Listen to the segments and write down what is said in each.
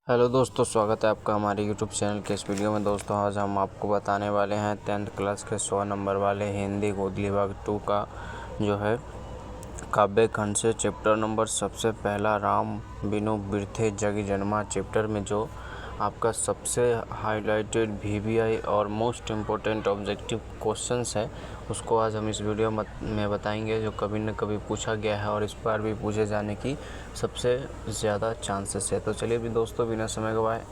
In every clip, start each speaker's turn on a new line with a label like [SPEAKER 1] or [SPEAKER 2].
[SPEAKER 1] Hello दोस्तों, स्वागत है आपका हमारे यूट्यूब चैनल के इस वीडियो में। दोस्तों आज हम आपको बताने वाले हैं 10th क्लास के 100 नंबर वाले हिंदी गोदली भाग 2 का जो है काव्य खंड से चैप्टर नंबर सबसे पहला राम बिनु बिरथे जग जन्मा चैप्टर में जो आपका सबसे हाईलाइटेड वीवीआई और मोस्ट इम्पोर्टेंट ऑब्जेक्टिव क्वेश्चंस है उसको आज हम इस वीडियो में बताएंगे, जो कभी न कभी पूछा गया है और इस बार भी पूछे जाने की सबसे ज़्यादा चांसेस है। तो चलिए भी दोस्तों, बिना समय गवाए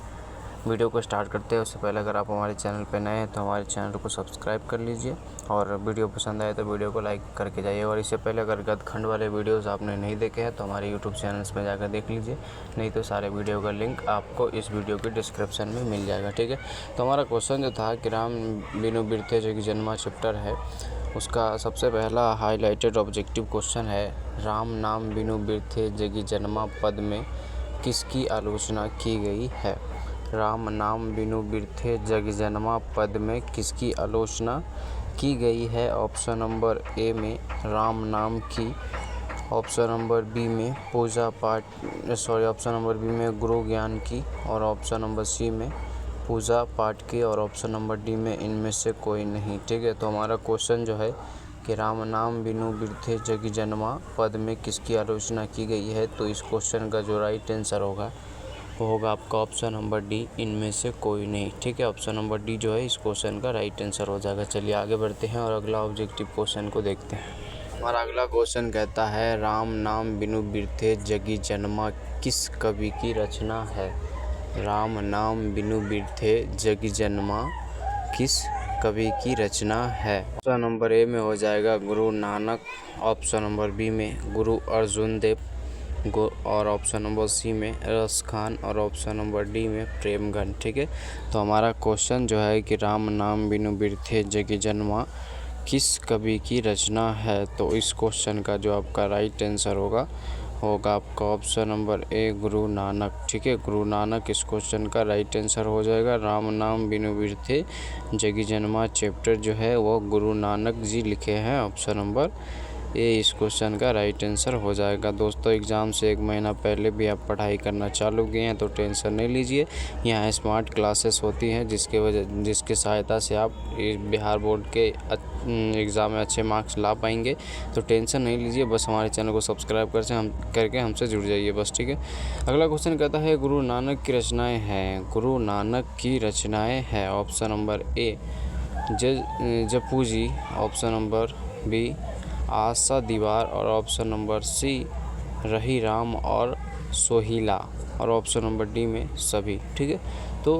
[SPEAKER 1] वीडियो को स्टार्ट करते हैं। उससे पहले अगर आप हमारे चैनल पर नए हैं तो हमारे चैनल को सब्सक्राइब कर लीजिए और वीडियो पसंद आए तो वीडियो को लाइक करके जाइए। और इससे पहले अगर गदखंड वाले वीडियोस आपने नहीं देखे हैं तो हमारे यूट्यूब चैनल्स में जाकर देख लीजिए, नहीं तो सारे वीडियो का लिंक आपको इस वीडियो के डिस्क्रिप्शन में मिल जाएगा। ठीक है, तो हमारा क्वेश्चन जो था कि राम बिनु बिरथे जग जन्मा चैप्टर है, उसका सबसे पहला हाईलाइटेड ऑब्जेक्टिव क्वेश्चन है, राम नाम बिनु बिरथे जगी जन्मा पद में किसकी आलोचना की गई है। राम नाम बिनु बिरथे जग जन्मा पद में किसकी आलोचना की गई है। ऑप्शन नंबर ए में राम नाम की, ऑप्शन नंबर बी में पूजा पाठ ऑप्शन नंबर बी में गुरु ज्ञान की, और ऑप्शन नंबर सी में पूजा पाठ की, और ऑप्शन नंबर डी में इनमें से कोई नहीं। ठीक है, तो हमारा क्वेश्चन जो है कि राम नाम बिनु बिरथे जग जन्मा पद में किसकी आलोचना की गई है, तो इस क्वेश्चन का जो राइट आंसर होगा वो होगा आपका ऑप्शन नंबर डी, इनमें से कोई नहीं। ठीक है, ऑप्शन नंबर डी जो है इस क्वेश्चन का राइट आंसर हो जाएगा। चलिए आगे बढ़ते हैं और अगला ऑब्जेक्टिव क्वेश्चन को देखते हैं। हमारा अगला क्वेश्चन कहता है, राम नाम बिनु बिरथे जगी जन्मा किस कवि की रचना है। राम नाम बिनु बिरथे जगी जन्मा किस कवि की रचना है। ऑप्शन नंबर ए में हो जाएगा गुरु नानक, ऑप्शन नंबर बी में गुरु अर्जुन देव, और ऑप्शन नंबर सी में रस खान, और ऑप्शन नंबर डी में प्रेमगन। ठीक है, तो हमारा क्वेश्चन जो है कि राम नाम बिनु बिरथे जग जन्मा किस कवि की रचना है, तो इस क्वेश्चन का जो आपका राइट आंसर होगा आपका option number A Guru Nanak. ठीक है, गुरु नानक इस क्वेश्चन का राइट आंसर हो जाएगा। राम नाम बिनु बिरथे जग जन्मा चैप्टर जो है वो गुरु नानक जी लिखे हैं, ऑप्शन नंबर ये इस क्वेश्चन का राइट आंसर हो जाएगा। दोस्तों एग्ज़ाम से एक महीना पहले भी आप पढ़ाई करना चालू किए हैं तो टेंशन नहीं लीजिए, यहाँ स्मार्ट क्लासेस होती हैं जिसके सहायता से आप बिहार बोर्ड के एग्ज़ाम में अच्छे मार्क्स ला पाएंगे। तो टेंशन नहीं लीजिए, बस हमारे चैनल को सब्सक्राइब करके हमसे जुड़ जाइए बस। ठीक है, अगला क्वेश्चन कहता है, गुरु नानक की रचनाएँ हैं। गुरु नानक की रचनाएँ हैं, ऑप्शन नंबर ए जपू जी, ऑप्शन नंबर बी आशा दीवार, और ऑप्शन नंबर सी रही राम और सोहिला, और ऑप्शन नंबर डी में सभी। ठीक है, तो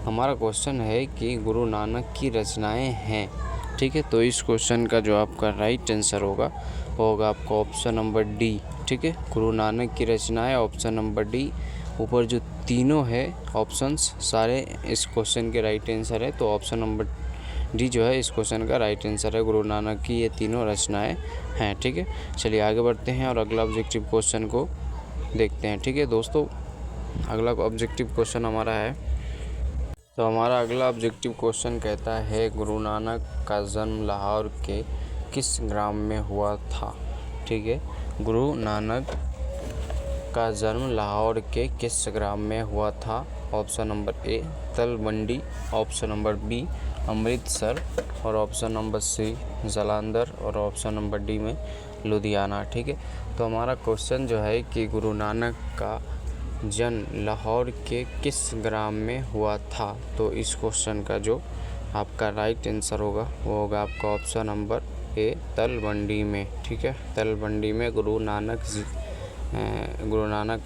[SPEAKER 1] हमारा क्वेश्चन है कि गुरु नानक की रचनाएं हैं। ठीक है, तो इस क्वेश्चन का जो आपका राइट आंसर होगा वो होगा आपका ऑप्शन नंबर डी। ठीक है, गुरु नानक की रचनाएं, ऑप्शन नंबर डी। ऊपर जो तीनों है ऑप्शंस सारे इस क्वेश्चन के राइट आंसर है, तो ऑप्शन नंबर डी जो है इस क्वेश्चन का राइट आंसर है। गुरु नानक की ये तीनों रचनाएं हैं। ठीक है, चलिए आगे बढ़ते हैं और अगला ऑब्जेक्टिव क्वेश्चन को देखते हैं। ठीक है दोस्तों, अगला ऑब्जेक्टिव क्वेश्चन हमारा है, तो हमारा अगला ऑब्जेक्टिव क्वेश्चन कहता है, गुरु नानक का जन्म लाहौर के किस ग्राम में हुआ था। ठीक है, गुरु नानक का जन्म लाहौर के किस ग्राम में हुआ था। Option number A Talwandi, option number B Amritsar, और ऑप्शन नंबर सी जालंधर, और ऑप्शन नंबर डी में लुधियाना। ठीक है, तो हमारा क्वेश्चन जो है कि गुरु नानक का जन्म लाहौर के किस ग्राम में हुआ था, तो इस क्वेश्चन का जो आपका राइट आंसर होगा वो होगा आपका ऑप्शन नंबर ए तलवंडी में। ठीक है, तलवंडी में गुरु नानक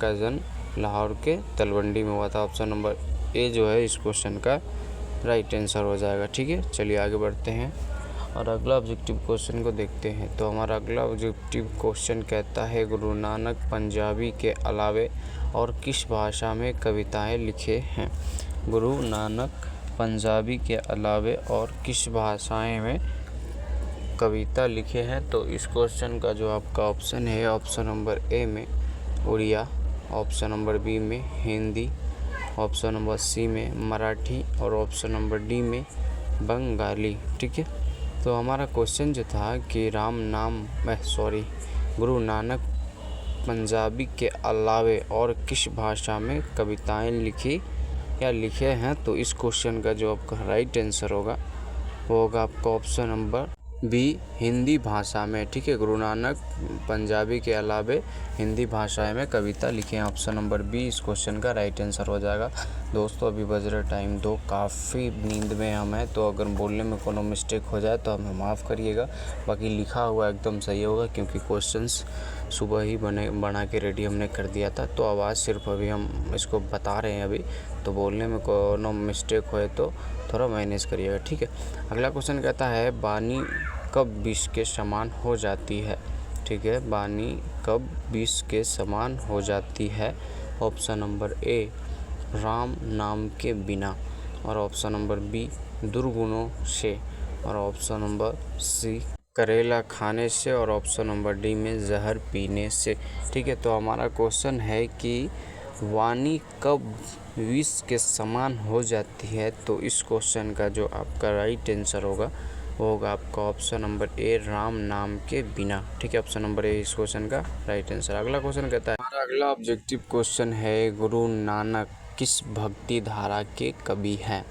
[SPEAKER 1] का जन्म लाहौर के तलवंडी में हुआ था। ऑप्शन नंबर ए जो है इस क्वेश्चन का राइट आंसर हो जाएगा। ठीक है, चलिए आगे बढ़ते हैं और अगला ऑब्जेक्टिव क्वेश्चन को देखते हैं। तो हमारा अगला ऑब्जेक्टिव क्वेश्चन कहता है, गुरु नानक पंजाबी के अलावे और किस भाषा में कविताएं लिखे हैं। गुरु नानक पंजाबी के अलावे और किस भाषाएं में कविता लिखे हैं, तो इस क्वेश्चन का जो आपका ऑप्शन है ऑप्शन नंबर ए में उड़िया, ऑप्शन नंबर बी में हिंदी, ऑप्शन नंबर सी में मराठी, और ऑप्शन नंबर डी में बंगाली। ठीक है, तो हमारा क्वेश्चन जो था कि गुरु नानक पंजाबी के अलावे और किस भाषा में कविताएं लिखी या लिखे हैं? तो इस क्वेश्चन का जो आपका राइट आंसर होगा वो होगा आपका ऑप्शन नंबर बी, हिंदी भाषा में। ठीक है, गुरु नानक पंजाबी के अलावे हिंदी भाषा में कविता लिखे हैं। ऑप्शन नंबर बी इस क्वेश्चन का राइट आंसर हो जाएगा। दोस्तों अभी बज रहा टाइम 2, काफ़ी नींद में हम हैं, तो अगर बोलने में कोनो मिस्टेक हो जाए तो हमें माफ़ करिएगा। बाकी लिखा हुआ एकदम सही होगा, क्योंकि क्वेश्चंस सुबह ही बना के रेडी हमने कर दिया था। तो आवाज़ सिर्फ अभी हम इसको बता रहे हैं अभी, तो बोलने में कोनो मिस्टेक होए तो थोड़ा मैनेज करिएगा। ठीक है, अगला क्वेश्चन कहता है वाणी कब विष के समान हो जाती है? ठीक है, वाणी कब विष के समान हो जाती है? ऑप्शन नंबर ए, राम नाम के बिना, और ऑप्शन नंबर बी, दुर्गुणों से, और ऑप्शन नंबर सी, करेला खाने से, और ऑप्शन नंबर डी में जहर पीने से। ठीक है, तो हमारा क्वेश्चन है कि वाणी कब विष के समान हो जाती है? तो इस क्वेश्चन का जो आपका राइट आंसर होगा वो होगा आपका ऑप्शन नंबर ए, राम नाम के बिना। ठीक है, ऑप्शन नंबर ए इस क्वेश्चन का राइट आंसर। अगला क्वेश्चन कहता है, हमारा अगला ऑब्जेक्टिव क्वेश्चन है, गुरु नानक किस भक्ति धारा के कवि हैं?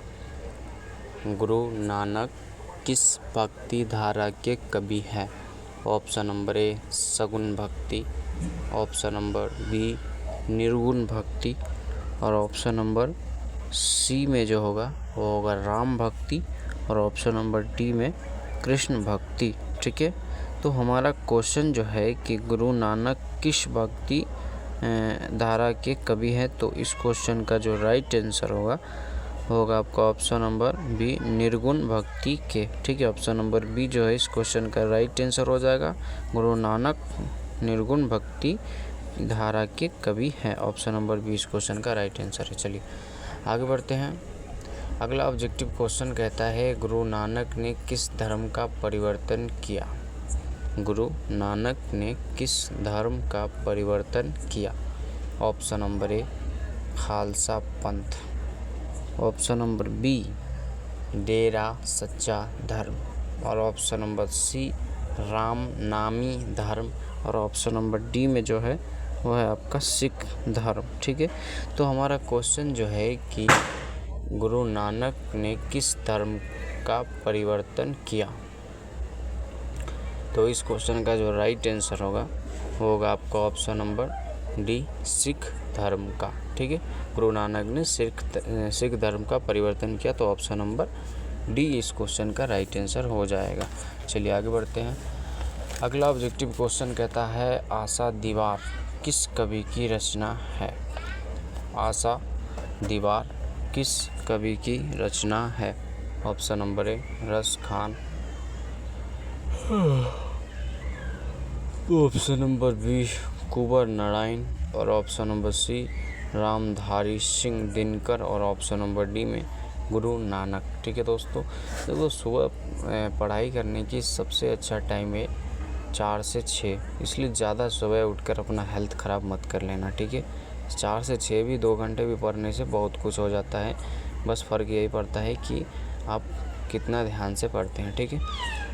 [SPEAKER 1] गुरु नानक किस भक्ति धारा के कवि हैं? ऑप्शन नंबर ए, सगुण भक्ति, ऑप्शन नंबर बी, निर्गुण भक्ति, और ऑप्शन नंबर सी में जो होगा वो होगा राम भक्ति, और ऑप्शन नंबर डी में कृष्ण भक्ति। ठीक है, तो हमारा क्वेश्चन जो है कि गुरु नानक किस भक्ति धारा के कवि हैं? तो इस क्वेश्चन का जो राइट आंसर होगा आपका ऑप्शन नंबर बी, निर्गुण भक्ति के। ठीक है, ऑप्शन नंबर बी जो है इस क्वेश्चन का राइट आंसर हो जाएगा। गुरु नानक निर्गुण भक्ति धारा के कवि हैं। ऑप्शन नंबर बी इस क्वेश्चन का राइट आंसर है। चलिए आगे बढ़ते हैं। अगला ऑब्जेक्टिव क्वेश्चन कहता है, गुरु नानक ने किस धर्म का परिवर्तन किया? गुरु नानक ने किस धर्म का परिवर्तन किया? ऑप्शन नंबर ए, खालसा पंथ, ऑप्शन नंबर बी, डेरा सच्चा धर्म, और ऑप्शन नंबर सी, राम नामी धर्म, और ऑप्शन नंबर डी में जो है वो है आपका सिख धर्म। ठीक है, तो हमारा क्वेश्चन जो है कि गुरु नानक ने किस धर्म का परिवर्तन किया? तो इस क्वेश्चन का जो राइट आंसर होगा वो होगा आपका ऑप्शन नंबर डी, सिख धर्म का। ठीक है, गुरु नानक ने सिख धर्म का परिवर्तन किया, तो ऑप्शन नंबर डी इस क्वेश्चन का राइट आंसर हो जाएगा। चलिए आगे बढ़ते हैं। अगला ऑब्जेक्टिव क्वेश्चन कहता है, आशा दीवार किस कवि की रचना है? आशा दीवार किस कवि की रचना है? Option number A, Raskhan, option number B, Kunwar Narayan, और option number C, Ramdhari Singh Dinkar, और ऑप्शन नंबर डी में गुरु नानक। ठीक है दोस्तों, सुबह पढ़ाई करने की सबसे अच्छा टाइम है 4 से 6, इसलिए ज़्यादा सुबह उठकर अपना हेल्थ ख़राब मत कर लेना। ठीक है, 4 से 6 भी 2 घंटे भी पढ़ने से बहुत कुछ हो जाता है। बस फ़र्क यही पड़ता है कि आप कितना ध्यान से पढ़ते हैं। ठीक है,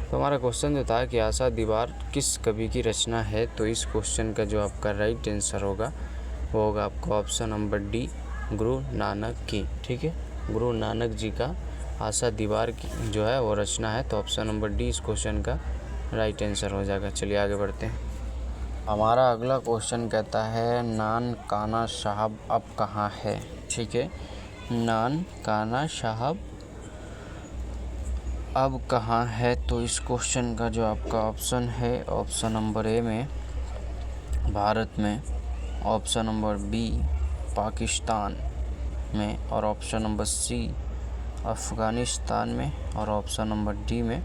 [SPEAKER 1] तो हमारा क्वेश्चन जो था कि आशा दीवार किस कवि की रचना है? तो इस क्वेश्चन का जो आपका राइट आंसर होगा वो होगा आपका option number D, Guru Nanak की। ठीक है, गुरु नानक जी का आशा दीवार की जो है वो रचना है, तो ऑप्शन नंबर डी इस क्वेश्चन का राइट आंसर हो जाएगा। चलिए आगे बढ़ते हैं। हमारा अगला क्वेश्चन कहता है, नान काना साहब अब कहाँ है? ठीक है, नान काना साहब अब कहाँ है? तो इस क्वेश्चन का जो आपका ऑप्शन है, ऑप्शन नंबर ए में भारत में, ऑप्शन नंबर बी पाकिस्तान में, और ऑप्शन नंबर सी अफ़गानिस्तान में, और ऑप्शन नंबर डी में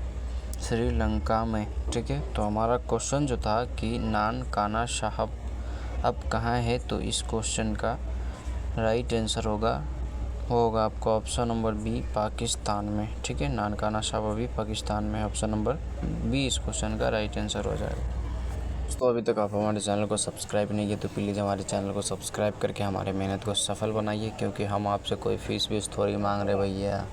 [SPEAKER 1] श्रीलंका में। ठीक है, तो हमारा क्वेश्चन जो था कि नान काना साहब अब कहाँ है? तो इस क्वेश्चन का राइट आंसर होगा आपका ऑप्शन नंबर बी, पाकिस्तान में। ठीक है, नान काना साहब अभी पाकिस्तान में, ऑप्शन नंबर बी इस क्वेश्चन का राइट आंसर हो जाएगा। दोस्तों अभी तक आप हमारे चैनल को सब्सक्राइब नहीं किए तो प्लीज़ हमारे चैनल को सब्सक्राइब करके हमारे मेहनत को सफल बनाइए, क्योंकि हम आपसे कोई फ़ीस थोड़ी मांग रहे भैया,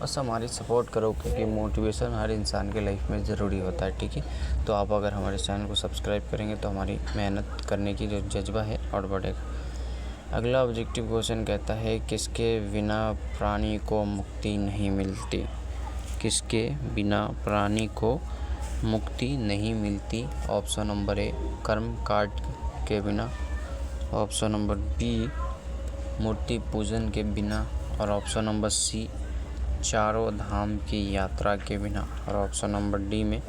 [SPEAKER 1] बस हमारी सपोर्ट करो, क्योंकि मोटिवेशन हर इंसान के लाइफ में ज़रूरी होता है। ठीक है, तो आप अगर हमारे चैनल को सब्सक्राइब करेंगे तो हमारी मेहनत करने की जो जज्बा है और बढ़ेगा। अगला ऑब्जेक्टिव क्वेश्चन कहता है, किसके बिना प्राणी को मुक्ति नहीं मिलती? किसके बिना प्राणी को मुक्ति नहीं मिलती? ऑप्शन नंबर ए, कर्म कांड के बिना। ऑप्शन नंबर बी, मूर्ति पूजन के बिना। और ऑप्शन नंबर सी, चारों धाम की यात्रा के बिना। और ऑप्शन नंबर डी में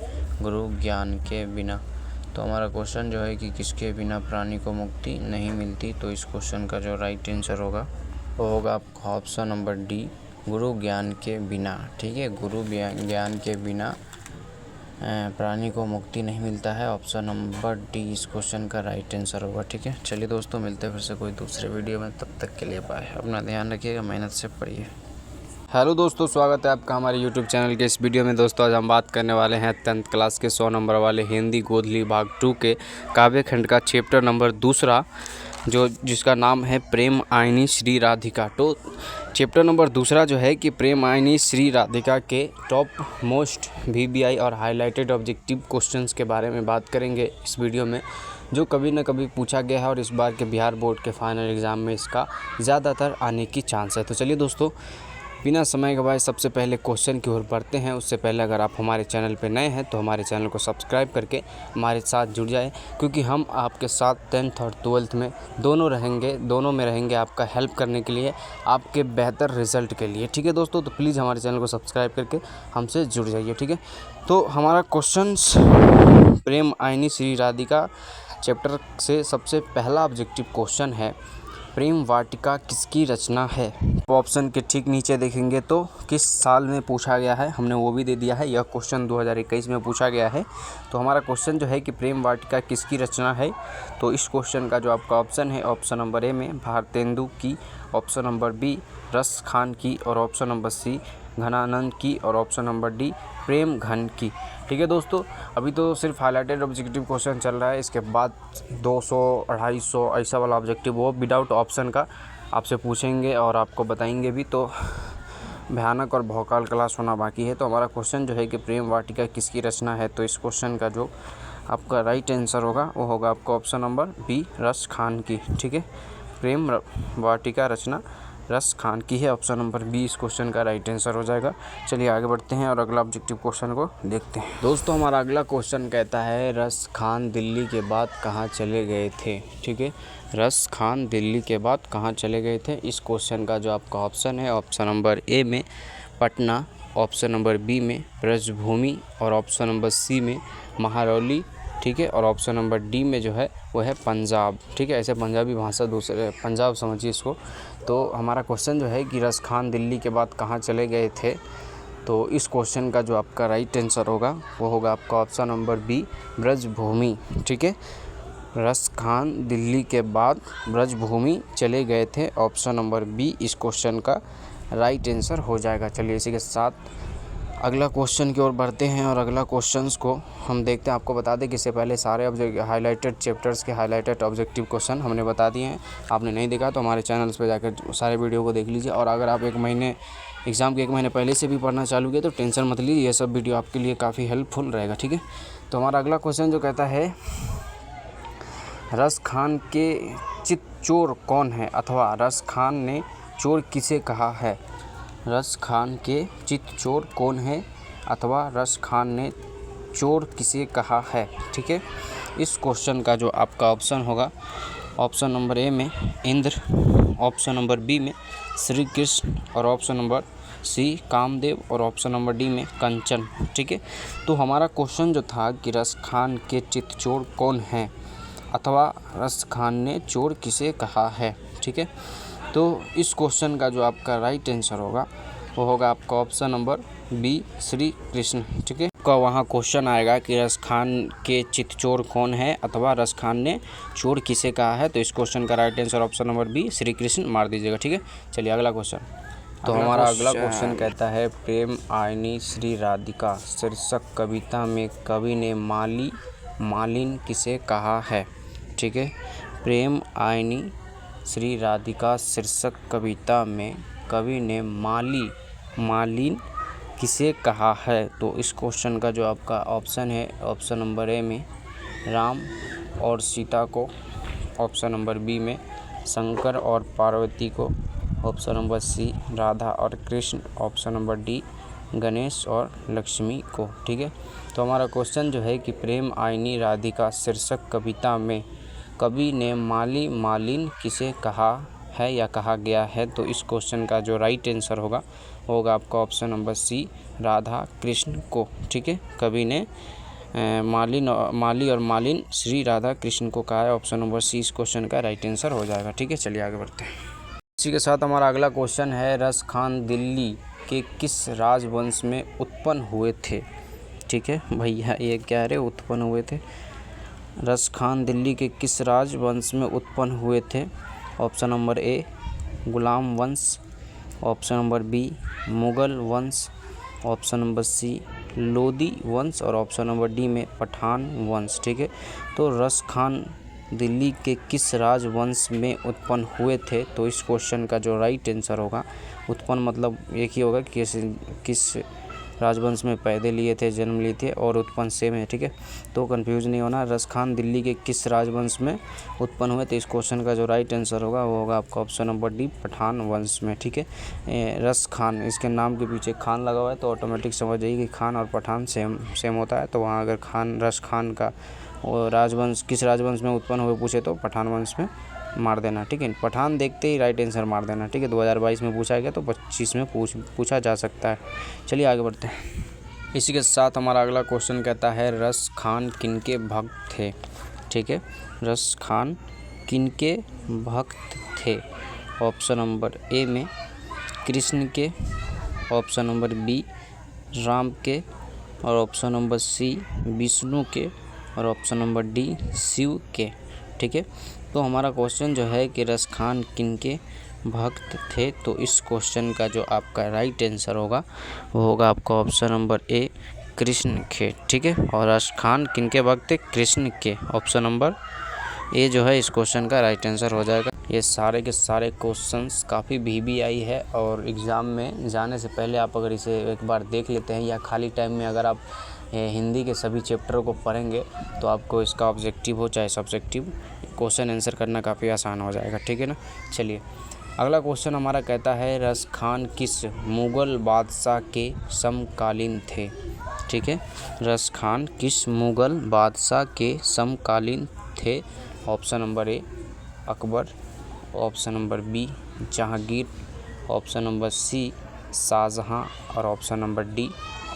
[SPEAKER 1] गुरु ज्ञान के बिना। तो हमारा क्वेश्चन जो है कि किसके बिना प्राणी को मुक्ति नहीं मिलती, तो इस क्वेश्चन का जो राइट आंसर होगा वो होगा आपका ऑप्शन नंबर डी, गुरु ज्ञान के बिना। ठीक है, गुरु ज्ञान के बिना प्राणी को मुक्ति नहीं मिलता है। ऑप्शन नंबर डी इस क्वेश्चन का राइट आंसर होगा। ठीक है, चलिए दोस्तों, मिलते हैं फिर से कोई दूसरे वीडियो में। तब तक के लिए बाय। अपना ध्यान रखिएगा, मेहनत से पढ़िए। हेलो दोस्तों, स्वागत है आपका हमारे यूट्यूब चैनल के इस वीडियो में। दोस्तों, आज हम बात करने वाले हैं 10th क्लास के 100 नंबर वाले हिंदी गोधली भाग 2 के काव्य खंड का चैप्टर नंबर 2, जिसका नाम है प्रेम आइनी श्री राधिका। तो चैप्टर नंबर 2 जो है कि प्रेम आइनी श्री राधिका के टॉप मोस्ट VBI और हाईलाइटेड ऑब्जेक्टिव क्वेश्चंस के बारे में बात करेंगे इस वीडियो में, जो कभी न कभी पूछा गया है और इस बार के बिहार बोर्ड के फाइनल एग्ज़ाम में इसका ज़्यादातर आने की चांस है। तो चलिए दोस्तों, बिना समय गवाए सबसे पहले क्वेश्चन की ओर बढ़ते हैं। उससे पहले अगर आप हमारे चैनल पर नए हैं तो हमारे चैनल को सब्सक्राइब करके हमारे साथ जुड़ जाए, क्योंकि हम आपके साथ 10th और 12th में दोनों में रहेंगे आपका हेल्प करने के लिए, आपके बेहतर रिजल्ट के लिए। ठीक है दोस्तों, तो प्लीज़ हमारे चैनल को सब्सक्राइब करके हमसे जुड़ जाइए। ठीक है, तो हमारा क्वेश्चन प्रेम आइनी श्री राधिका चैप्टर से सबसे पहला ऑब्जेक्टिव क्वेश्चन है, प्रेम वाटिका किसकी रचना है? ऑप्शन के ठीक नीचे देखेंगे तो किस साल में पूछा गया है, हमने वो भी दे दिया है। यह क्वेश्चन 2021 में पूछा गया है। तो हमारा क्वेश्चन जो है कि प्रेम वाटिका किसकी रचना है, तो इस क्वेश्चन का जो आपका ऑप्शन है, ऑप्शन नंबर ए में भारतेंदु की, ऑप्शन नंबर बी रस खान की, और ऑप्शन नंबर सी घनानंद की, और ऑप्शन नंबर डी प्रेम घन की। ठीक है दोस्तों, अभी तो सिर्फ हाईलाइटेड ऑब्जेक्टिव क्वेश्चन चल रहा है। इसके बाद 200, 250 ऐसा वाला ऑब्जेक्टिव वो विदाउट ऑप्शन का आपसे पूछेंगे और आपको बताएंगे भी। तो भयानक और भौकाल क्लास होना बाकी है। तो हमारा क्वेश्चन जो है कि प्रेम वाटिका किसकी रचना है, तो इस क्वेश्चन का जो आपका राइट आंसर होगा वो होगा आपका ऑप्शन नंबर बी रस खान की। ठीक है, प्रेम वाटिका रचना रस खान की है। ऑप्शन नंबर बी इस क्वेश्चन का राइट आंसर हो जाएगा। चलिए आगे बढ़ते हैं और अगला ऑब्जेक्टिव क्वेश्चन को देखते हैं। दोस्तों, हमारा अगला क्वेश्चन कहता है, रस खान दिल्ली के बाद कहाँ चले गए थे? ठीक है, रस खान दिल्ली के बाद कहाँ चले गए थे? इस क्वेश्चन का जो आपका ऑप्शन है, ऑप्शन नंबर ए में पटना, ऑप्शन नंबर बी में ब्रजभूमि, और ऑप्शन नंबर सी में महारौली। ठीक है, और ऑप्शन नंबर डी में जो है वो है पंजाब। ठीक है, ऐसे पंजाबी भाषा दूसरे पंजाब समझिए इसको। तो हमारा क्वेश्चन जो है कि रस खान दिल्ली के बाद कहाँ चले गए थे, तो इस क्वेश्चन का जो आपका राइट आंसर होगा वो होगा आपका ऑप्शन नंबर बी ब्रजभूमि। ठीक है, रस खान दिल्ली के बाद ब्रजभूमि चले गए थे। ऑप्शन नंबर बी इस क्वेश्चन का राइट आंसर हो जाएगा। चलिए इसी के साथ अगला क्वेश्चन की ओर बढ़ते हैं और अगला क्वेश्चंस को हम देखते हैं। आपको बता दें कि इससे पहले सारे हाईलाइटेड चैप्टर्स के हाईलाइटेड ऑब्जेक्टिव क्वेश्चन हमने बता दिए हैं। आपने नहीं देखा तो हमारे चैनल्स पे जाकर सारे वीडियो को देख लीजिए। और अगर आप एग्ज़ाम के 1 महीने पहले से भी पढ़ना चालू किए तो टेंशन मत लीजिए, ये सब वीडियो आपके लिए काफ़ी हेल्पफुल रहेगा। ठीक है, तो हमारा अगला क्वेश्चन जो कहता है, रस खान के चितचोर कौन है, अथवा रस खान ने चोर किसे कहा है? रस खान के चितचोर कौन है, अथवा रस खान ने चोर किसे कहा है? ठीक है, इस क्वेश्चन का जो आपका ऑप्शन होगा, ऑप्शन नंबर ए में इंद्र, ऑप्शन नंबर बी में श्री कृष्ण, और ऑप्शन नंबर सी कामदेव, और ऑप्शन नंबर डी में कंचन। ठीक है, तो हमारा क्वेश्चन जो था कि रस खान के चितचोर कौन है, अथवा रस खान ने चोर किसे कहा है? ठीक है, तो इस क्वेश्चन का जो आपका राइट आंसर होगा वो होगा आपका option number B Shri Krishna. ठीक है, का वहाँ क्वेश्चन आएगा कि रस खान के चितचोर कौन है, अथवा रस खान ने चोर किसे कहा है, तो इस क्वेश्चन का right answer option number B Shri Krishna मार दीजिएगा। ठीक है, चलिए अगला क्वेश्चन। तो हमारा अगला क्वेश्चन कहता है, प्रेम आइनी श्री राधिका शीर्षक कविता में कवि ने मालिन किसे कहा है? ठीक है, प्रेम आइनी श्री राधिका शीर्षक कविता में कवि ने मालिन किसे कहा है? तो इस क्वेश्चन का जो आपका ऑप्शन है, ऑप्शन नंबर ए में राम और सीता को, ऑप्शन नंबर बी में शंकर और पार्वती को, ऑप्शन नंबर सी राधा और Krishna, option number D Ganesh और लक्ष्मी को। ठीक है, तो हमारा क्वेश्चन जो है कि प्रेम आईनी राधिका शीर्षक कविता में कवि ने माली मालिन किसे कहा है या कहा गया है? तो इस क्वेश्चन का जो राइट आंसर होगा आपका option number C Radha Krishna को। ठीक है, कवि ने माली और मालिन श्री राधा कृष्ण को कहा है। ऑप्शन नंबर सी इस क्वेश्चन का राइट आंसर हो जाएगा। ठीक है, चलिए आगे बढ़ते हैं। इसी के साथ हमारा अगला क्वेश्चन है, रस खान दिल्ली के किस राजवंश में उत्पन्न हुए थे? ठीक है भैया, ये कह रहे उत्पन्न हुए थे। रस खान दिल्ली के किस राजवंश में उत्पन्न हुए थे? ऑप्शन नंबर ए गुलाम वंश, ऑप्शन नंबर बी मुगल वंश, ऑप्शन नंबर सी लोदी वंश और ऑप्शन नंबर डी में पठान वंश। ठीक है, तो रस खान दिल्ली के किस राजवंश में उत्पन्न हुए थे? तो इस क्वेश्चन का जो राइट आंसर होगा, उत्पन्न मतलब एक ही होगा कि किस राजवंश में पैदा लिए थे, जन्म लिए थे, और उत्पन्न सेम है। ठीक है, तो कंफ्यूज नहीं होना। रस खान दिल्ली के किस राजवंश में उत्पन्न हुए? तो इस क्वेश्चन का जो राइट आंसर होगा वो होगा आपका ऑप्शन नंबर डी पठान वंश में। ठीक है, रस खान, इसके नाम के पीछे खान लगा हुआ है तो ऑटोमेटिक समझ जाइए कि खान और पठान सेम होता है। तो वहाँ अगर रस खान का राजवंश किस राजवंश में उत्पन्न हुए पूछे तो पठान वंश में मार देना। ठीक है, पठान देखते ही राइट आंसर मार देना। ठीक है, 2022 में पूछा गया तो 25 में पूछा जा सकता है। चलिए आगे बढ़ते हैं। इसी के साथ हमारा अगला क्वेश्चन कहता है, रस खान किनके भक्त थे? ठीक है, रस खान किनके भक्त थे? ऑप्शन नंबर ए में कृष्ण के, ऑप्शन नंबर बी राम के, और ऑप्शन नंबर सी विष्णु के, और ऑप्शन नंबर डी शिव के। ठीक है, तो हमारा क्वेश्चन जो है कि रस खान किनके भक्त थे? तो इस क्वेश्चन का जो आपका राइट आंसर होगा वो होगा आपका ऑप्शन नंबर ए कृष्ण के। ठीक है, और रस खान किनके भक्त थे? कृष्ण के। ऑप्शन नंबर ए जो है इस क्वेश्चन का राइट आंसर हो जाएगा। ये सारे के सारे क्वेश्चंस काफ़ी VBI है और एग्ज़ाम में जाने से पहले आप अगर इसे एक बार देख लेते हैं या खाली टाइम में अगर आप हिंदी के सभी चैप्टरों को पढ़ेंगे तो आपको इसका ऑब्जेक्टिव हो चाहे सब्जेक्टिव, क्वेश्चन आंसर करना काफ़ी आसान हो जाएगा। ठीक है ना। चलिए अगला क्वेश्चन हमारा कहता है, रस खान किस मुग़ल बादशाह के समकालीन थे? ठीक है, रस खान किस मुग़ल बादशाह के समकालीन थे? Option number A Akbar, option number B Jahangir, option number C Shahjahan और ऑप्शन नंबर डी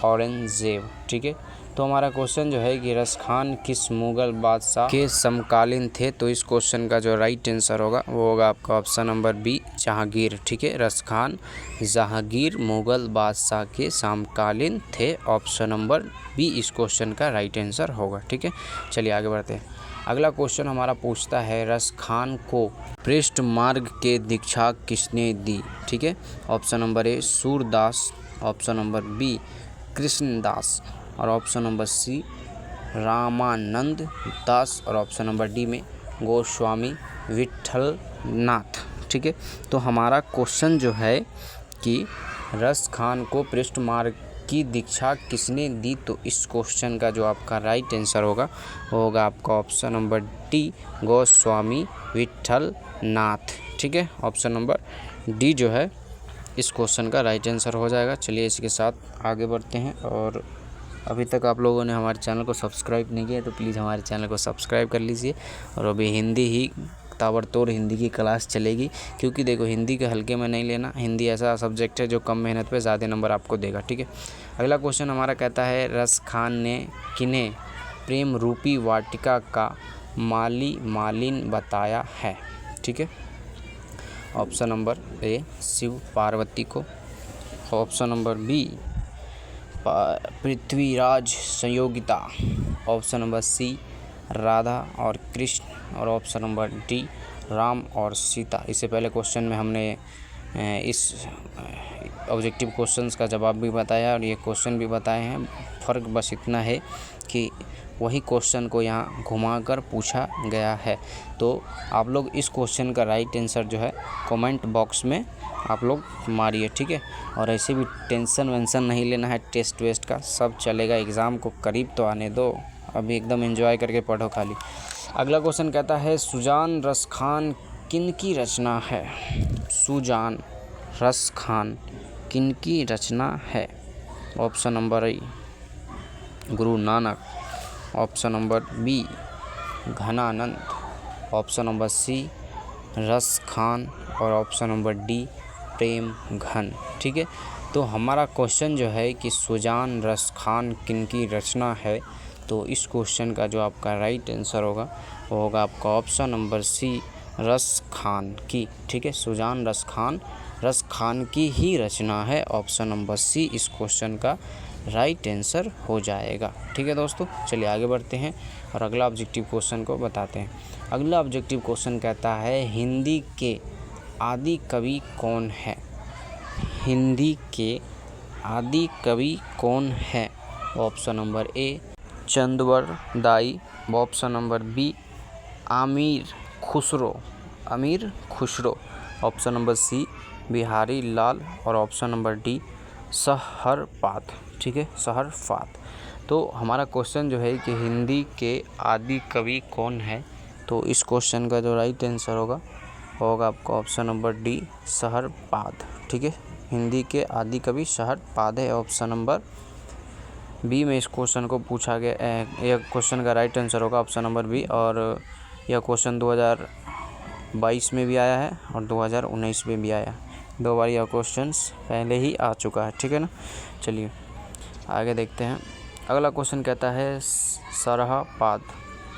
[SPEAKER 1] औरंगजेब। ठीक है, तो हमारा क्वेश्चन जो है कि रस खान किस मुग़ल बादशाह के समकालीन थे? तो इस क्वेश्चन का जो राइट आंसर होगा वो होगा आपका ऑप्शन नंबर बी जहांगीर। ठीक है, रस खान जहांगीर मुग़ल बादशाह के समकालीन थे। ऑप्शन नंबर बी इस क्वेश्चन का राइट आंसर होगा। ठीक है, चलिए आगे बढ़ते हैं। अगला क्वेश्चन हमारा पूछता है, रस खान को पृष्ठ मार्ग के दीक्षा किसने दी? ठीक है, option number A Surdas, option number B Krishnadas और option number C Ramanand Das और ऑप्शन नंबर डी में गोस्वामी विठलनाथ। ठीक है, तो हमारा क्वेश्चन जो है कि रस खान को पृष्ठ मार्ग की दीक्षा किसने दी? तो इस क्वेश्चन का जो आपका राइट आंसर होगा वो होगा आपका option number D Goswami Vitthalnath. ठीक है, ऑप्शन नंबर डी जो है इस क्वेश्चन का राइट आंसर हो जाएगा। चलिए इसके साथ आगे बढ़ते हैं, और अभी तक आप लोगों ने हमारे चैनल को सब्सक्राइब नहीं किया तो प्लीज़ हमारे चैनल को सब्सक्राइब कर लीजिए। और अभी हिंदी ही ताबड़तोड़ हिंदी की क्लास चलेगी, क्योंकि देखो हिंदी के हल्के में नहीं लेना। हिंदी ऐसा सब्जेक्ट है जो कम मेहनत पे ज़्यादा नंबर आपको देगा। ठीक है, अगला क्वेश्चन हमारा कहता है, रस खान ने किन्हें प्रेम रूपी वाटिका का माली मालिन बताया है? ठीक है, option number A Shiv Parvati को, option number B Prithviraj Sanyogita, option number C Radha और कृष्ण और ऑप्शन नंबर डी राम और सीता। इससे पहले क्वेश्चन में हमने इस ऑब्जेक्टिव क्वेश्चंस का जवाब भी बताया और ये क्वेश्चन भी बताए हैं। फ़र्क बस इतना है कि वही क्वेश्चन को यहाँ घुमाकर पूछा गया है। तो आप लोग इस क्वेश्चन का राइट आंसर जो है कमेंट बॉक्स में आप लोग मारिए, ठीक है। और ऐसे भी टेंशन वेंशन नहीं लेना है टेस्ट वेस्ट का, सब चलेगा। एग्ज़ाम को करीब तो आने दो, अभी एकदम एंजॉय करके पढ़ो खाली। अगला क्वेश्चन कहता है सुजान रस खान किनकी रचना है? सुजान रस खान किनकी रचना है? Option number A Guru Nanak, option number B Ghananand, option number C Raskhan और ऑप्शन नंबर डी प्रेम घन, ठीक है। तो हमारा क्वेश्चन जो है कि सुजान रस खान किनकी रचना है, तो इस क्वेश्चन का जो आपका राइट आंसर होगा वो होगा आपका ऑप्शन नंबर सी रस खान की, ठीक है। सुजान रस खान की ही रचना है, ऑप्शन नंबर सी इस क्वेश्चन का राइट आंसर हो जाएगा, ठीक है दोस्तों। चलिए आगे बढ़ते हैं और अगला ऑब्जेक्टिव क्वेश्चन को बताते हैं। अगला ऑब्जेक्टिव क्वेश्चन कहता है हिंदी के आदि कवि कौन है? हिंदी के आदि कवि कौन है? Option number A Chandvar Dai, option number B Amir Khusro, option number C Bihari Lal और ऑप्शन नंबर डी सहरपाद, ठीक है, सहरपाद। तो हमारा क्वेश्चन जो है कि हिंदी के आदि कवि कौन है, तो इस क्वेश्चन का जो राइट आंसर होगा आपका ऑप्शन नंबर डी सहरपाद, ठीक है। हिंदी के आदि कवि सहरपाद है, ऑप्शन नंबर बी में इस क्वेश्चन को पूछा गया। यह क्वेश्चन का राइट आंसर होगा ऑप्शन नंबर बी। और यह क्वेश्चन 2022 में भी आया है और 2019 में भी आया है, 2 बार यह क्वेश्चंस पहले ही आ चुका है, ठीक है ना। चलिए आगे देखते हैं। अगला क्वेश्चन कहता है सरहपाद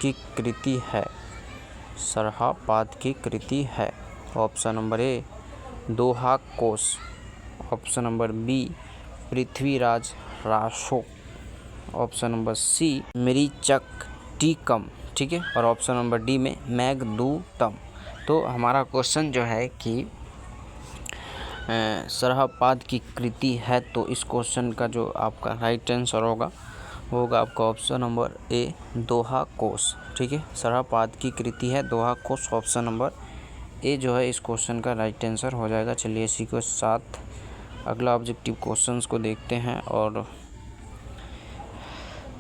[SPEAKER 1] की कृति है? सरहपाद की कृति है, option number A Doha Kosh, option number B Prithviraj Raso, option number C Mrichchhakatikam, ठीक है, और ऑप्शन नंबर डी में मेघदूतम। तो हमारा क्वेश्चन जो है कि सरहपाद की कृति है, तो इस क्वेश्चन का जो आपका राइट आंसर होगा आपका ऑप्शन नंबर ए दोहा कोश, ठीक है। सरहपाद की कृति है दोहा कोश, ऑप्शन नंबर ए जो है इस क्वेश्चन का राइट आंसर हो जाएगा। चलिए इसी के साथ अगला ऑब्जेक्टिव क्वेश्चंस को देखते हैं। और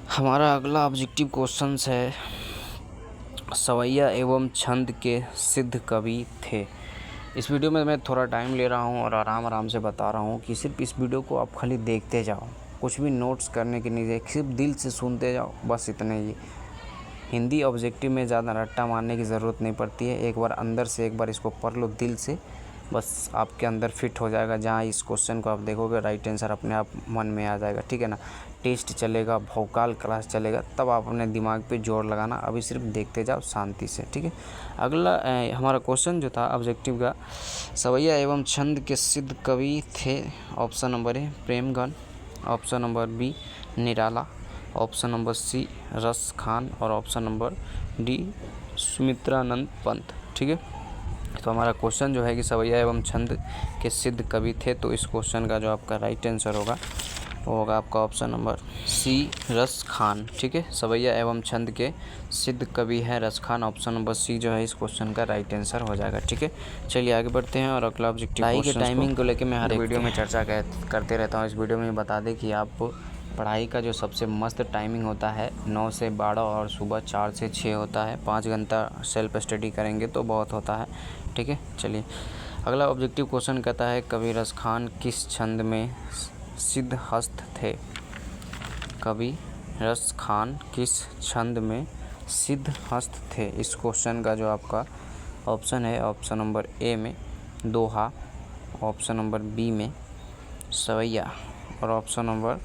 [SPEAKER 1] हमारा अगला ऑब्जेक्टिव क्वेश्चंस है सवैया एवं छंद के सिद्ध कवि थे। इस वीडियो में मैं थोड़ा टाइम ले रहा हूं और आराम से बता रहा हूं कि सिर्फ इस वीडियो को आप खाली देखते जाओ, कुछ भी नोट्स करने की नहीं, सिर्फ दिल से सुनते जाओ, बस इतना ही। हिंदी ऑब्जेक्टिव में ज़्यादा रट्टा मारने की ज़रूरत नहीं पड़ती है, एक बार अंदर से एक बार इसको पढ़ लो दिल से, बस आपके अंदर फिट हो जाएगा। जहाँ इस क्वेश्चन को आप देखोगे राइट आंसर अपने आप मन में आ जाएगा, ठीक है ना। टेस्ट चलेगा, भौकाल क्लास चलेगा, तब आप अपने दिमाग पे जोर लगाना, अभी सिर्फ देखते जाओ शांति से, ठीक है। अगला हमारा क्वेश्चन जो था ऑब्जेक्टिव का, सवैया एवं छंद के सिद्ध कवि थे। Option number A Premghan, option number B Nirala, option number C Raskhan और option number D Sumitranand Pant, ठीक है। तो हमारा क्वेश्चन जो है कि सवैया एवं छंद के सिद्ध कवि थे, तो इस क्वेश्चन का जो आपका राइट आंसर होगा वो होगा आपका ऑप्शन नंबर सी रस खान, ठीक है। सवैया एवं छंद के सिद्ध कवि है रस खान, ऑप्शन नंबर सी जो है इस क्वेश्चन का राइट आंसर हो जाएगा, ठीक है। चलिए आगे बढ़ते हैं और अगला ऑब्जेक्टिव पढ़ाई के टाइमिंग को लेकर मैं हर वीडियो में चर्चा करते रहता हूँ। इस वीडियो में बता दें कि आप पढ़ाई का जो सबसे मस्त टाइमिंग होता है 9 से 12 और सुबह 4 से 6 होता है। 5 घंटा सेल्फ स्टडी करेंगे तो बहुत होता है, ठीक है। चलिए अगला ऑब्जेक्टिव क्वेश्चन कहता है कवि रस खान किस छंद में सिद्धहस्त थे? कवि रस खान किस छंद में सिद्धहस्त थे? इस क्वेश्चन का जो आपका ऑप्शन है, ऑप्शन नंबर ए में दोहा, ऑप्शन नंबर बी में सवैया और ऑप्शन नंबर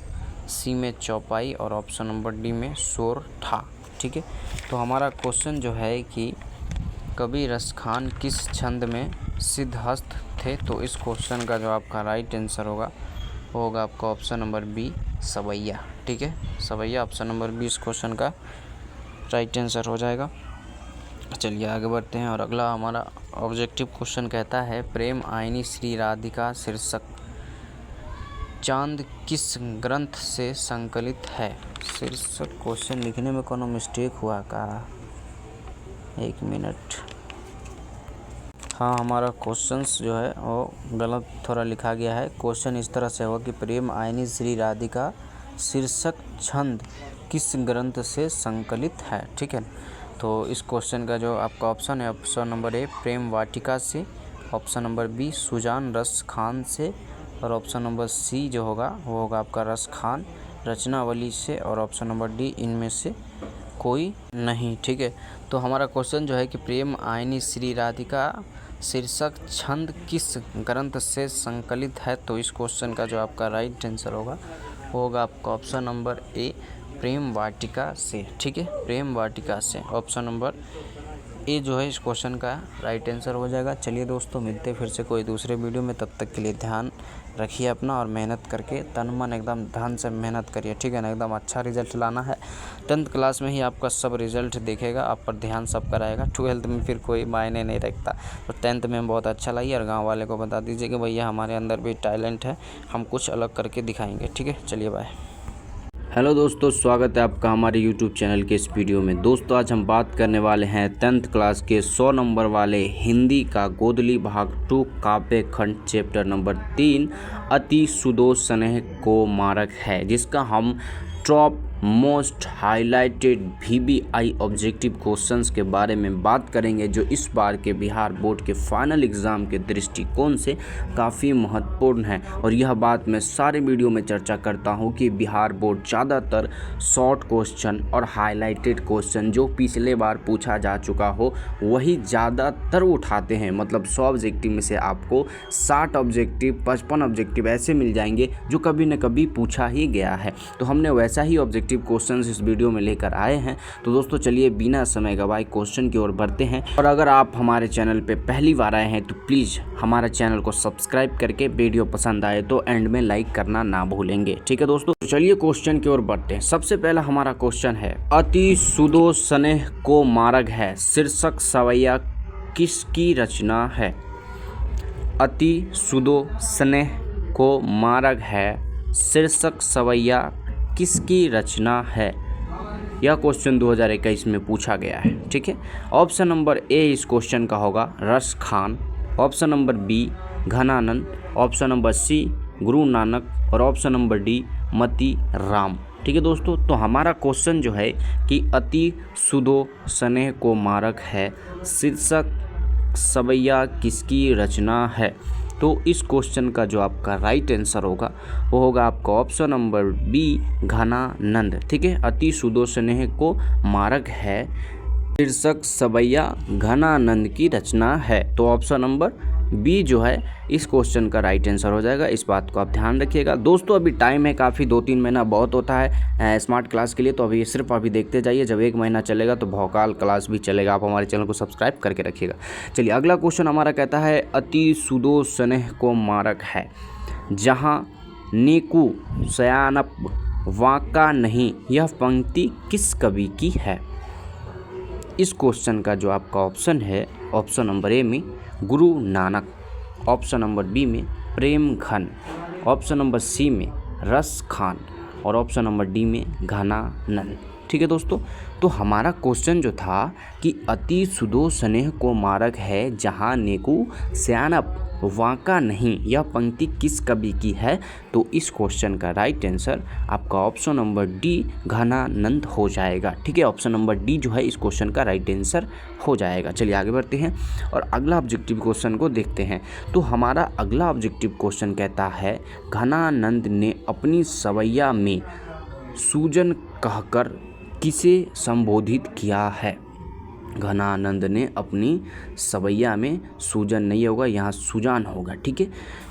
[SPEAKER 1] सी में चौपाई और ऑप्शन नंबर डी में सोरठा, ठीक है। तो हमारा क्वेश्चन जो है कि कवि रस खान किस छंद में सिद्धहस्त थे, तो इस क्वेश्चन का जो आपका राइट आंसर होगा वो होगा आपका ऑप्शन नंबर बी सवैया, ठीक है। सवैया ऑप्शन नंबर बी इस क्वेश्चन का राइट आंसर हो जाएगा। चलिए आगे बढ़ते हैं और अगला हमारा ऑब्जेक्टिव क्वेश्चन कहता है प्रेम आईनी श्री राधिका शीर्षक चांद किस ग्रंथ से संकलित है? शीर्षक क्वेश्चन लिखने में कोनो मिस्टेक हुआ का? 1 मिनट। हाँ, हमारा क्वेश्चंस जो है वो गलत थोड़ा लिखा गया है। क्वेश्चन इस तरह से होगा कि प्रेम आयनी श्री राधिका शीर्षक छंद किस ग्रंथ से संकलित है। ठीक है, तो इस क्वेश्चन का जो आपका ऑप्शन है, ऑप्शन नंबर ए प्रेम वाटिका से, ऑप्शन नंबर बी सुजान रस खान से, और ऑप्शन नंबर सी जो होगा वो होगा आपका रस खान रचनावली से, और ऑप्शन नंबर डी इनमें से कोई नहीं। ठीक है, तो हमारा क्वेश्चन जो है कि प्रेम आयनी श्री राधिका शीर्षक छंद किस ग्रंथ से संकलित है, तो इस क्वेश्चन का जो आपका राइट आंसर होगा वो होगा आपका ऑप्शन नंबर ए प्रेम वाटिका से। ठीक है, प्रेम वाटिका से ऑप्शन नंबर ए जो है इस क्वेश्चन का राइट आंसर हो जाएगा। चलिए दोस्तों, मिलते फिर से कोई दूसरे वीडियो में, तब तक के लिए ध्यान रखिए अपना और मेहनत करके तन मन एकदम ध्यान से मेहनत करिए। ठीक है ना, एकदम अच्छा रिजल्ट लाना है। 10th क्लास में ही आपका सब रिजल्ट देखेगा, आप पर ध्यान सब कराएगा। 12th में फिर कोई मायने नहीं रखता, तो 10th में बहुत अच्छा लाइए और गाँव वाले को बता दीजिए कि भैया हमारे अंदर भी टैलेंट है, हम कुछ अलग करके दिखाएंगे। ठीक है, चलिए बाय। हेलो दोस्तों, स्वागत है आपका हमारे YouTube चैनल के इस वीडियो में। दोस्तों, आज हम बात करने वाले हैं 10th क्लास के 100 नंबर वाले हिंदी का गोदली भाग 2 काव्य खंड चैप्टर नंबर 3 अति सुदोष स्नेह को मारक है, जिसका हम top most highlighted VBI objective questions के बारे में बात करेंगे, जो इस बार के बिहार बोर्ड के फाइनल एग्ज़ाम के दृष्टिकोण से काफ़ी महत्वपूर्ण है। और यह बात मैं सारे वीडियो में चर्चा करता हूं कि बिहार बोर्ड ज़्यादातर शॉर्ट क्वेश्चन और हाईलाइटेड क्वेश्चन जो पिछले बार पूछा जा चुका हो वही ज़्यादातर उठाते हैं। मतलब 100 ऑब्जेक्टिव में से आपको 60 ऑब्जेक्टिव 55 ऑब्जेक्टिव ऐसे मिल जाएंगे जो कभी न कभी पूछा ही गया है। तो हमने वैसा ही ऑब्जेक्टिव क्वेश्चंस इस वीडियो में लेकर आए हैं। तो दोस्तों, चलिए बिना समय गवाए क्वेश्चन की ओर बढ़ते हैं। और अगर आप हमारे चैनल पे पहली बार आए हैं तो प्लीज़ हमारे चैनल को सब्सक्राइब करके, वीडियो पसंद आए तो एंड में लाइक करना ना भूलेंगे। ठीक है दोस्तों, तो चलिए क्वेश्चन की ओर बढ़ते हैं। सबसे पहला हमारा क्वेश्चन है, अति सुदोष स्नेह को मारक है शीर्षक सवैया किसकी रचना है? अति सुदोष स्नेह को मारक है शीर्षक सवैया किसकी रचना है? यह क्वेश्चन 2021 में पूछा गया है। ठीक है, ऑप्शन नंबर ए इस क्वेश्चन का होगा Raskhan, option number B Ghananand, option number C Guru Nanak, और ऑप्शन नंबर डी मती राम। ठीक है दोस्तों, तो हमारा क्वेश्चन जो है कि अति सुदोष स्नेह को मारक है शीर्षक सवैया किसकी रचना है? तो इस क्वेश्चन का जो आपका राइट आंसर होगा वो होगा आपका ऑप्शन नंबर बी घनानंद। ठीक है, अति सुदोष स्नेह को मारक है शीर्षक सवैया घनानंद की रचना है। तो ऑप्शन नंबर बी जो है इस क्वेश्चन का राइट आंसर हो जाएगा। इस बात को आप ध्यान रखिएगा। दोस्तों, अभी टाइम है काफ़ी, 2-3 महीना बहुत होता है स्मार्ट क्लास के लिए, तो अभी सिर्फ अभी देखते जाइए। जब 1 महीना चलेगा तो भौकाल क्लास भी चलेगा। आप हमारे चैनल को सब्सक्राइब करके रखिएगा। चलिए, अगला क्वेश्चन हमारा कहता है, अति सुदोष स्नेह को मारक है जहाँ नीकू सयानप वाका नहीं, यह पंक्ति किस कवि की है? इस क्वेश्चन का जो आपका ऑप्शन है, ऑप्शन नंबर ए में गुरु नानक, ऑप्शन नंबर बी में प्रेम घन, ऑप्शन नंबर सी में रस खान, और ऑप्शन नंबर डी में घनानंद। ठीक है दोस्तों, तो हमारा क्वेश्चन जो था कि अति सुदोष स्नेह को मारक है जहाँ नेकू सयानप वाका नहीं, यह पंक्ति किस कवि की है? तो इस क्वेश्चन का राइट आंसर आपका ऑप्शन नंबर डी घनानंद हो जाएगा। ठीक है, ऑप्शन नंबर डी जो है इस क्वेश्चन का राइट आंसर हो जाएगा। चलिए आगे बढ़ते हैं और अगला ऑब्जेक्टिव क्वेश्चन को देखते हैं। तो हमारा अगला ऑब्जेक्टिव क्वेश्चन कहता है, घनानंद ने अपनी सवैया में सूजन कहकर किसे संबोधित किया है? घनानंद ने अपनी सवैया में सूजन नहीं होगा, यहाँ सुजान होगा। ठीक है,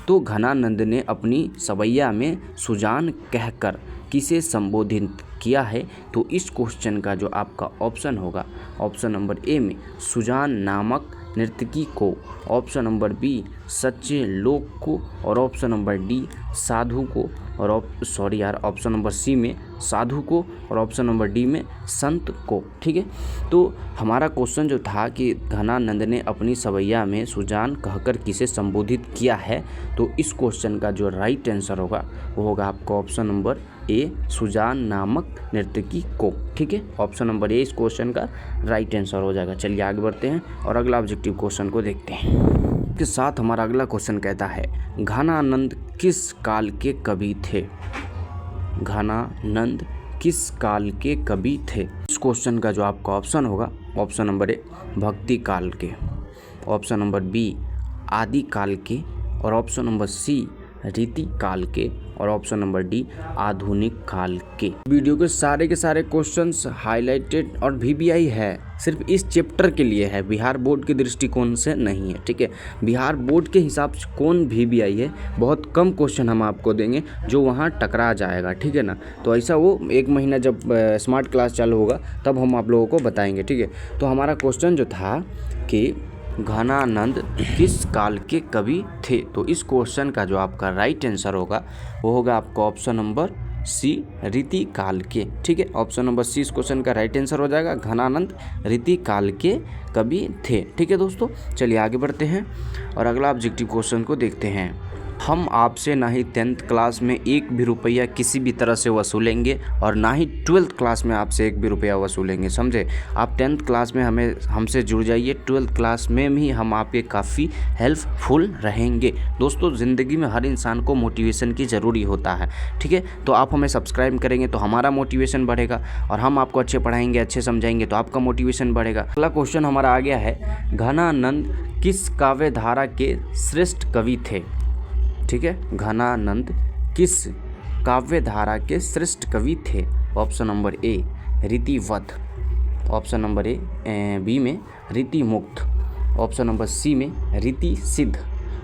[SPEAKER 1] तो घनानंद ने अपनी सवैया में सुजान कहकर किसे संबोधित किया है? तो इस क्वेश्चन का जो आपका ऑप्शन होगा, ऑप्शन नंबर ए में सुजान नामक नर्तकी को, ऑप्शन नंबर बी सच्चे लोग को, और ऑप्शन नंबर डी साधु को, और ऑप्शन नंबर सी में साधु को, और ऑप्शन नंबर डी में संत को। ठीक है, तो हमारा क्वेश्चन जो था कि घनानंद ने अपनी सवैया में सुजान कहकर किसे संबोधित किया है, तो इस क्वेश्चन का जो राइट आंसर होगा वो होगा आपका ऑप्शन नंबर ए सुजान नामक नर्तकी को। ठीक है, ऑप्शन नंबर ए इस क्वेश्चन का राइट आंसर हो जाएगा। चलिए आगे बढ़ते हैं और अगला ऑब्जेक्टिव क्वेश्चन को देखते हैं। के साथ हमारा अगला क्वेश्चन कहता है घनानंद किस काल के कवि थे? घनानंद किस काल के कवि थे? इस क्वेश्चन का जो आपका ऑप्शन होगा, ऑप्शन नंबर ए भक्ति काल के, ऑप्शन नंबर बी आदि काल के, और ऑप्शन नंबर सी रीति काल के, और ऑप्शन नंबर डी आधुनिक काल के। वीडियो के सारे क्वेश्चंस हाईलाइटेड और VBI है, सिर्फ इस चैप्टर के लिए है, बिहार बोर्ड के दृष्टिकोण से नहीं है। ठीक है, बिहार बोर्ड के हिसाब से कौन VBI है, बहुत कम क्वेश्चन हम आपको देंगे जो वहाँ टकरा जाएगा। ठीक है ना, तो ऐसा वो 1 महीना जब स्मार्ट क्लास चालू होगा तब हम आप लोगों को बताएंगे। ठीक है, तो हमारा क्वेश्चन जो था कि घनानंद किस काल के कवि थे, तो इस क्वेश्चन का जो आपका राइट आंसर होगा वो होगा आपका ऑप्शन नंबर सी रीति काल के। ठीक है, ऑप्शन नंबर सी इस क्वेश्चन का राइट आंसर हो जाएगा, घनानंद रीति काल के कवि थे। ठीक है दोस्तों, चलिए आगे बढ़ते हैं और अगला ऑब्जेक्टिव क्वेश्चन को देखते हैं। हम आपसे ना ही 10th क्लास में 1 भी रुपया किसी भी तरह से वसूलेंगे और ना ही 12th क्लास में आपसे 1 भी रुपया वसूलेंगे, समझे। आप 10th क्लास में हमसे जुड़ जाइए, 12th क्लास में भी हम आपके काफ़ी हेल्पफुल रहेंगे। दोस्तों, ज़िंदगी में हर इंसान को मोटिवेशन की ज़रूरी होता है। ठीक है, तो आप हमें सब्सक्राइब करेंगे तो हमारा मोटिवेशन बढ़ेगा, और हम आपको अच्छे पढ़ाएंगे, अच्छे समझाएंगे तो आपका मोटिवेशन बढ़ेगा। अगला क्वेश्चन हमारा आ गया है, घनानंद किस काव्य धारा के श्रेष्ठ कवि थे? ठीक है, घनानंद किस काव्य धारा के श्रेष्ठ कवि थे? ऑप्शन नंबर ए रीतिवत, ऑप्शन नंबर ए बी में रीति मुक्त, ऑप्शन नंबर सी में रीति सिद्ध,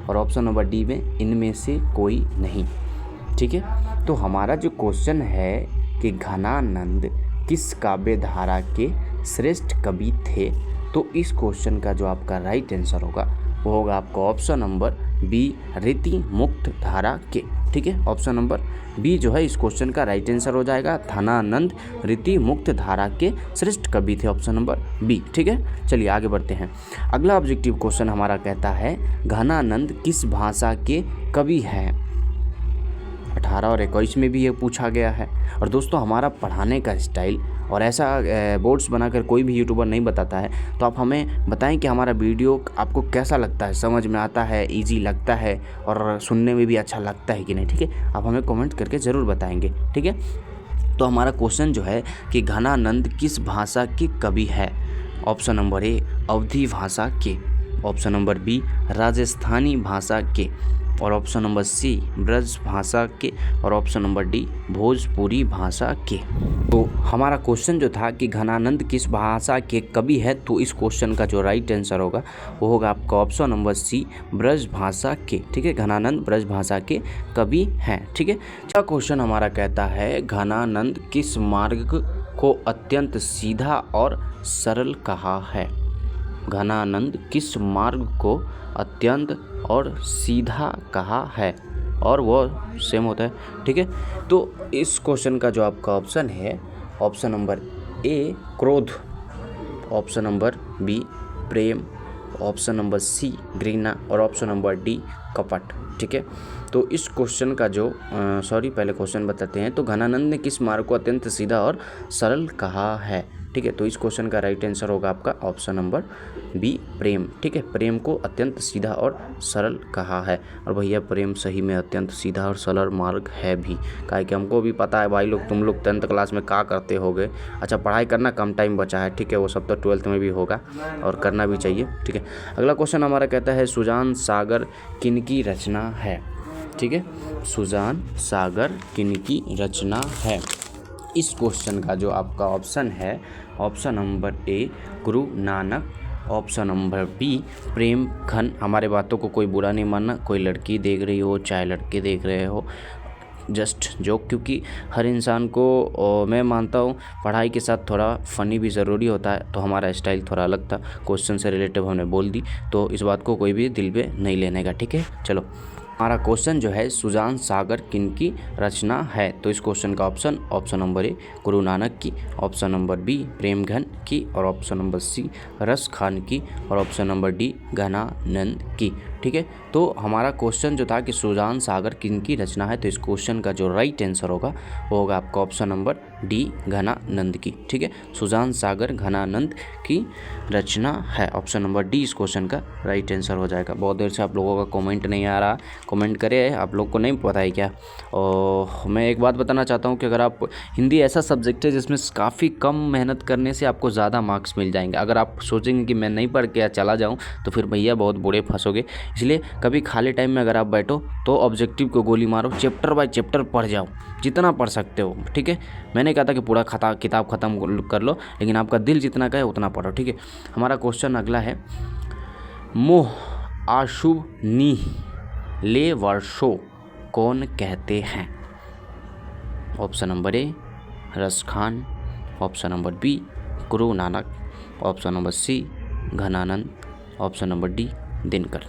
[SPEAKER 1] और ऑप्शन नंबर डी में इनमें से कोई नहीं। ठीक है, तो हमारा जो क्वेश्चन है कि घनानंद किस काव्य धारा के श्रेष्ठ कवि थे, तो इस क्वेश्चन का जो आपका राइट आंसर होगा वो होगा आपका ऑप्शन नंबर बी रीति मुक्त धारा के। ठीक है, ऑप्शन नंबर बी जो है इस क्वेश्चन का राइट आंसर हो जाएगा, घनानंद रीति मुक्त धारा के श्रेष्ठ कवि थे, ऑप्शन नंबर बी। ठीक है, चलिए आगे बढ़ते हैं। अगला ऑब्जेक्टिव क्वेश्चन हमारा कहता है घनानंद किस भाषा के कवि हैं? 18 और 21 में भी ये पूछा गया है। और दोस्तों, हमारा पढ़ाने का स्टाइल और ऐसा बोर्ड्स बनाकर कोई भी यूट्यूबर नहीं बताता है, तो आप हमें बताएं कि हमारा वीडियो आपको कैसा लगता है, समझ में आता है, इजी लगता है और सुनने में भी अच्छा लगता है कि नहीं। ठीक है, आप हमें कमेंट करके ज़रूर बताएंगे। ठीक है, तो हमारा क्वेश्चन जो है कि घनानंद किस भाषा के कवि है? ऑप्शन नंबर ए अवधी भाषा के, ऑप्शन नंबर बी राजस्थानी भाषा के, और ऑप्शन नंबर सी ब्रज भाषा के, और ऑप्शन नंबर डी भोजपुरी भाषा के। तो हमारा क्वेश्चन जो था कि घनानंद किस भाषा के कवि है, तो इस क्वेश्चन का जो राइट आंसर होगा वो होगा आपका ऑप्शन नंबर सी ब्रज भाषा के। ठीक है, घनानंद ब्रज भाषा के कवि हैं। ठीक है, अगला क्वेश्चन हमारा कहता है घनानंद किस मार्ग को अत्यंत सीधा और सरल कहा है? घनानंद किस मार्ग को अत्यंत और सीधा कहा है, और वो सेम होता है। ठीक है, तो इस क्वेश्चन का जो आपका ऑप्शन है, ऑप्शन नंबर ए क्रोध, ऑप्शन नंबर बी प्रेम, ऑप्शन नंबर सी घृणा, और ऑप्शन नंबर डी कपट। ठीक है, तो इस क्वेश्चन का जो पहले क्वेश्चन बताते हैं। तो घनानंद ने किस मार्ग को अत्यंत सीधा और सरल कहा है? ठीक है, तो इस क्वेश्चन का राइट आंसर होगा आपका ऑप्शन नंबर बी प्रेम। ठीक है, प्रेम को अत्यंत सीधा और सरल कहा है। और भैया प्रेम सही में अत्यंत सीधा और सरल मार्ग है भी, काहे कि हमको भी पता है भाई लोग, तुम लोग 10th क्लास में क्या करते होगे। अच्छा, पढ़ाई करना कम टाइम बचा है। ठीक है, वो सब तो 12th में भी होगा और करना भी चाहिए। ठीक है, अगला क्वेश्चन हमारा कहता है सुजान सागर किनकी रचना है? ठीक है, सुजान सागर किनकी रचना है? इस क्वेश्चन का जो आपका ऑप्शन है, option number A Guru Nanak, option number B प्रेम खन। हमारे बातों को कोई बुरा नहीं मानना, कोई लड़की देख रही हो चाहे लड़के देख रहे हो, जस्ट जोक, क्योंकि हर इंसान को मैं मानता हूँ पढ़ाई के साथ थोड़ा फ़नी भी ज़रूरी होता है। तो हमारा स्टाइल थोड़ा अलग था, क्वेश्चन से रिलेटिव हमने बोल दी, तो इस बात को कोई भी दिल पे नहीं लेने का, ठीक है। चलो, हमारा क्वेश्चन जो है सुजान सागर किनकी रचना है? तो इस क्वेश्चन का option number A Guru Nanak की, ऑप्शन नंबर बी प्रेमघन की, और ऑप्शन नंबर सी रस खान की, और ऑप्शन नंबर डी घनानंद की, ठीक है। तो हमारा क्वेश्चन जो था कि सुजान सागर किनकी रचना है, तो इस क्वेश्चन का जो राइट आंसर होगा वो होगा आपका ऑप्शन नंबर डी घनानंद की, ठीक है। सुजान सागर घनानंद की रचना है, ऑप्शन नंबर डी इस क्वेश्चन का राइट आंसर हो जाएगा। बहुत देर से आप लोगों का कमेंट नहीं आ रहा, कमेंट करे, आप लोग को नहीं पता है क्या? और मैं एक बात बताना चाहता हूँ कि अगर आप हिंदी ऐसा सब्जेक्ट है जिसमें काफ़ी कम मेहनत करने से आपको ज़्यादा मार्क्स मिल जाएंगे। अगर आप सोचेंगे कि मैं नहीं पढ़ के चला जाऊँ तो फिर भैया बहुत बुरे फंसोगे। इसलिए कभी खाली टाइम में अगर आप बैठो तो ऑब्जेक्टिव को गोली मारो, चैप्टर बाय चैप्टर पढ़ जाओ, जितना पढ़ सकते हो, ठीक है। मैंने कहा था कि पूरा किताब ख़त्म कर लो, लेकिन आपका दिल जितना कहे उतना पढ़ो, ठीक है। हमारा क्वेश्चन अगला है, मोह आशुभ नी ले वर्षो कौन कहते हैं? Option number A Raskhan, option number B Guru Nanak, option number C Ghananand, option number D Dinkar,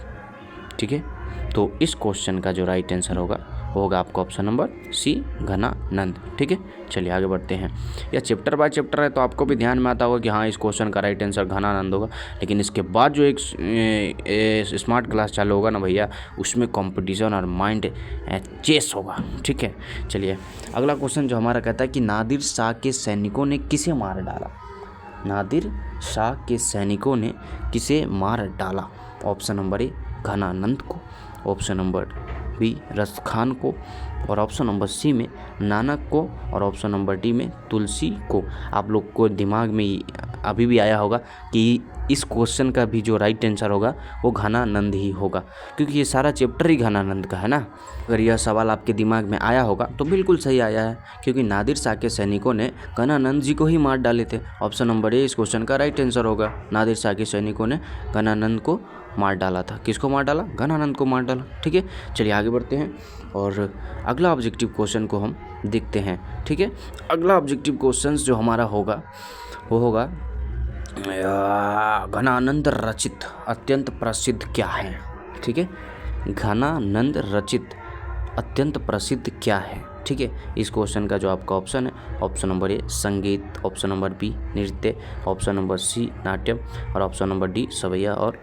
[SPEAKER 1] ठीक है। तो इस क्वेश्चन का जो राइट आंसर होगा वो होगा आपका ऑप्शन नंबर सी घनानंद, ठीक है। चलिए आगे बढ़ते हैं। यह चैप्टर बाय चैप्टर है तो आपको भी ध्यान में आता होगा कि हाँ इस क्वेश्चन का राइट आंसर घनानंद होगा, लेकिन इसके बाद जो एक स्मार्ट क्लास चालू होगा ना भैया, उसमें कंपटीशन और माइंड चेस होगा, ठीक है। चलिए अगला क्वेश्चन जो हमारा कहता है कि नादिर शाह के सैनिकों ने किसे मार डाला? नादिर शाह के सैनिकों ने किसे मार डाला? ऑप्शन नंबर ए घनानंद को, ऑप्शन नंबर बी रस खान को, और ऑप्शन नंबर सी में नानक को, और ऑप्शन नंबर डी में तुलसी को। आप लोग को दिमाग में अभी भी आया होगा कि इस क्वेश्चन का भी जो राइट आंसर होगा वो घनानंद ही होगा, क्योंकि ये सारा चैप्टर ही घनानंद का है ना। अगर यह सवाल आपके दिमाग में आया होगा तो बिल्कुल सही आया है, क्योंकि नादिर शाह के सैनिकों ने घनानंद जी को ही मार डाले थे। ऑप्शन नंबर ए इस क्वेश्चन का राइट आंसर होगा। नादिर शाह के सैनिकों ने घनानंद को मार डाला था। किसको मार डाला? घनानंद को मार डाला, ठीक है। चलिए आगे बढ़ते हैं और अगला ऑब्जेक्टिव क्वेश्चन को हम देखते हैं, ठीक है। अगला ऑब्जेक्टिव क्वेश्चन जो हमारा होगा वो होगा घनानंद रचित अत्यंत प्रसिद्ध क्या है, ठीक है। घनानंद रचित अत्यंत प्रसिद्ध क्या है, ठीक है। इस क्वेश्चन का जो आपका ऑप्शन है, ऑप्शन नंबर ए संगीत, ऑप्शन नंबर बी नृत्य, ऑप्शन नंबर सी नाट्यम, और ऑप्शन नंबर डी सवैया और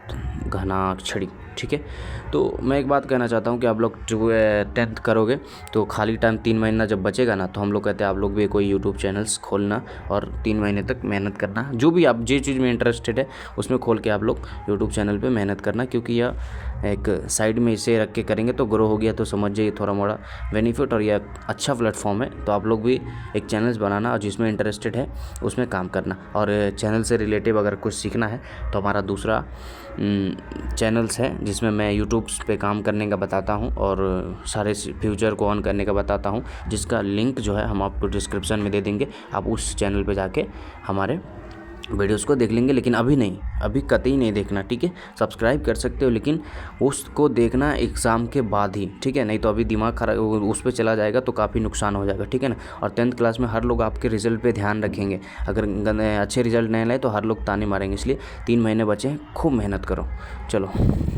[SPEAKER 1] घनाक्षरी, ठीक है। तो मैं एक बात कहना चाहता हूँ कि आप लोग जो 10th करोगे तो खाली टाइम 3 महीना जब बचेगा ना, तो हम लोग कहते हैं आप लोग भी कोई यूट्यूब चैनल्स खोलना और 3 महीने तक मेहनत करना। जो भी आप जिस चीज़ में इंटरेस्टेड है उसमें खोल के आप लोग यूट्यूब चैनल पे मेहनत करना, क्योंकि यह एक साइड में इसे रख के करेंगे तो ग्रो हो गया तो समझ जाइए थोड़ा मोड़ा बेनिफिट, और यह अच्छा प्लेटफॉर्म है। तो आप लोग भी एक चैनल्स बनाना और जिसमें इंटरेस्टेड है उसमें काम करना। और चैनल से रिलेटिव अगर कुछ सीखना है तो हमारा दूसरा चैनल्स है जिसमें मैं यूट्यूब पे काम करने का बताता हूं और सारे फ्यूचर को ऑन करने का बताता हूं, जिसका लिंक जो है हम आपको डिस्क्रिप्शन में दे देंगे। आप उस चैनल पे जाके हमारे वीडियोस को देख लेंगे, लेकिन अभी नहीं, अभी कतई नहीं देखना, ठीक है। सब्सक्राइब कर सकते हो लेकिन उसको देखना एग्ज़ाम के बाद ही, ठीक है। नहीं तो अभी दिमाग खराब उस पर चला जाएगा तो काफ़ी नुकसान हो जाएगा, ठीक है ना। और 10th क्लास में हर लोग आपके रिजल्ट पे ध्यान रखेंगे, अगर अच्छे रिजल्ट नहीं लाए तो हर लोग ताने मारेंगे। इसलिए 3 महीने बचे हैं, खूब मेहनत करो। चलो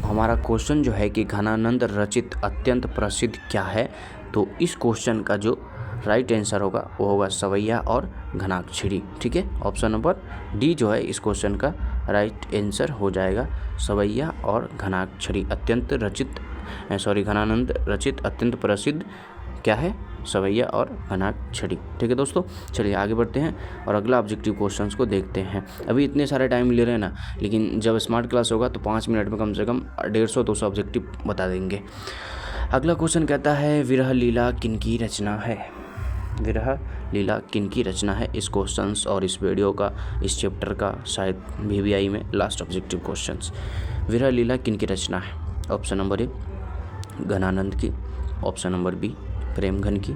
[SPEAKER 1] हमारा क्वेश्चन जो है कि घनानंद रचित अत्यंत प्रसिद्ध क्या है, तो इस क्वेश्चन का जो राइट आंसर होगा वो होगा सवैया और घनाक्षरी, ठीक है। ऑप्शन नंबर डी जो है इस क्वेश्चन का राइट आंसर हो जाएगा, सवैया और घनाक्षरी अत्यंत रचित घनानंद रचित अत्यंत प्रसिद्ध क्या है? सवैया और घनाक्षरी, ठीक है दोस्तों। चलिए आगे बढ़ते हैं और अगला ऑब्जेक्टिव क्वेश्चंस को देखते हैं। अभी इतने सारे टाइम ले रहे हैं ना, लेकिन जब स्मार्ट क्लास होगा तो 5 मिनट में कम से कम 150-200 ऑब्जेक्टिव बता देंगे। अगला क्वेश्चन कहता है विरह लीला किनकी रचना है? विरह लीला किनकी रचना है? इस क्वेश्चंस और इस वीडियो का, इस चैप्टर का शायद VVI में लास्ट ऑब्जेक्टिव क्वेश्चंस। विरह लीला किनकी रचना है? ऑप्शन नंबर ए घनानंद की, ऑप्शन नंबर बी प्रेमघन की,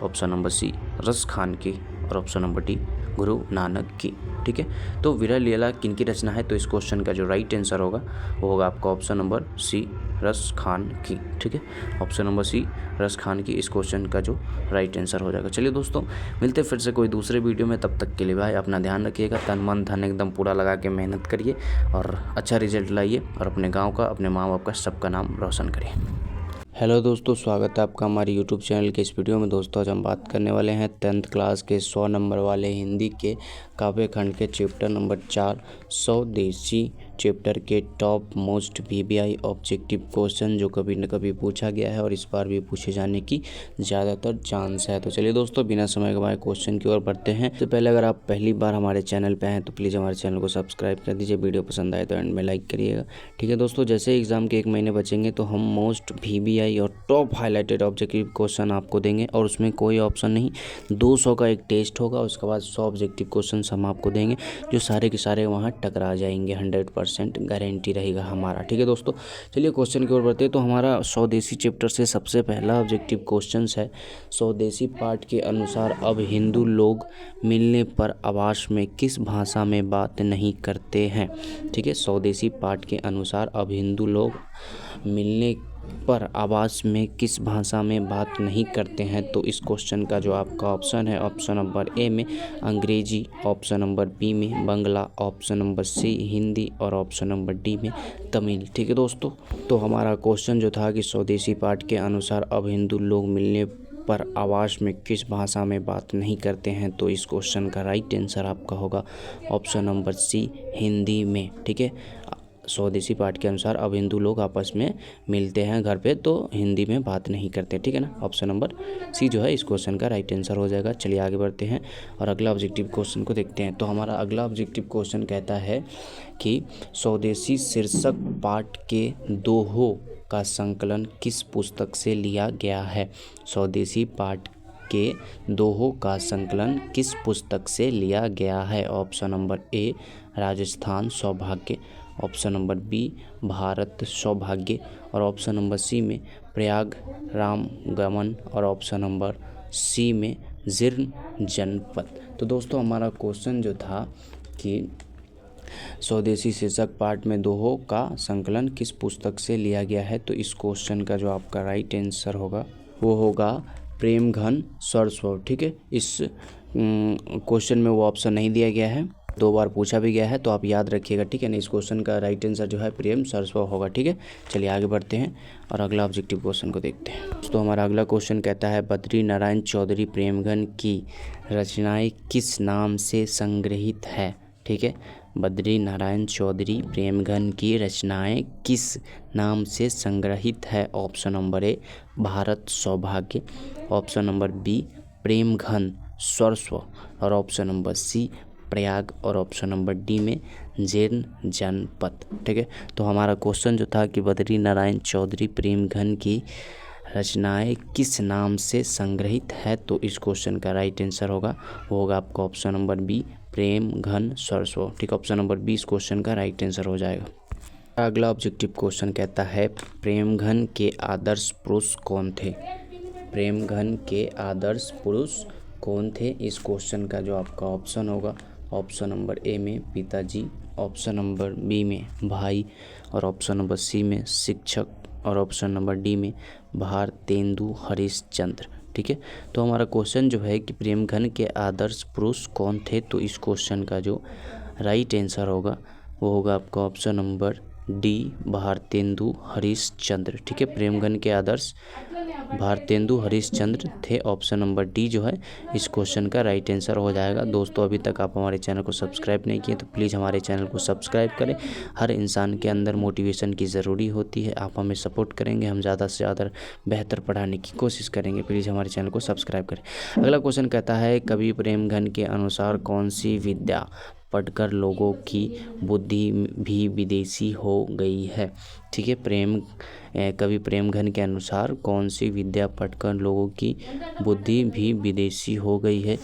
[SPEAKER 1] ऑप्शन नंबर सी रस खान की, और option number D
[SPEAKER 2] Guru Nanak की। ठीक है, तो विरह लीला किनकी रचना है? तो इस क्वेश्चन का जो राइट आंसर होगा वो होगा आपका ऑप्शन नंबर सी, रस खान की। ठीक है, ऑप्शन नंबर सी, रस खान की इस क्वेश्चन का जो राइट आंसर हो जाएगा। चलिए दोस्तों, मिलते फिर से कोई दूसरे वीडियो में, तब तक के लिए भाई अपना ध्यान रखिएगा, तन मन धन एकदम पूरा लगा के मेहनत करिए और अच्छा रिजल्ट लाइए और अपने गाँव का, अपने माँ बाप का, सबका नाम रोशन करिए।
[SPEAKER 1] हेलो दोस्तों, स्वागत है आपका हमारे यूट्यूब चैनल के इस वीडियो में। दोस्तों आज हम बात करने वाले हैं 10th क्लास के 100 नंबर वाले हिंदी के काव्य खंड के चैप्टर नंबर 4 स्वदेशी चैप्टर के top most VBI objective question, जो कभी न कभी पूछा गया है और इस बार भी पूछे जाने की ज़्यादातर चांस है। तो चलिए दोस्तों, बिना समय गवाए क्वेश्चन की ओर बढ़ते हैं। तो पहले अगर आप पहली बार हमारे चैनल पर हैं तो प्लीज़ हमारे चैनल को सब्सक्राइब कर दीजिए, वीडियो पसंद आए तो एंड में लाइक करिएगा। ठीक है दोस्तों, जैसे एग्जाम के 1 महीने बचेंगे तो हम मोस्ट VBI और टॉप हाईलाइटेड ऑब्जेक्टिव क्वेश्चन आपको देंगे, और उसमें कोई ऑप्शन नहीं, 200 का एक टेस्ट होगा, उसके बाद 100 ऑब्जेक्टिव क्वेश्चन हम आपको देंगे जो सारे के सारे वहाँ टकरा जाएंगे, 100% गारंटी रहेगा हमारा। ठीक है दोस्तों, चलिए क्वेश्चन की ओर बढ़ते हैं। तो हमारा स्वदेशी चैप्टर से सबसे पहला ऑब्जेक्टिव क्वेश्चन है, स्वदेशी पाठ के अनुसार अब हिंदू लोग मिलने पर आवास में किस भाषा में बात नहीं करते हैं? ठीक है, स्वदेशी पाठ के अनुसार अब हिंदू लोग मिलने पर आवास में किस भाषा में बात नहीं करते हैं? तो इस क्वेश्चन का जो आपका ऑप्शन है, ऑप्शन नंबर ए में अंग्रेजी, ऑप्शन नंबर बी में Bangla, option number C Hindi और ऑप्शन नंबर डी में तमिल। ठीक है दोस्तों, तो हमारा क्वेश्चन जो था कि स्वदेशी पाठ के अनुसार अब हिंदू लोग मिलने पर आवास में किस भाषा में बात नहीं करते हैं? तो इस क्वेश्चन का राइट आंसर आपका होगा ऑप्शन नंबर सी, हिंदी में। ठीक है, स्वदेशी पाठ के अनुसार अब हिंदू लोग आपस में मिलते हैं घर पे तो हिंदी में बात नहीं करते। ठीक है ना, ऑप्शन नंबर सी जो है इस क्वेश्चन का राइट आंसर हो जाएगा। चलिए आगे बढ़ते हैं और अगला ऑब्जेक्टिव क्वेश्चन को देखते हैं। तो हमारा अगला ऑब्जेक्टिव क्वेश्चन कहता है कि स्वदेशी शीर्षक पाठ के दोहों का संकलन किस पुस्तक से लिया गया है? स्वदेशी पाठ के दोहों का संकलन किस पुस्तक से लिया गया है? ऑप्शन नंबर ए राजस्थान सौभाग्य, ऑप्शन नंबर बी भारत सौभाग्य और ऑप्शन नंबर सी में प्रयाग राम गमन और ऑप्शन नंबर सी में जीर्ण जनपद। तो दोस्तों हमारा क्वेश्चन जो था कि स्वदेशी शीर्षक पाठ में दोहों का संकलन किस पुस्तक से लिया गया है? तो इस क्वेश्चन का जो आपका राइट आंसर होगा वो होगा प्रेम घन सरस्वत। ठीक है, इस क्वेश्चन में वो ऑप्शन नहीं दिया गया है, 2 बार पूछा भी गया है, तो आप याद रखिएगा। ठीक है ना, इस क्वेश्चन का राइट आंसर जो है प्रेम सरस्वत होगा। ठीक है, चलिए आगे बढ़ते हैं और अगला ऑब्जेक्टिव क्वेश्चन को देखते हैं। तो हमारा अगला क्वेश्चन कहता है बद्री नारायण चौधरी प्रेमघन की रचनाएं किस नाम से संग्रहित है? ठीक है, बद्री नारायण चौधरी प्रेमघन की रचनाएं किस नाम से संग्रहित है? ऑप्शन नंबर ए भारत सौभाग्य, option number B Premghan Saraswat और ऑप्शन नंबर सी प्रयाग और ऑप्शन नंबर डी में जीर्ण जनपद। ठीक है, तो हमारा क्वेश्चन जो था कि बद्री नारायण चौधरी प्रेमघन की रचनाएं किस नाम से संग्रहित है? तो इस क्वेश्चन का राइट आंसर होगा वो होगा आपका option number B Premghan Saraswat. ठीक, ऑप्शन नंबर बी इस क्वेश्चन का राइट आंसर हो जाएगा। अगला ऑब्जेक्टिव क्वेश्चन कहता है प्रेमघन के आदर्श पुरुष कौन थे? प्रेमघन के आदर्श पुरुष कौन थे? इस क्वेश्चन का जो आपका ऑप्शन होगा, ऑप्शन नंबर ए में पिताजी, ऑप्शन नंबर बी में भाई और ऑप्शन नंबर सी में शिक्षक और ऑप्शन नंबर डी में भारतेंदु हरिश्चंद्र। ठीक है, तो हमारा क्वेश्चन जो है कि प्रेमघन के आदर्श पुरुष कौन थे? तो इस क्वेश्चन का जो राइट आंसर होगा वो होगा आपका option number D Bharatendu Harishchandra. ठीक है, प्रेमघन के आदर्श भारतेंदु हरिश्चंद्र थे। ऑप्शन नंबर डी जो है इस क्वेश्चन का राइट आंसर हो जाएगा। दोस्तों अभी तक आप हमारे चैनल को सब्सक्राइब नहीं किए तो प्लीज़ हमारे चैनल को सब्सक्राइब करें। हर इंसान के अंदर मोटिवेशन की ज़रूरी होती है, आप हमें सपोर्ट करेंगे, हम ज़्यादा से ज़्यादा बेहतर पढ़ाने की कोशिश करेंगे। प्लीज़ हमारे चैनल को सब्सक्राइब करें। अगला क्वेश्चन कहता है कवि प्रेमघन के अनुसार कौन सी विद्या पढ़कर लोगों की बुद्धि भी विदेशी हो गई है? ठीक है, कवि प्रेमघन के अनुसार कौन सी विद्या पढ़कर लोगों की बुद्धि भी विदेशी हो गई है?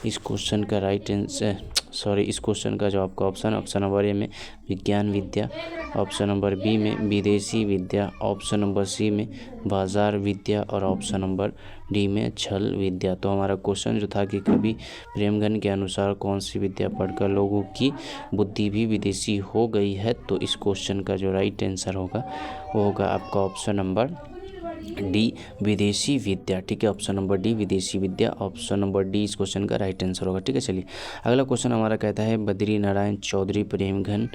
[SPEAKER 2] इस क्वेश्चन का राइट आंसर इस क्वेश्चन का जो आपका ऑप्शन नंबर ए में विज्ञान विद्या, ऑप्शन नंबर बी में विदेशी विद्या, ऑप्शन नंबर सी में बाजार विद्या और ऑप्शन नंबर डी में छल विद्या। तो हमारा क्वेश्चन जो था कि कवि प्रेमगन के अनुसार कौन सी विद्या पढ़कर लोगों की बुद्धि भी विदेशी हो गई है। तो इस क्वेश्चन का जो राइट आंसर होगा वो होगा आपका ऑप्शन नंबर डी विदेशी विद्या। ठीक है, ऑप्शन नंबर डी विदेशी विद्या, ऑप्शन नंबर डी इस क्वेश्चन का राइट आंसर होगा। ठीक है, चलिए अगला क्वेश्चन हमारा कहता है बद्री नारायण चौधरी प्रेमघन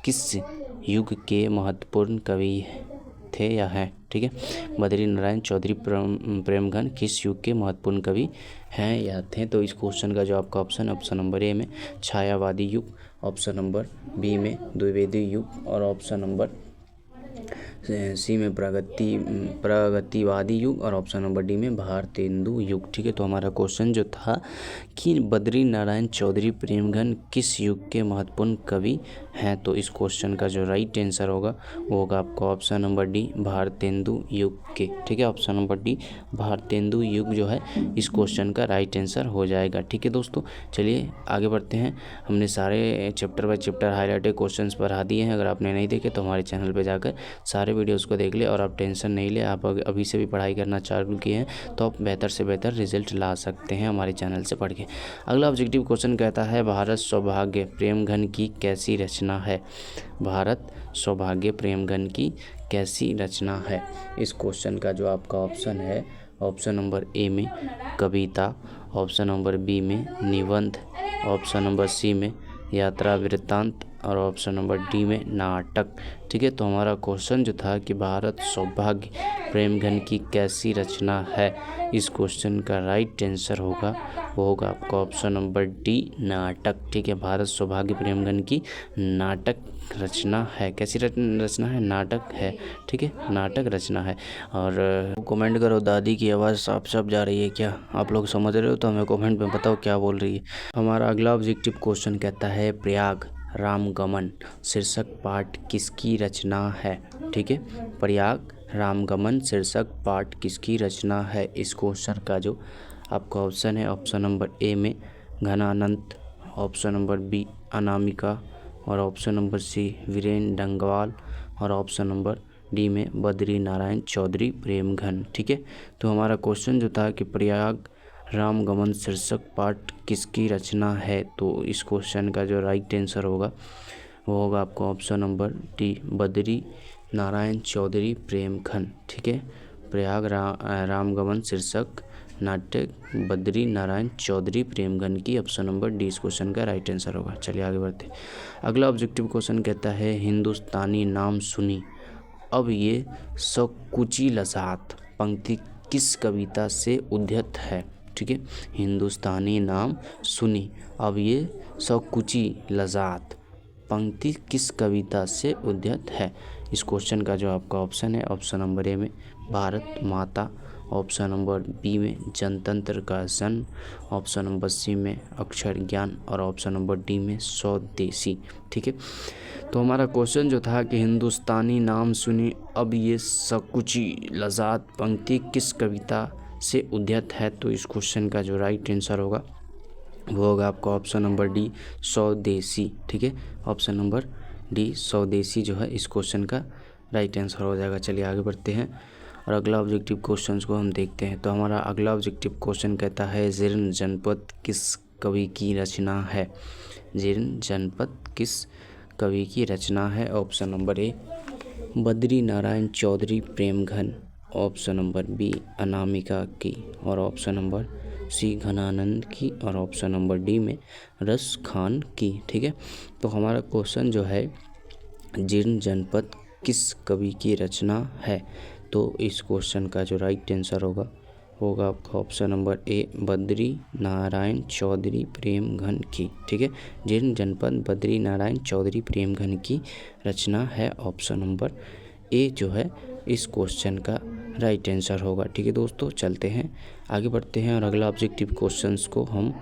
[SPEAKER 2] किस युग के महत्वपूर्ण कवि थे या हैं। ठीक है, बद्री नारायण चौधरी प्रेमघन किस युग के महत्वपूर्ण कवि हैं या थे। तो इस क्वेश्चन का जो आपका ऑप्शन नंबर ए में छायावादी युग, ऑप्शन नंबर बी में द्विवेदी युग और ऑप्शन नंबर सी में प्रगतिवादी युग और ऑप्शन नंबर डी में भारतेंदु युग। ठीक है, तो हमारा क्वेश्चन जो था कि बद्री नारायण चौधरी प्रेमघन किस युग के महत्वपूर्ण कवि हैं। तो इस क्वेश्चन का जो राइट आंसर होगा वो होगा आपका ऑप्शन नंबर डी भारतेंदु युग के। ठीक है, ऑप्शन नंबर डी भारतेंदु युग जो है इस क्वेश्चन का राइट आंसर हो जाएगा। ठीक है दोस्तों, चलिए आगे बढ़ते हैं। हमने सारे chapter by chapter highlighted questions पढ़ा दिए हैं। अगर आपने नहीं देखे तो हमारे चैनल पे जाकर सारे वीडियोस को देख ले और आप टेंशन नहीं ले। आप अभी से भी पढ़ाई करना चालू किए हैं तो आप बेहतर से बेहतर रिजल्ट ला सकते हैं हमारे चैनल से पढ़ के। अगला ऑब्जेक्टिव क्वेश्चन कहता है भारत सौभाग्य प्रेमघन की कैसी रचना है। भारत सौभाग्य प्रेमघन की कैसी रचना है। इस क्वेश्चन का जो आपका ऑप्शन है ऑप्शन नंबर ए में कविता, ऑप्शन नंबर बी में निबंध, ऑप्शन नंबर सी में यात्रा वृत्तांत और ऑप्शन नंबर डी में नाटक। ठीक है, तो हमारा क्वेश्चन जो था कि भारत सौभाग्य प्रेमघन की कैसी रचना है, इस क्वेश्चन का राइट आंसर होगा वो होगा आपका ऑप्शन नंबर डी नाटक। ठीक है, भारत सौभाग्य प्रेमघन की नाटक रचना है। कैसी रचना है, नाटक है। ठीक है, नाटक रचना है। और कमेंट करो दादी की आवाज़ साफ साफ जा रही है क्या, आप लोग समझ रहे हो तो हमें कमेंट में बताओ क्या बोल रही है। हमारा अगला ऑब्जेक्टिव क्वेश्चन कहता है प्रयाग रामगमन शीर्षक पाठ किसकी रचना है। ठीक है, प्रयाग रामगमन शीर्षक पाठ किसकी रचना है। इस क्वेश्चन का जो आपका ऑप्शन है ऑप्शन नंबर ए में Ghananand, option number B Anamika और option number C Viren Dangwal और ऑप्शन नंबर डी में बद्री नारायण चौधरी प्रेमघन। ठीक है, तो हमारा क्वेश्चन जो था कि प्रयाग रामगमन शीर्षक पाठ किसकी रचना है। तो इस क्वेश्चन का जो राइट आंसर होगा वो होगा आपका option number D Badri Narayan Chaudhary Premghan. ठीक है, प्रयाग रामगमन शीर्षक नाटक बद्री नारायण चौधरी प्रेमघन की ऑप्शन नंबर डी इस क्वेश्चन का राइट आंसर होगा। चलिए आगे बढ़ते हैं। अगला ऑब्जेक्टिव क्वेश्चन कहता है हिंदुस्तानी नाम सुनी अब ये सकुची लजात पंक्ति किस कविता से उद्धृत है। ठीक है, हिंदुस्तानी नाम सुनी अब ये सकुची लजात पंक्ति किस कविता से उद्धृत है। इस क्वेश्चन का जो आपका ऑप्शन है ऑप्शन नंबर ए में भारत माता, ऑप्शन नंबर बी में जनतंत्र का जन्म, ऑप्शन नंबर सी में अक्षर ज्ञान और ऑप्शन नंबर डी में स्वदेशी। ठीक है, तो हमारा क्वेश्चन जो था कि हिंदुस्तानी नाम सुनी अब ये सकुची लजात पंक्ति किस कविता से उद्धृत है। तो इस क्वेश्चन का जो राइट आंसर होगा वो होगा आपका ऑप्शन नंबर डी स्वदेशी। ठीक है, ऑप्शन नंबर डी स्वदेशी जो है इस क्वेश्चन का राइट आंसर हो जाएगा। चलिए आगे बढ़ते हैं और अगला ऑब्जेक्टिव क्वेश्चन को हम देखते हैं। तो हमारा अगला ऑब्जेक्टिव क्वेश्चन कहता है जीर्ण जनपद किस कवि की रचना है। जीर्ण जनपद किस कवि की रचना है। Option number A Badri Narayan Chaudhary Premghan, option number B Anamika की और ऑप्शन नंबर सी घनानंद की और ऑप्शन नंबर डी में रस खान की। ठीक है, तो हमारा क्वेश्चन जो है जीर्ण जनपद किस कवि की रचना है। तो इस क्वेश्चन का जो राइट आंसर होगा आपका option number A Badri Narayan Chaudhary Premghan की। ठीक है, जीर्ण जनपद बद्री नारायण चौधरी प्रेमघन की रचना है। ऑप्शन नंबर ए जो है इस क्वेश्चन का राइट आंसर होगा। ठीक है दोस्तों, चलते हैं आगे बढ़ते हैं और अगला ऑब्जेक्टिव क्वेश्चंस को हम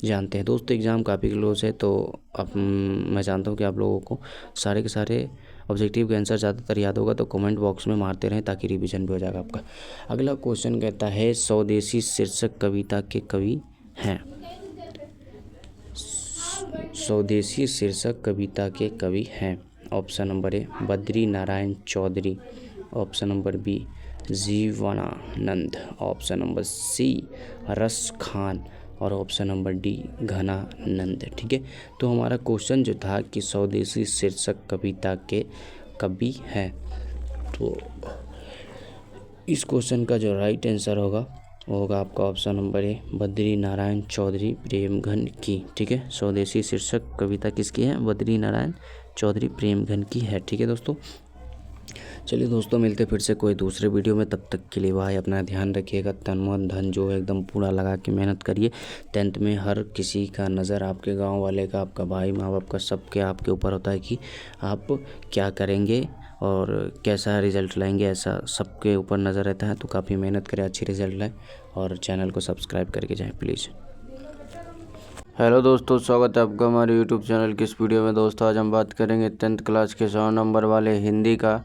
[SPEAKER 2] जानते हैं। दोस्तों एग्ज़ाम काफ़ी क्लोज है तो अब मैं जानता हूँ कि आप लोगों को सारे के सारे ऑब्जेक्टिव के आंसर ज़्यादातर याद होगा, तो कमेंट बॉक्स में मारते रहें ताकि रिवीजन भी हो जाएगा आपका। अगला क्वेश्चन कहता है स्वदेशी शीर्षक कविता के कवि हैं। स्वदेशी शीर्षक कविता के कवि हैं? Option number A Badri Narayan Chaudhary, option number B Jivanand, option number C Raskhan और ऑप्शन नंबर डी घनानंद। ठीक है, तो हमारा क्वेश्चन जो था कि स्वदेशी शीर्षक कविता के कवि हैं, तो इस क्वेश्चन का जो राइट आंसर होगा वो होगा आपका option number A Badri Narayan Chaudhary Premghan की। ठीक है, स्वदेशी शीर्षक कविता किसकी है? बद्री नारायण चौधरी प्रेमघन की है। ठीक है दोस्तों, चलिए दोस्तों मिलते फिर से कोई दूसरे वीडियो में। तब तक के लिए भाई अपना ध्यान रखिएगा, तन मन धन जो है एकदम पूरा लगा के मेहनत करिए। 10th में हर किसी का नज़र, आपके गांव वाले का, आपका भाई, माँ बाप का, सबके आपके ऊपर होता है कि आप क्या करेंगे और कैसा रिज़ल्ट लाएंगे, ऐसा सबके ऊपर नज़र रहता है। तो काफ़ी मेहनत करें, अच्छी रिज़ल्ट लाएँ और चैनल को सब्सक्राइब करके जाएँ प्लीज़।
[SPEAKER 1] हेलो दोस्तों, स्वागत है आपका हमारे यूट्यूब चैनल की इस वीडियो में। दोस्तों आज हम बात करेंगे 10th क्लास के 100 नंबर वाले हिंदी का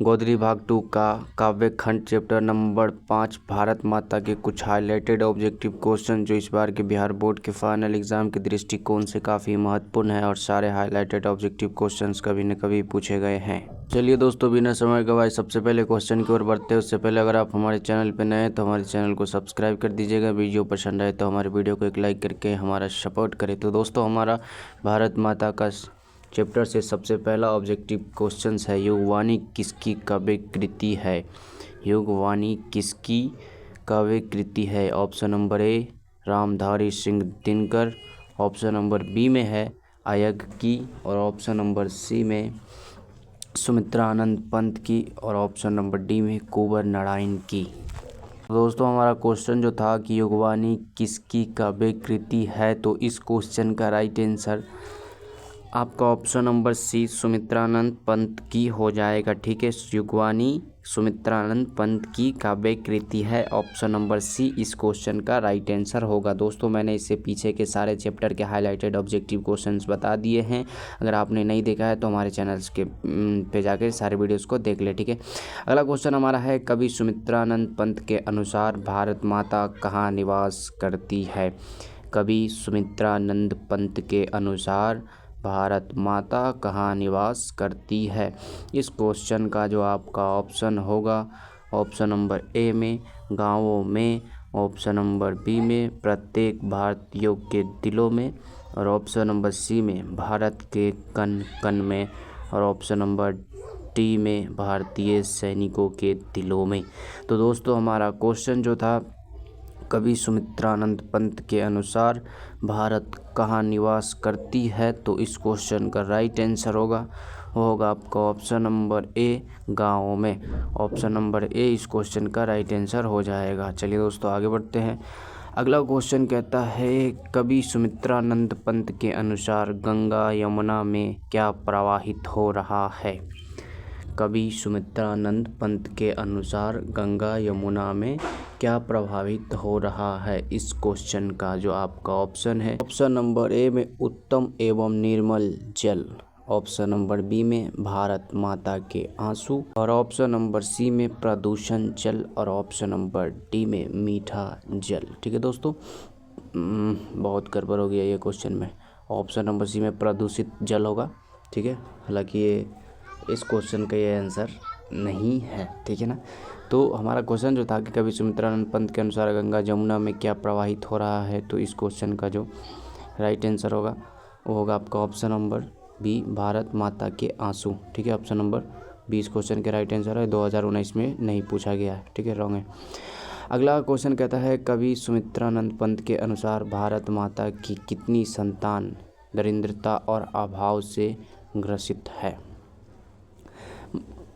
[SPEAKER 1] गोदरी भाग 2 का काव्य खंड चैप्टर नंबर 5 भारत माता के कुछ हाईलाइटेड ऑब्जेक्टिव क्वेश्चन, जो इस बार के बिहार बोर्ड के फाइनल एग्जाम के दृष्टिकोण से काफ़ी महत्वपूर्ण है और सारे हाईलाइटेड ऑब्जेक्टिव क्वेश्चंस कभी न कभी पूछे गए हैं। चलिए दोस्तों बिना समय गवाए सबसे पहले क्वेश्चन की ओर बढ़ते हैं। उससे पहले अगर आप हमारे चैनल पर नए हैं तो हमारे चैनल को सब्सक्राइब कर दीजिएगा। वीडियो पसंद आए तो हमारे वीडियो को एक लाइक करके हमारा सपोर्ट करें। तो दोस्तों हमारा भारत माता का चैप्टर से सबसे पहला ऑब्जेक्टिव क्वेश्चंस है, युगवाणी किसकी काव्य कृति है? युगवाणी किसकी काव्य कृति है? Option number A Ramdhari Singh Dinkar, option number B में है अय्यग की और ऑप्शन नंबर सी में सुमित्रानंद पंत की और ऑप्शन नंबर डी में कुंवर नारायण की। दोस्तों हमारा क्वेश्चन जो था कि युगवाणी किसकी काव्य कृति है, तो इस क्वेश्चन का राइट आंसर आपका option number C Sumitranandan Pant की हो जाएगा। ठीक है, युगवाणी सुमित्रानंद पंत की काव्य कृति है। ऑप्शन नंबर सी इस क्वेश्चन का राइट आंसर होगा। दोस्तों मैंने इससे पीछे के सारे चैप्टर के हाईलाइटेड ऑब्जेक्टिव क्वेश्चंस बता दिए हैं। अगर आपने नहीं देखा है तो हमारे चैनल्स के पे जाकर सारे वीडियोस को देख ले। ठीक है, अगला क्वेश्चन हमारा है, कवि सुमित्रानंद पंत के अनुसार भारत माता कहाँ निवास करती है? कवि सुमित्रानंद पंत के अनुसार भारत माता कहाँ निवास करती है? इस क्वेश्चन का जो आपका ऑप्शन होगा, ऑप्शन नंबर ए में गांवों में, ऑप्शन नंबर बी में प्रत्येक भारतीयों के दिलों में और ऑप्शन नंबर सी में भारत के कण कण में और ऑप्शन नंबर डी में भारतीय सैनिकों के दिलों में। तो दोस्तों हमारा क्वेश्चन जो था, कवि सुमित्रानंद पंत के अनुसार भारत कहाँ निवास करती है, तो इस क्वेश्चन का राइट आंसर होगा वो होगा आपका ऑप्शन नंबर ए गाँवों में। ऑप्शन नंबर ए इस क्वेश्चन का राइट आंसर हो जाएगा। चलिए दोस्तों आगे बढ़ते हैं। अगला क्वेश्चन कहता है, कवि सुमित्रानंद पंत के अनुसार गंगा यमुना में क्या प्रवाहित हो रहा है? कवि सुमित्रानंद पंत के अनुसार गंगा यमुना में क्या प्रभावित हो रहा है? इस क्वेश्चन का जो आपका ऑप्शन है, ऑप्शन नंबर ए में उत्तम एवं निर्मल जल, ऑप्शन नंबर बी में भारत माता के आंसू और ऑप्शन नंबर सी में प्रदूषण जल और ऑप्शन नंबर डी में मीठा जल। ठीक है दोस्तों, बहुत गड़बड़ हो गया ये क्वेश्चन में। ऑप्शन नंबर सी में प्रदूषित जल होगा। ठीक है, हालांकि ये इस क्वेश्चन का ये आंसर नहीं है। ठीक है ना, तो हमारा क्वेश्चन जो था कि कवि सुमित्रानंद पंत के अनुसार गंगा यमुना में क्या प्रवाहित हो रहा है, तो इस क्वेश्चन का जो राइट आंसर होगा वो होगा आपका ऑप्शन नंबर बी भारत माता के आंसू। ठीक है, ऑप्शन नंबर बी इस क्वेश्चन के राइट आंसर है। 2019 में नहीं पूछा गया है। ठीक है, रॉन्ग है। अगला क्वेश्चन कहता है, कवि सुमित्रानंद पंत के अनुसार भारत माता की कितनी संतान दरिद्रता और अभाव से ग्रसित है?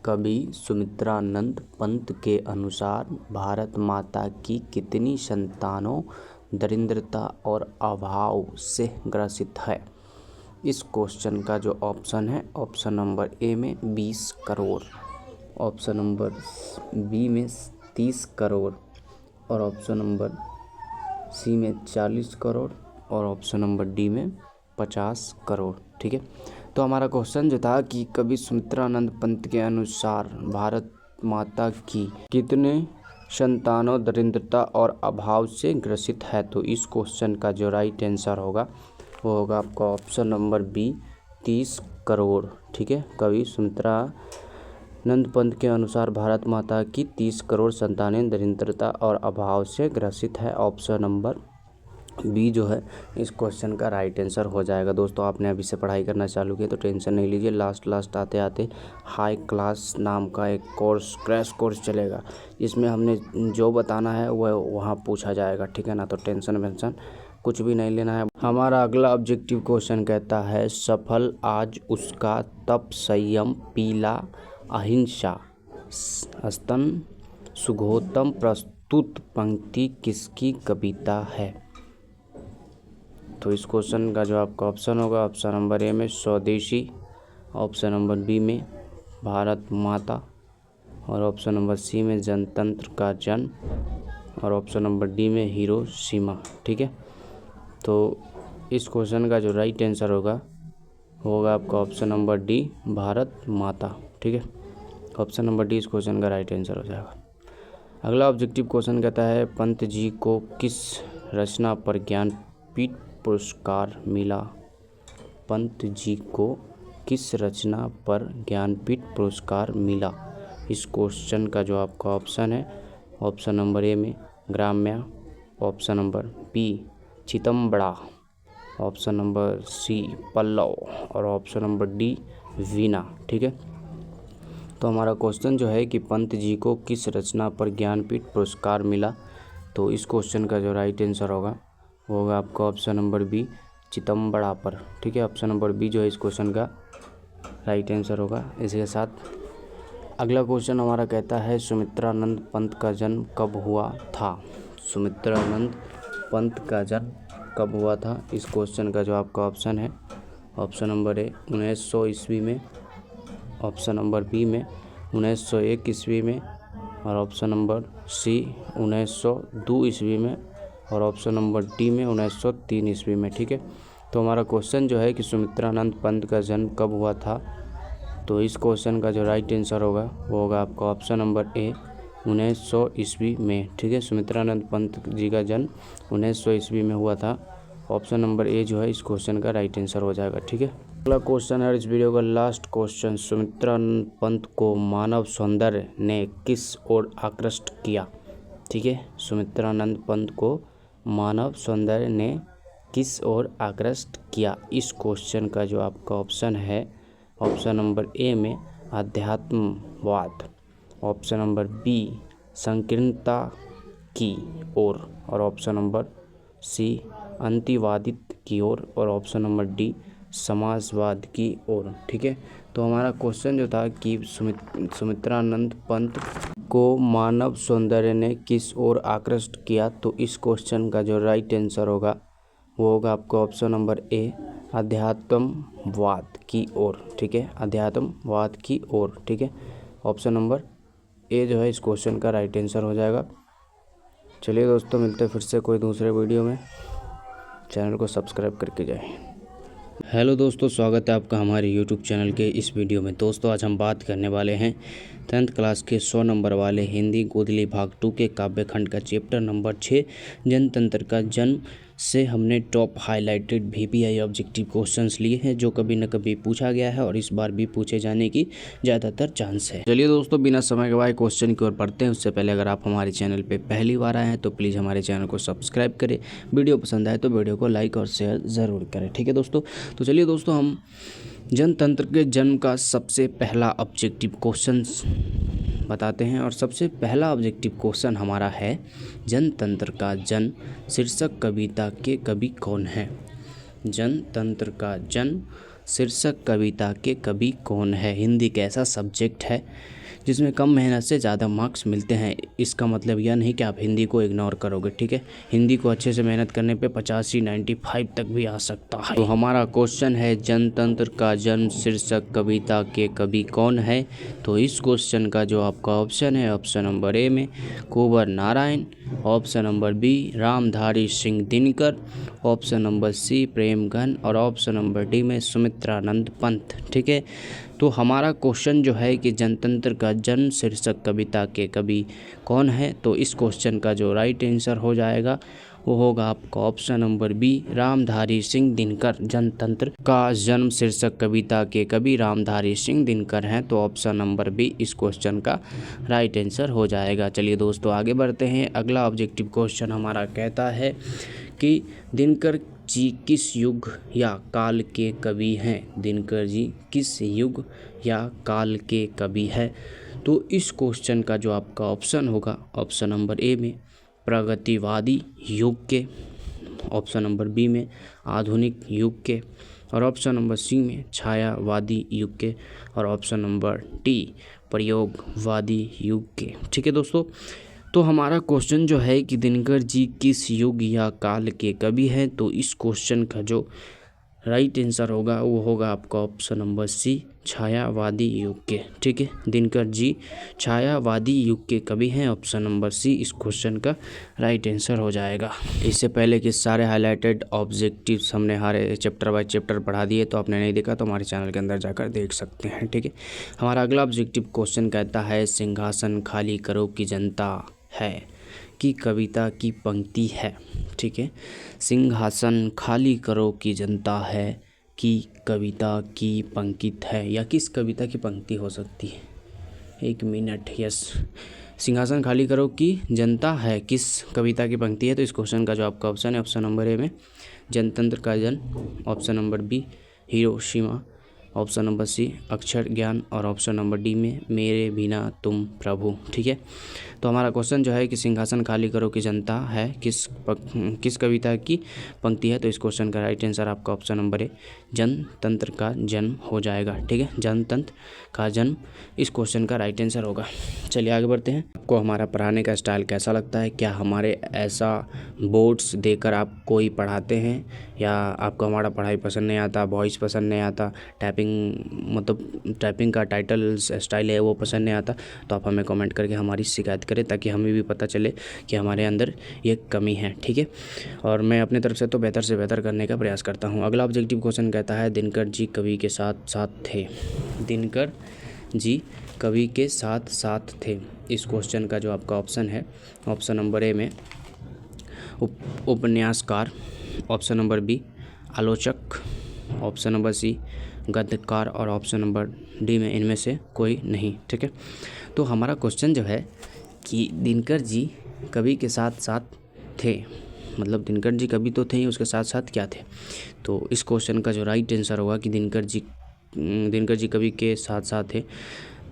[SPEAKER 1] कवि सुमित्रानंद पंत के अनुसार भारत माता की कितनी संतानों दरिद्रता और अभाव से ग्रसित है? इस क्वेश्चन का जो ऑप्शन है, ऑप्शन नंबर ए में 20 करोड़, ऑप्शन नंबर बी में 30 करोड़ और ऑप्शन नंबर सी में 40 करोड़ और ऑप्शन नंबर डी में 50 करोड़। ठीक है, तो हमारा क्वेश्चन जो था कि कवि सुमित्रानंद पंत के अनुसार भारत माता की कितने संतानों दरिद्रता और अभाव से ग्रसित है, तो इस क्वेश्चन का जो राइट आंसर होगा
[SPEAKER 2] वो होगा आपका ऑप्शन नंबर बी 30 करोड़। ठीक है, कवि सुमित्रानंद पंत के अनुसार भारत माता की 30 करोड़ संतानें दरिद्रता और अभाव से ग्रसित है। ऑप्शन नंबर बी जो है इस क्वेश्चन का राइट आंसर हो जाएगा। दोस्तों आपने अभी से पढ़ाई करना चालू किया तो टेंशन नहीं लीजिए, लास्ट आते आते हाई क्लास नाम का एक क्रैश कोर्स चलेगा, इसमें हमने जो बताना है वह वहाँ पूछा जाएगा। ठीक है ना, तो टेंशन कुछ भी नहीं लेना है। हमारा अगला ऑब्जेक्टिव क्वेश्चन कहता है सफल आज उसका तप संयम पीला अहिंसा स्तन सुगोतम प्रस्तुत पंक्ति किसकी कविता है। तो इस क्वेश्चन का जो आपका ऑप्शन होगा, ऑप्शन नंबर ए में स्वदेशी, ऑप्शन नंबर बी में भारत माता, और ऑप्शन नंबर सी में जनतंत्र का जन्म, और ऑप्शन नंबर डी में हिरोशिमा। ठीक है, तो इस क्वेश्चन का जो राइट आंसर होगा आपका ऑप्शन नंबर डी भारत माता। ठीक है, ऑप्शन नंबर डी इस क्वेश्चन का राइट आंसर हो जाएगा। अगला ऑब्जेक्टिव क्वेश्चन कहता है पंत जी को किस रचना पर ज्ञानपीठ पुरस्कार मिला। पंत जी को किस रचना पर ज्ञानपीठ पुरस्कार मिला। इस क्वेश्चन का जो आपका ऑप्शन है, ऑप्शन नंबर ए में Gramya, option number B Chidambara, option number C Pallav, और ऑप्शन नंबर डी वीणा। ठीक है, तो हमारा क्वेश्चन जो है कि पंत जी को किस रचना पर ज्ञानपीठ पुरस्कार मिला। तो इस क्वेश्चन का जो राइट आंसर होगा वो होगा आपका ऑप्शन नंबर बी चिदंबरा पर। ठीक है, ऑप्शन नंबर बी जो है इस क्वेश्चन का राइट आंसर होगा। इसी के साथ अगला क्वेश्चन हमारा कहता है सुमित्रानंद पंत का जन्म कब हुआ था। सुमित्रानंद पंत का जन्म कब हुआ था। इस क्वेश्चन का जो आपका ऑप्शन है, ऑप्शन नंबर ए 1900 ईस्वी में, ऑप्शन नंबर बी में 1901 ईस्वी में, और ऑप्शन नंबर सी 1902 ईस्वी में, और ऑप्शन नंबर डी में 1903 ईस्वी में। ठीक है, तो हमारा क्वेश्चन जो है कि सुमित्रानंद पंत का जन्म कब हुआ था। तो इस क्वेश्चन का जो राइट आंसर होगा वो होगा आपका ऑप्शन नंबर ए 1900 ईस्वी में। ठीक है, सुमित्रानंद पंत जी का जन्म 1900 ईस्वी में हुआ था। ऑप्शन नंबर ए जो है इस क्वेश्चन का राइट आंसर हो जाएगा। ठीक है, अगला क्वेश्चन है इस वीडियो का लास्ट क्वेश्चन, सुमित्रानंद पंत को मानव सौंदर्य ने किस ओर आकृष्ट किया। ठीक है, सुमित्रानंद पंत को मानव सौंदर्य ने किस ओर आकृष्ट किया। इस क्वेश्चन का जो आपका ऑप्शन है, ऑप्शन नंबर ए में अध्यात्मवाद, ऑप्शन नंबर बी संकीर्णता की ओर, और ऑप्शन नंबर सी अंतिवादित की ओर, और ऑप्शन नंबर डी समाजवाद की ओर। ठीक है, तो हमारा क्वेश्चन जो था कि सुमित्रानंद पंत को मानव सौंदर्य ने किस ओर आकृष्ट किया। तो इस क्वेश्चन का जो राइट आंसर होगा वो होगा आपका ऑप्शन नंबर ए अध्यात्मवाद की ओर। ठीक है, अध्यात्मवाद की ओर। ठीक है, ऑप्शन नंबर ए जो है इस क्वेश्चन का राइट आंसर हो जाएगा। चलिए दोस्तों, मिलते हैं फिर से कोई दूसरे वीडियो में, चैनल को सब्सक्राइब करके जाएं। हेलो दोस्तों, स्वागत है आपका हमारे यूट्यूब चैनल के इस वीडियो में। दोस्तों आज हम बात करने वाले हैं 10th क्लास के 100 नंबर वाले हिंदी गोदली भाग 2 के काव्य खंड का चैप्टर नंबर 6 जनतंत्र का जन्म से हमने top highlighted VPI objective questions लिए हैं जो कभी न कभी पूछा गया है और इस बार भी पूछे जाने की ज़्यादातर चांस है। चलिए दोस्तों, बिना समय गवाए क्वेश्चन की ओर बढ़ते हैं। उससे पहले अगर आप हमारे चैनल पे पहली बार आए हैं तो प्लीज़ हमारे चैनल को सब्सक्राइब करें, वीडियो पसंद आए तो वीडियो को लाइक और शेयर ज़रूर करें। ठीक है दोस्तों, तो चलिए दोस्तों हम जनतंत्र के जन्म का सबसे पहला ऑब्जेक्टिव क्वेश्चन बताते हैं। और सबसे पहला ऑब्जेक्टिव क्वेश्चन हमारा है जनतंत्र का जन्म शीर्षक कविता के कवि कौन है। जनतंत्र का जन्म शीर्षक कविता के कवि कौन है। हिंदी का ऐसा सब्जेक्ट है जिसमें कम मेहनत से ज़्यादा मार्क्स मिलते हैं। इसका मतलब यह नहीं कि आप हिंदी को इग्नोर करोगे। ठीक है, हिंदी को अच्छे से मेहनत करने पे 85 95 तक भी आ सकता है। तो हमारा क्वेश्चन है जनतंत्र का जन्म शीर्षक कविता के कवि कौन है। तो इस क्वेश्चन का जो आपका ऑप्शन है, ऑप्शन नंबर ए में Kunwar Narayan, option number B Ramdhari Singh Dinkar, option number C Premghan, और ऑप्शन नंबर डी में सुमित्रानंद पंत। ठीक है, तो हमारा क्वेश्चन जो है कि जनतंत्र का जन्म शीर्षक कविता के कवि कौन है, तो इस क्वेश्चन का जो राइट आंसर हो जाएगा वो होगा आपका option number B, Ramdhari Singh Dinkar. जनतंत्र का जन्म शीर्षक कविता के कवि रामधारी सिंह दिनकर हैं, तो ऑप्शन नंबर बी इस क्वेश्चन का राइट आंसर हो जाएगा। चलिए दोस्तों आगे बढ़ते हैं। अगला ऑब्जेक्टिव क्वेश्चन हमारा कहता है कि दिनकर जी किस युग या काल के कवि हैं। दिनकर जी किस युग या काल के कवि है, तो इस क्वेश्चन का जो आपका ऑप्शन होगा, ऑप्शन नंबर ए में प्रगतिवादी युग के, ऑप्शन नंबर बी में आधुनिक युग के, और ऑप्शन नंबर सी में छायावादी युग के, और ऑप्शन नंबर डी प्रयोगवादी युग के। ठीक है दोस्तों, तो हमारा क्वेश्चन जो है कि दिनकर जी किस युग या काल के कवि हैं, तो इस क्वेश्चन का जो राइट आंसर होगा वो होगा आपका ऑप्शन नंबर सी, छायावादी युग के। ठीक है, दिनकर जी छायावादी युग के कवि हैं, ऑप्शन नंबर सी इस क्वेश्चन का राइट आंसर हो जाएगा। इससे पहले कि सारे हाईलाइटेड ऑब्जेक्टिव्स हमने हर चैप्टर बाय चैप्टर पढ़ा दिए, तो आपने नहीं देखा तो हमारे चैनल के अंदर जाकर देख सकते हैं। ठीक है, हमारा अगला ऑब्जेक्टिव क्वेश्चन कहता है सिंहासन खाली करो की जनता है की कविता की पंक्ति है। ठीक है, सिंहासन खाली करो की जनता है की कविता की पंक्ति है, या किस कविता की पंक्ति हो सकती है। एक मिनट, यस, सिंहासन खाली करो की जनता है किस कविता की पंक्ति है, तो इस क्वेश्चन का जो आपका ऑप्शन है, ऑप्शन नंबर ए में जनतंत्र का जन्म, option number B Hiroshima, option number C अक्षर ज्ञान, और ऑप्शन नंबर डी में मेरे बिना तुम प्रभु। ठीक है, तो हमारा क्वेश्चन जो है कि सिंहासन खाली करो की जनता है किस कविता की पंक्ति है, तो इस क्वेश्चन का राइट आंसर आपका ऑप्शन नंबर ए जनतंत्र का जन्म हो जाएगा। ठीक है, जनतंत्र का जन्म इस क्वेश्चन का राइट आंसर होगा। चलिए आगे बढ़ते हैं। आपको हमारा पढ़ाने का स्टाइल कैसा लगता है? क्या हमारे ऐसा बोर्ड्स देकर आप कोई पढ़ाते हैं, या आपको हमारा पढ़ाई पसंद नहीं आता, वॉइस पसंद नहीं आता, टाइपिंग का टाइटल स्टाइल है वो पसंद नहीं आता, तो आप हमें कमेंट करके हमारी शिकायत करें, ताकि हमें भी पता चले कि हमारे अंदर ये कमी है। ठीक है, और मैं अपनी तरफ से तो बेहतर से बेहतर करने का प्रयास करता हूँ। अगला ऑब्जेक्टिव क्वेश्चन कहता है दिनकर जी कवि के साथ साथ थे। दिनकर जी कवि के साथ साथ थे, इस क्वेश्चन का जो आपका ऑप्शन है, ऑप्शन नंबर ए में उपन्यासकार, ऑप्शन नंबर बी आलोचक, ऑप्शन नंबर सी गद्यकार, और ऑप्शन नंबर डी में इनमें से कोई नहीं। ठीक है, तो हमारा क्वेश्चन जो है कि दिनकर जी कवि के साथ साथ थे, मतलब दिनकर जी कवि तो थे ही, उसके साथ साथ क्या थे, तो इस क्वेश्चन का जो राइट आंसर होगा कि दिनकर जी कवि के साथ साथ थे,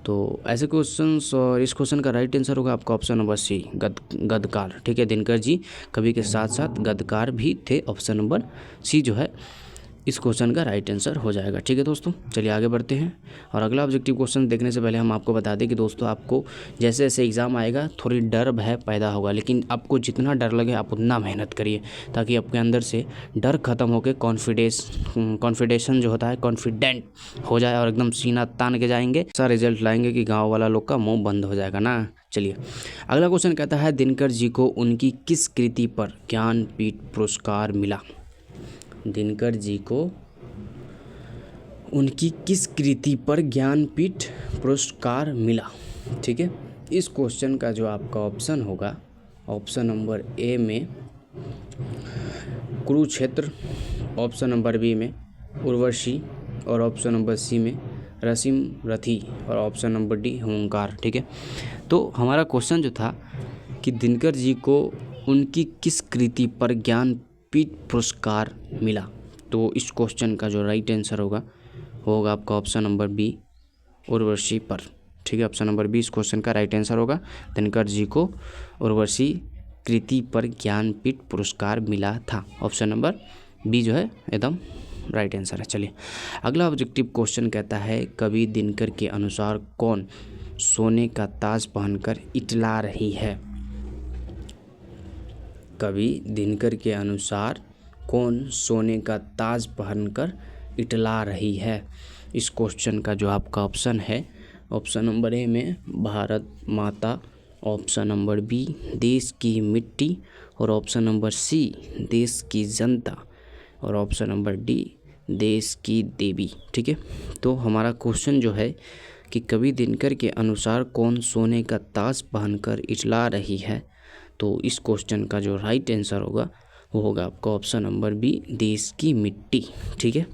[SPEAKER 2] तो ऐसे क्वेश्चंस, और इस क्वेश्चन का राइट आंसर होगा आपका ऑप्शन नंबर सी गद्यकार। ठीक है, दिनकर जी कवि के साथ साथ गद्यकार भी थे, ऑप्शन नंबर सी जो है इस क्वेश्चन का राइट आंसर हो जाएगा। ठीक है दोस्तों, चलिए आगे बढ़ते हैं। और अगला ऑब्जेक्टिव क्वेश्चन देखने से पहले हम आपको बता दें कि दोस्तों आपको जैसे जैसे एग्ज़ाम आएगा थोड़ी डर भय पैदा होगा, लेकिन आपको जितना डर लगे आप उतना मेहनत करिए, ताकि आपके अंदर से डर ख़त्म होकर कॉन्फिडेंस जो होता है कॉन्फिडेंट हो जाए, और एकदम सीना तान के जाएंगे, ऐसा रिजल्ट लाएंगे कि गाँव वाला लोग का मुँह बंद हो जाएगा ना। चलिए अगला क्वेश्चन कहता है दिनकर जी को उनकी किस कृति पर ज्ञानपीठ पुरस्कार मिला। दिनकर जी को उनकी किस कृति पर ज्ञानपीठ पुरस्कार मिला। ठीक है, इस क्वेश्चन का जो आपका ऑप्शन होगा, ऑप्शन नंबर ए में कुरुक्षेत्र, ऑप्शन नंबर बी में उर्वशी, और ऑप्शन नंबर सी में रसीम रथी, और ऑप्शन नंबर डी हुंकार। ठीक है, तो हमारा क्वेश्चन जो था कि दिनकर जी को उनकी किस कृति पर ज्ञानपीठ पुरस्कार मिला, तो इस क्वेश्चन का जो राइट आंसर होगा आपका ऑप्शन नंबर बी उर्वशी पर। ठीक है, ऑप्शन नंबर बी इस क्वेश्चन का राइट आंसर होगा। दिनकर जी को उर्वशी कृति पर ज्ञानपीठ पुरस्कार मिला था, ऑप्शन नंबर बी जो है एकदम राइट आंसर है। चलिए अगला ऑब्जेक्टिव क्वेश्चन कहता है कवि दिनकर के अनुसार कौन सोने का ताज पहनकर इटला रही है। कवि दिनकर के अनुसार कौन सोने का ताज पहनकर इटला रही है, इस क्वेश्चन का जो आपका ऑप्शन है, ऑप्शन नंबर ए में भारत माता, ऑप्शन नंबर बी देश की मिट्टी, और ऑप्शन नंबर सी देश की जनता, और ऑप्शन नंबर डी देश की देवी। ठीक है, तो हमारा क्वेश्चन जो है कि कवि दिनकर के अनुसार कौन सोने का ताज पहनकर इचला रही है। तो इस क्वेश्चन का जो राइट आंसर होगा वो होगा आपका ऑप्शन नंबर बी, देश की मिट्टी। ठीक है,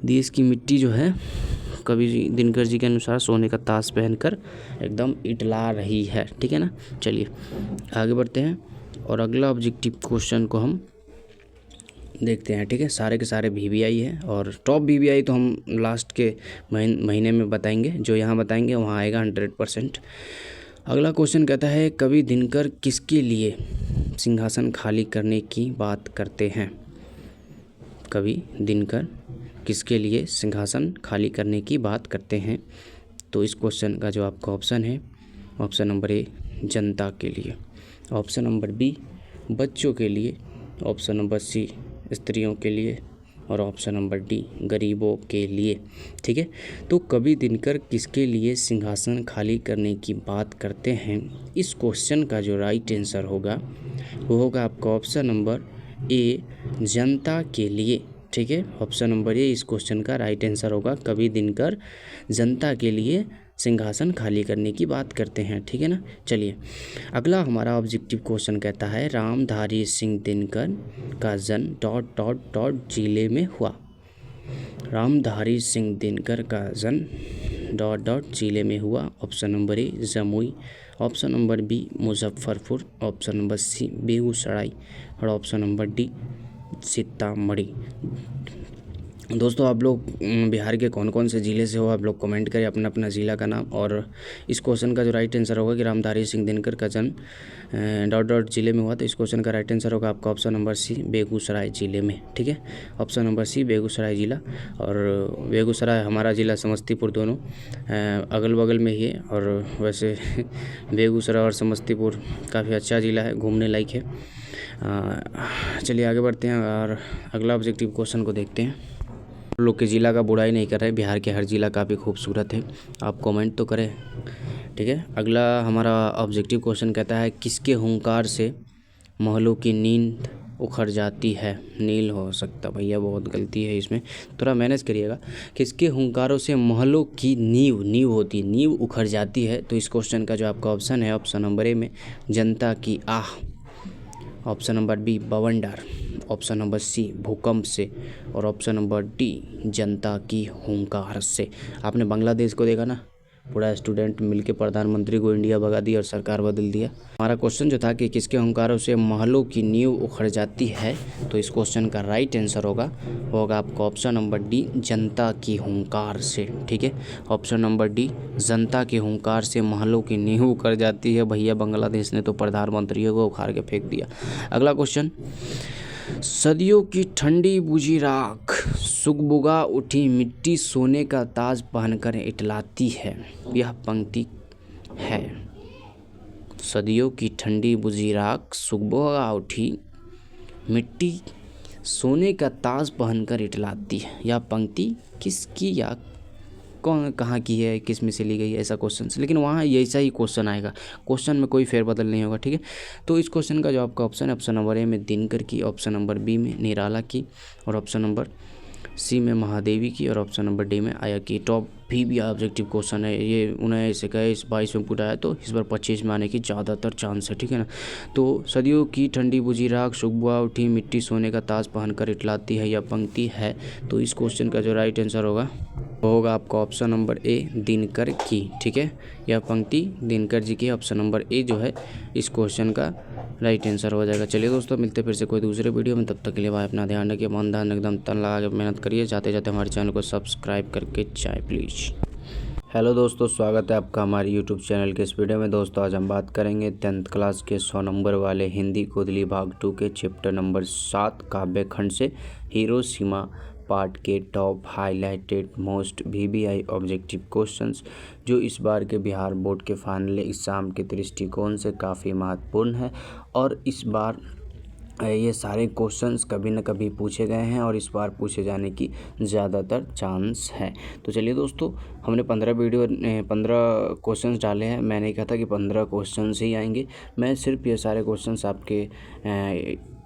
[SPEAKER 2] देश की मिट्टी जो है कवि दिनकर जी के अनुसार सोने का ताज पहनकर एकदम इटला रही है। ठीक है ना, चलिए आगे बढ़ते हैं और अगला ऑब्जेक्टिव क्वेश्चन को हम देखते हैं। ठीक है, सारे के सारे VVI है और टॉप VVI तो हम लास्ट के महीने में बताएंगे, जो यहाँ बताएंगे वहाँ आएगा 100%। अगला क्वेश्चन कहता है कवि दिनकर किसके लिए सिंहासन खाली करने की बात करते हैं। कवि दिनकर किसके लिए सिंहासन खाली करने की बात करते हैं। तो इस क्वेश्चन का जो आपका ऑप्शन है, ऑप्शन नंबर ए जनता के लिए, ऑप्शन नंबर बी बच्चों के लिए, ऑप्शन नंबर सी स्त्रियों के लिए और ऑप्शन नंबर डी गरीबों के लिए। ठीक है, तो कवि दिनकर किसके लिए सिंहासन खाली करने की बात करते हैं, इस क्वेश्चन का जो राइट आंसर होगा वो होगा आपका ऑप्शन नंबर ए जनता के लिए। ठीक है, ऑप्शन नंबर ए इस क्वेश्चन का राइट आंसर होगा, कवि दिनकर जनता के लिए सिंहासन खाली करने की बात करते हैं। ठीक है ना, चलिए अगला हमारा ऑब्जेक्टिव क्वेश्चन कहता है रामधारी सिंह दिनकर का जन्म ... जिले में हुआ। रामधारी सिंह दिनकर का जन्म ... जिले में हुआ। Option number A Jamui, option number B Muzaffarpur, option number C Begusarai और ऑप्शन नंबर डी सीतामढ़ी। दोस्तों आप लोग बिहार के कौन कौन से ज़िले से हो आप लोग कमेंट करें अपना अपना ज़िला का नाम। और इस क्वेश्चन का जो राइट आंसर होगा कि रामधारी सिंह दिनकर का जन्म ... जिले में हुआ। तो इस क्वेश्चन का राइट आंसर होगा आपका ऑप्शन नंबर सी बेगूसराय जिले में। ठीक है, ऑप्शन नंबर सी बेगूसराय ज़िला। और बेगूसराय हमारा ज़िला समस्तीपुर दोनों अगल बगल में ही है। और वैसे बेगूसराय और समस्तीपुर काफ़ी अच्छा ज़िला है, घूमने लायक है। चलिए आगे बढ़ते हैं और अगला ऑब्जेक्टिव क्वेश्चन को देखते हैं। लोग के ज़िला का बुराई नहीं कर रहे, बिहार के हर ज़िला काफ़ी खूबसूरत है, आप कमेंट तो करें। ठीक है, अगला हमारा ऑब्जेक्टिव क्वेश्चन कहता है किसके हुंकार से महलों की नींद उखड़ जाती है। नील हो सकता भैया, बहुत गलती है इसमें, थोड़ा मैनेज करिएगा। किसके हुंकारों से महलों की नींव होती है, नींव उखड़ जाती है। तो इस क्वेश्चन का जो आपका ऑप्शन है, ऑप्शन नंबर ए में जनता की आह, ऑप्शन नंबर बी बवंडर, ऑप्शन नंबर सी भूकंप से और ऑप्शन नंबर डी जनता की हुंकार से। आपने बांग्लादेश को देखा ना, पूरा स्टूडेंट मिलके प्रधानमंत्री को इंडिया भगा दिया और सरकार बदल दिया। हमारा क्वेश्चन जो था कि किसके हुंकारों से महलों की नींव उखड़ जाती है, तो इस क्वेश्चन का राइट आंसर होगा आपका ऑप्शन नंबर डी जनता की हुंकार से। ठीक है, ऑप्शन नंबर डी जनता के हुंकार से महलों की नींव उखड़ जाती है। भैया बांग्लादेश ने तो प्रधानमंत्रियों को उखाड़ के फेंक दिया। अगला क्वेश्चन, सदियों की ठंडी बुझी राख सुगबुगा उठी मिट्टी सोने का ताज पहनकर इटलाती है। यह पंक्ति है। सदियों की ठंडी बुझी राख सुगबुगा उठी मिट्टी सोने का ताज पहनकर इटलाती है। यह पंक्ति किसकी या कौन कहाँ की है, किस में से ली गई है, ऐसा क्वेश्चन। लेकिन वहाँ ऐसा ही क्वेश्चन आएगा, क्वेश्चन में कोई फेरबदल नहीं होगा। ठीक है, तो इस क्वेश्चन का जो आपका ऑप्शन है, ऑप्शन नंबर ए में दिनकर की, ऑप्शन नंबर बी में निराला की और ऑप्शन नंबर सी में महादेवी की और ऑप्शन नंबर डी में आया की। टॉप भी ऑब्जेक्टिव क्वेश्चन है ये, 19 21 22 में पूरा है, तो इस बार 25 में आने की ज़्यादातर चांस है। ठीक है ना, तो सदियों की ठंडी बुझी राख सुगबुगा उठी मिट्टी सोने का ताज पहनकर इटलाती है, यह पंक्ति है। तो इस क्वेश्चन का जो राइट आंसर होगा आपका ऑप्शन नंबर ए दिनकर की। ठीक है, यह पंक्ति दिनकर जी की, ऑप्शन नंबर ए जो है इस क्वेश्चन का राइट आंसर हो जाएगा। चलिए दोस्तों, मिलते फिर से कोई दूसरे वीडियो में, तब तक के लिए भाई अपना ध्यान रखिए, मन ध्यान एकदम तन लगा के मेहनत करिए, जाते जाते हमारे चैनल को सब्सक्राइब करके जाए प्लीज़। हेलो दोस्तों, स्वागत है आपका हमारे यूट्यूब चैनल के इस वीडियो में। दोस्तों आज हम बात करेंगे 10th क्लास के 100 नंबर वाले हिंदी गोदली भाग 2 के चैप्टर नंबर 7 काव्य खंड से हिरोशिमा पार्ट के top highlighted most VVI objective questions, जो इस बार के बिहार बोर्ड के फाइनल एग्ज़ाम के दृष्टिकोण से काफ़ी महत्वपूर्ण है। और इस बार ये सारे क्वेश्चंस कभी न कभी पूछे गए हैं और इस बार पूछे जाने की ज़्यादातर चांस है। तो चलिए दोस्तों, हमने 15 क्वेश्चंस डाले हैं। मैंने कहा था कि 15 क्वेश्चंस ही आएंगे। मैं सिर्फ ये सारे क्वेश्चंस आपके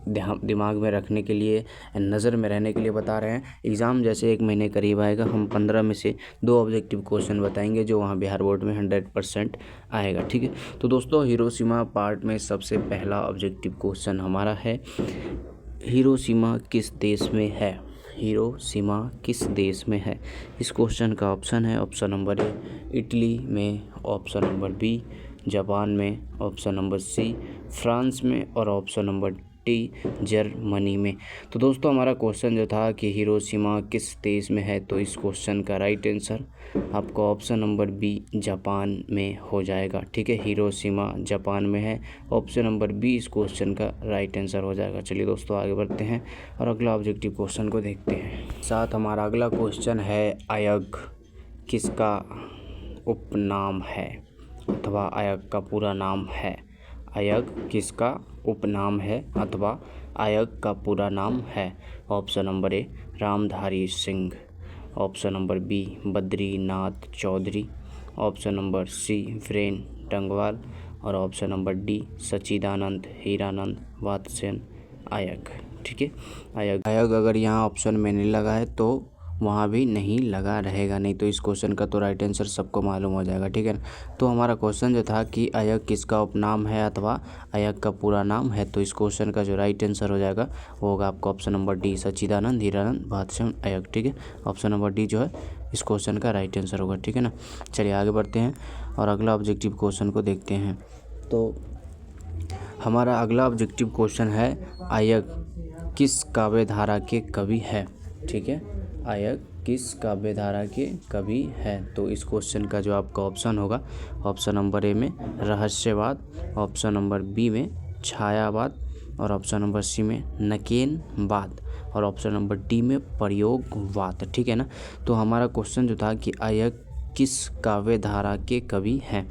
[SPEAKER 2] दिमाग में रखने के लिए, नज़र में रहने के लिए बता रहे हैं। एग्ज़ाम जैसे 1 महीने करीब आएगा, हम 15 में से 2 ऑब्जेक्टिव क्वेश्चन बताएंगे जो वहाँ बिहार बोर्ड में 100% आएगा, ठीक है। तो दोस्तों हिरोशिमा पार्ट में सबसे पहला ऑब्जेक्टिव क्वेश्चन हमारा है, हिरोशिमा किस देश में है? हिरोशिमा किस देश में है? इस क्वेश्चन का ऑप्शन है, ऑप्शन नंबर ए इटली में, ऑप्शन नंबर बी जापान में, ऑप्शन नंबर सी फ्रांस में और ऑप्शन नंबर डी जर्मनी में। तो दोस्तों हमारा क्वेश्चन जो था कि हिरोशिमा किस देश में है, तो इस क्वेश्चन का राइट आंसर आपका ऑप्शन नंबर बी जापान में हो जाएगा, ठीक है। हिरोशिमा जापान में है, ऑप्शन नंबर बी इस क्वेश्चन का राइट आंसर हो जाएगा। चलिए दोस्तों आगे बढ़ते हैं और अगला ऑब्जेक्टिव क्वेश्चन को देखते हैं। साथ हमारा अगला क्वेश्चन है, अयग किसका उपनाम है अथवा अयग का पूरा नाम है? अयग किसका उपनाम है अथवा अयग का पूरा नाम है? Option number A Ramdhari Singh, option number B Badrinath Chaudhary, option number C Viren Dangwal और option number D Sachchidanand Hiranand Vatsyayan Agyeya, ठीक है। अयग अगर यहाँ ऑप्शन में नहीं लगा है तो वहाँ भी नहीं लगा रहेगा, नहीं तो इस क्वेश्चन का तो राइट आंसर सबको मालूम हो जाएगा, ठीक है ना। तो हमारा क्वेश्चन जो था कि अयग किसका उपनाम है अथवा अयग का पूरा नाम है, तो इस क्वेश्चन का जो राइट आंसर हो जाएगा वो होगा आपका option number D Sachchidanand Hiranand Vatsyayan Agyeya, ठीक है। ऑप्शन नंबर डी जो है इस क्वेश्चन का राइट आंसर होगा, ठीक है ना। चलिए आगे बढ़ते हैं और अगला ऑब्जेक्टिव क्वेश्चन को देखते हैं। तो हमारा अगला ऑब्जेक्टिव क्वेश्चन है, अयग किस काव्य धारा के कवि है, ठीक है। अयग किस काव्य धारा के कवि है, तो इस क्वेश्चन का जो आपका ऑप्शन होगा, ऑप्शन नंबर ए में रहस्यवाद, ऑप्शन नंबर बी में छायावाद और ऑप्शन नंबर सी में नकेनवाद और ऑप्शन नंबर डी में प्रयोगवाद, ठीक है ना। तो हमारा क्वेश्चन जो था कि अयग किस काव्य धारा के कवि हैं,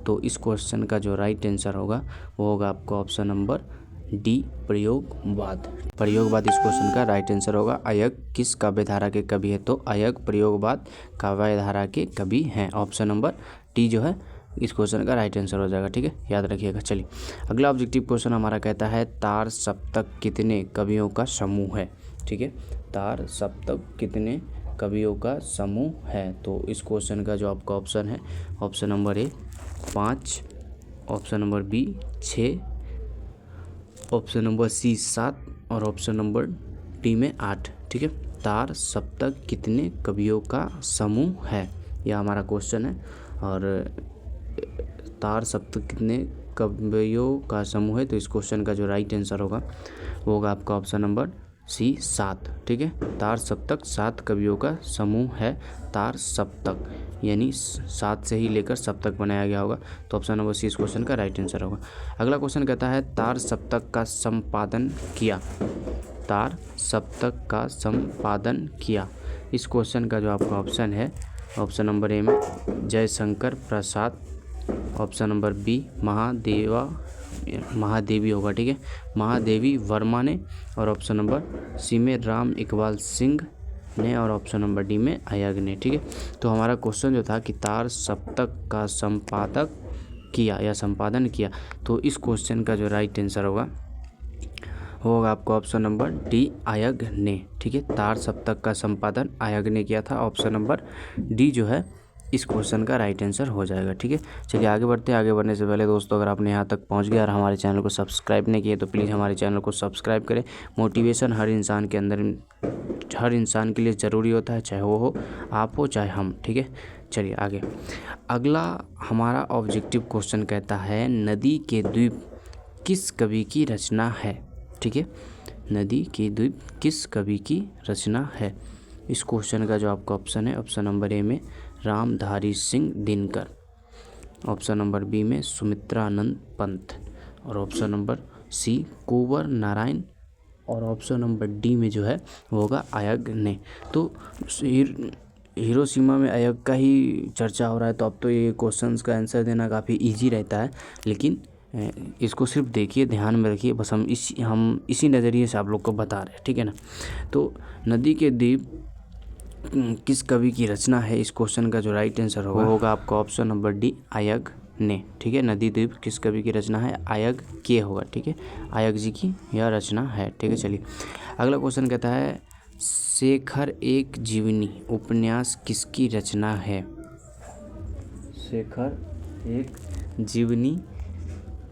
[SPEAKER 2] तो इस क्वेश्चन का जो राइट आंसर होगा वो होगा आपका ऑप्शन नंबर डी प्रयोगवाद। प्रयोगवाद इस क्वेश्चन का राइट आंसर होगा। अयग किस काव्य धारा के कवि है, तो अयग प्रयोगवाद काव्य धारा के कवि हैं, ऑप्शन नंबर डी जो है इस क्वेश्चन का राइट आंसर हो जाएगा, ठीक है, याद रखिएगा। चलिए अगला ऑब्जेक्टिव क्वेश्चन हमारा कहता है, तार सप्तक कितने कवियों का समूह है, ठीक है। तार सप्तक कितने कवियों का समूह है, तो इस क्वेश्चन का जो आपका ऑप्शन है, option number A 5, option number B 6, option number C 7 और ऑप्शन नंबर डी में 8, ठीक है। तार सप्तक कितने कवियों का समूह है, यह हमारा क्वेश्चन है। और तार सप्तक कितने कवियों का समूह है, तो इस क्वेश्चन का जो राइट आंसर होगा वो होगा आपका ऑप्शन नंबर सी 7, ठीक है। तार सप्तक 7 कवियों का समूह है, तार सप्तक यानी 7 से ही लेकर सप्तक बनाया गया होगा, तो ऑप्शन नंबर सी इस क्वेश्चन का राइट आंसर होगा। अगला क्वेश्चन कहता है, तार सप्तक का संपादन किया, तार सप्तक का संपादन किया। इस क्वेश्चन का जो आपका ऑप्शन है, ऑप्शन नंबर ए में Jaishankar Prasad, option number B Mahadevi होगा, ठीक है, महादेवी वर्मा ने और ऑप्शन नंबर सी में राम इकबाल सिंह ने और ऑप्शन नंबर डी में अयग ने, ठीक है। तो हमारा क्वेश्चन जो था कि तार सप्तक का संपादक किया या संपादन किया, तो इस क्वेश्चन का जो राइट आंसर होगा आपका ऑप्शन नंबर डी अयग ने, ठीक है। तार सप्तक का संपादन अयग ने किया था, ऑप्शन नंबर डी जो है इस क्वेश्चन का राइट आंसर हो जाएगा, ठीक है। चलिए आगे बढ़ते हैं। आगे बढ़ने से पहले दोस्तों, अगर आपने यहाँ तक पहुँच गया और हमारे चैनल को सब्सक्राइब नहीं किया तो प्लीज़ हमारे चैनल को सब्सक्राइब करें। मोटिवेशन हर इंसान के अंदर, हर इंसान के लिए ज़रूरी होता है, चाहे वो हो, आप हो, चाहे हम, ठीक है। चलिए आगे, अगला हमारा ऑब्जेक्टिव क्वेश्चन कहता है, नदी के द्वीप किस कवि की रचना है, ठीक है। नदी के द्वीप किस कवि की रचना है। इस क्वेश्चन का जो आपका ऑप्शन है, ऑप्शन नंबर ए में Ramdhari Singh Dinkar, option number B में सुमित्रानंद पंत और option number C Kunwar Narayan और ऑप्शन नंबर डी में जो है वो होगा अयग ने। तो हिरोशिमा में अयग का ही चर्चा हो रहा है, तो अब तो ये क्वेश्चंस का आंसर देना काफ़ी इजी रहता है, लेकिन इसको सिर्फ देखिए, ध्यान में रखिए, बस हम इसी नज़रिए से आप लोग को बता रहे हैं, ठीक है ना। तो नदी के द्वीप किस कवि की रचना है, इस क्वेश्चन का जो राइट आंसर होगा आपका ऑप्शन नंबर डी अयग ने, ठीक है। नदी द्वीप किस कवि की रचना है? आयग के होगा, ठीक है। आयग जी की यह रचना है, ठीक है। चलिए अगला क्वेश्चन कहता है शेखर एक जीवनी उपन्यास किसकी रचना है? शेखर एक जीवनी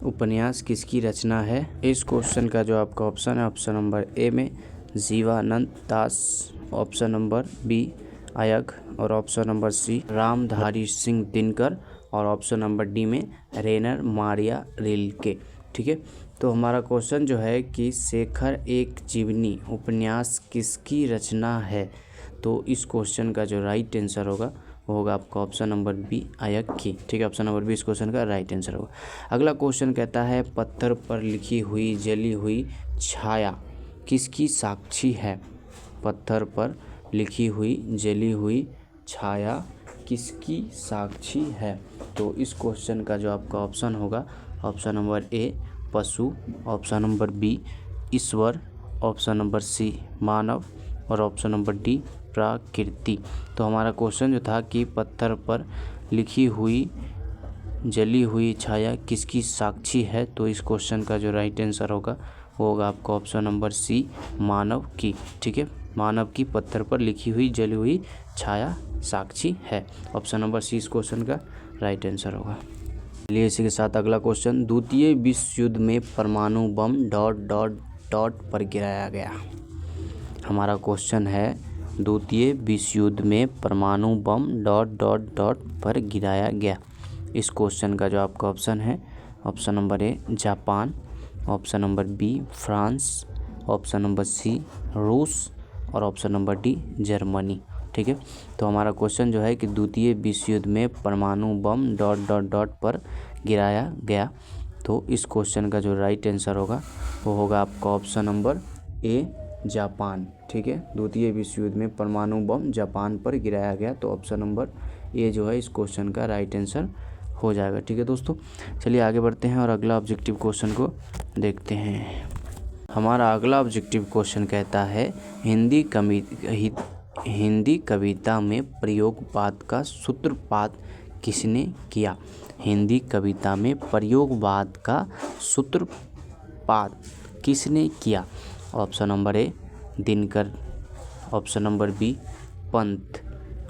[SPEAKER 2] उपन्यास किसकी रचना है? इस क्वेश्चन का जो आपका ऑप्शन है, ऑप्शन नंबर ए में Jivanand Das, option number B Agyeya, और option number C Ramdhari Singh Dinkar, और ऑप्शन नंबर डी में रेनर मारिया रिल्के, ठीक है। तो हमारा क्वेश्चन जो है कि शेखर एक जीवनी उपन्यास किसकी रचना है? तो इस क्वेश्चन का जो राइट आंसर होगा वो होगा आपका ऑप्शन नंबर बी आयग की, ठीक है। ऑप्शन नंबर बी इस क्वेश्चन का राइट आंसर होगा। अगला क्वेश्चन कहता है पत्थर पर लिखी हुई जली हुई छाया किसकी साक्षी है? पत्थर पर लिखी हुई जली हुई छाया किसकी साक्षी है? तो इस क्वेश्चन का जो आपका ऑप्शन होगा, ऑप्शन नंबर ए पशु, ऑप्शन नंबर बी ईश्वर, ऑप्शन नंबर सी मानव, और ऑप्शन नंबर डी प्रकृति। तो हमारा क्वेश्चन जो था कि पत्थर पर लिखी हुई जली हुई छाया किसकी साक्षी है, तो इस क्वेश्चन का जो राइट आंसर होगा वो होगा आपका ऑप्शन नंबर सी मानव की, ठीक है। मानव की पत्थर पर लिखी हुई जली हुई छाया साक्षी है। ऑप्शन नंबर सी इस क्वेश्चन का राइट आंसर होगा। चलिए इसी के साथ अगला क्वेश्चन द्वितीय विश्व युद्ध में परमाणु बम ... पर गिराया गया। हमारा क्वेश्चन है द्वितीय विश्व युद्ध में परमाणु बम ... पर गिराया गया। इस क्वेश्चन का जो आपका ऑप्शन है, option number A Japan, option number B France, option number C रूस, और ऑप्शन नंबर डी जर्मनी, ठीक है। तो हमारा क्वेश्चन जो है कि द्वितीय विश्व युद्ध में परमाणु बम ... पर गिराया गया। तो इस क्वेश्चन का जो राइट आंसर होगा वो होगा आपका ऑप्शन नंबर ए जापान, ठीक है। द्वितीय विश्व युद्ध में परमाणु बम जापान पर गिराया गया, तो ऑप्शन नंबर ए जो है इस क्वेश्चन का राइट आंसर हो जाएगा, ठीक है दोस्तों। चलिए आगे बढ़ते हैं और अगला ऑब्जेक्टिव क्वेश्चन को देखते हैं। हमारा अगला ऑब्जेक्टिव क्वेश्चन कहता है हिंदी कविता में प्रयोगवाद का सूत्रपात किसने किया? हिंदी कविता में प्रयोगवाद का सूत्रपात किसने किया? Option number A Dinkar, option number B Pant,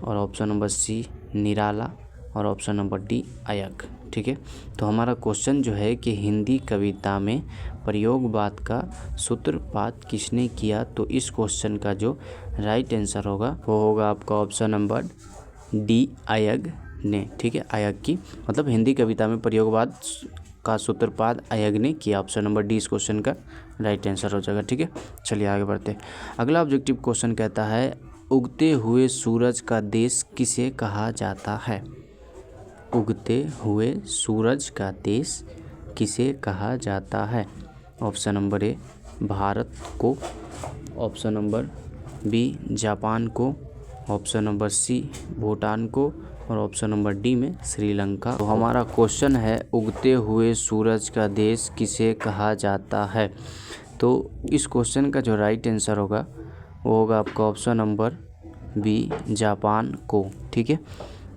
[SPEAKER 2] और ऑप्शन नंबर सी निराला, और ऑप्शन नंबर डी आयग, ठीक है। तो हमारा क्वेश्चन जो है कि हिंदी कविता में प्रयोगवाद का सूत्रपात किसने किया? तो इस क्वेश्चन का जो राइट आंसर होगा वो होगा आपका ऑप्शन नंबर डी आयग ने, ठीक है। आयग की मतलब हिंदी कविता में प्रयोगवाद का सूत्रपात आयग ने किया। ऑप्शन नंबर डी इस क्वेश्चन का राइट आंसर हो जाएगा, ठीक है। चलिए आगे बढ़ते हैं। अगला ऑब्जेक्टिव क्वेश्चन कहता है उगते हुए सूरज का देश किसे कहा जाता है? उगते हुए सूरज का देश किसे कहा जाता है? ऑप्शन नंबर ए भारत को, ऑप्शन नंबर बी जापान को, ऑप्शन नंबर सी भूटान को, और ऑप्शन नंबर डी में श्रीलंका। तो हमारा क्वेश्चन है उगते हुए सूरज का देश किसे कहा जाता है? तो इस क्वेश्चन का जो राइट आंसर होगा वो होगा आपका ऑप्शन नंबर बी जापान को, ठीक है।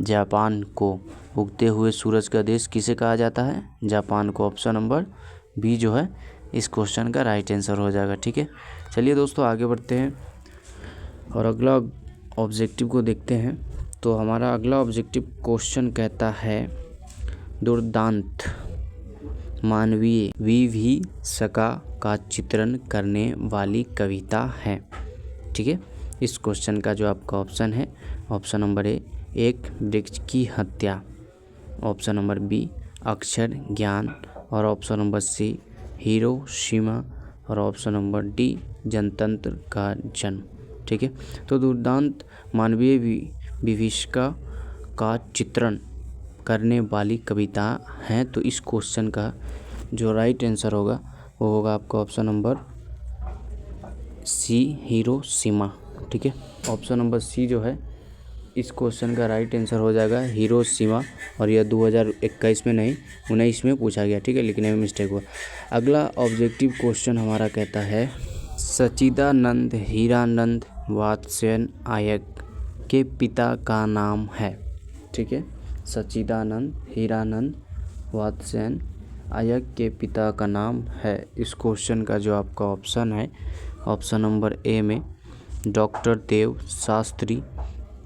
[SPEAKER 2] जापान को उगते हुए सूरज का देश किसे कहा जाता है? जापान को। ऑप्शन नंबर बी जो है इस क्वेश्चन का राइट आंसर हो जाएगा, ठीक है। चलिए दोस्तों आगे बढ़ते हैं और अगला ऑब्जेक्टिव को देखते हैं। तो हमारा अगला ऑब्जेक्टिव क्वेश्चन कहता है दुर्दांत मानवीय विभीषका का चित्रण करने वाली कविता है, ठीक है। इस क्वेश्चन का जो आपका ऑप्शन है, ऑप्शन नंबर ए एक वृक्ष की हत्या, ऑप्शन नंबर बी अक्षर ज्ञान, और ऑप्शन नंबर सी हिरोशिमा, और ऑप्शन नंबर डी जनतंत्र का जन्म, ठीक है। तो दुर्दांत मानवीय विभीषका का चित्रण करने वाली कविता है। तो इस क्वेश्चन का जो राइट आंसर होगा वो होगा आपका ऑप्शन नंबर सी हिरोशिमा, ठीक है। ऑप्शन नंबर सी जो है इस क्वेश्चन का राइट आंसर हो जाएगा हिरोशिमा, और यह 2021 में नहीं 19 में पूछा गया, ठीक है, लेकिन हमें मिस्टेक हुआ। अगला ऑब्जेक्टिव क्वेश्चन हमारा कहता है सच्चिदानंद हीरानंद वात्स्ययन आयग के पिता का नाम है, ठीक है। सच्चिदानंद हीरानंद वात्स्यन आयक के पिता का नाम है। इस क्वेश्चन का जो आपका ऑप्शन है, ऑप्शन नंबर ए में doctor Dev Shastri,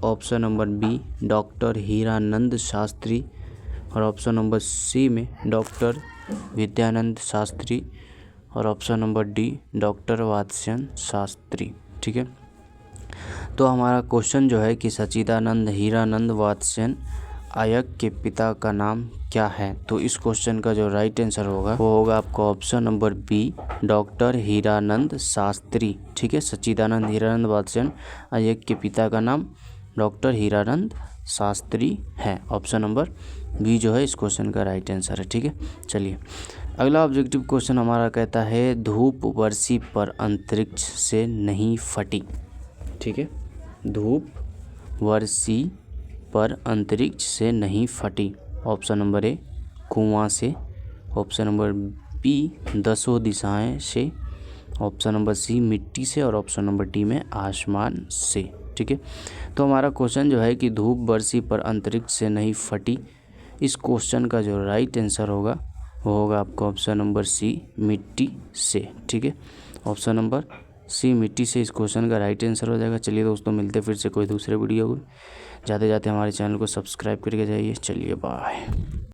[SPEAKER 2] option number B doctor Hiranand Shastri और ऑप्शन नंबर सी में डॉक्टर विद्यानंद शास्त्री और option number D doctor Vatsyayan Shastri. ठीक है, तो हमारा क्वेश्चन जो है कि सच्चिदानंद हीरानंद वात्स्यन आयक के पिता का नाम क्या है। तो इस क्वेश्चन का जो राइट आंसर होगा वो होगा आपका option number B doctor Hiranand Shastri. ठीक है, सच्चिदानंद हीरानंद वात्स्यन आयक के पिता का नाम डॉक्टर हीरानंद शास्त्री है। ऑप्शन नंबर बी जो है इस क्वेश्चन का राइट आंसर है। ठीक है, चलिए अगला ऑब्जेक्टिव क्वेश्चन हमारा कहता है धूप वर्षी पर अंतरिक्ष से नहीं फटी। ठीक है, धूप वर्षी पर अंतरिक्ष से नहीं फटी। ऑप्शन नंबर ए कुआं से, ऑप्शन नंबर बी दसों दिशाएं से, ऑप्शन नंबर सी मिट्टी से और ऑप्शन नंबर डी में आसमान से। ठीक है, तो हमारा क्वेश्चन जो है कि धूप वर्षी पर अंतरिक्ष से नहीं फटी, इस क्वेश्चन का जो राइट आंसर होगा वो होगा आपका ऑप्शन नंबर सी मिट्टी से। ठीक है, ऑप्शन नंबर सी मिट्टी से इस क्वेश्चन का राइट आंसर हो जाएगा। चलिए दोस्तों, मिलते फिर से कोई दूसरे वीडियो को। जाते जाते हमारे चैनल को सब्सक्राइब करके जाइए। चलिए बाय।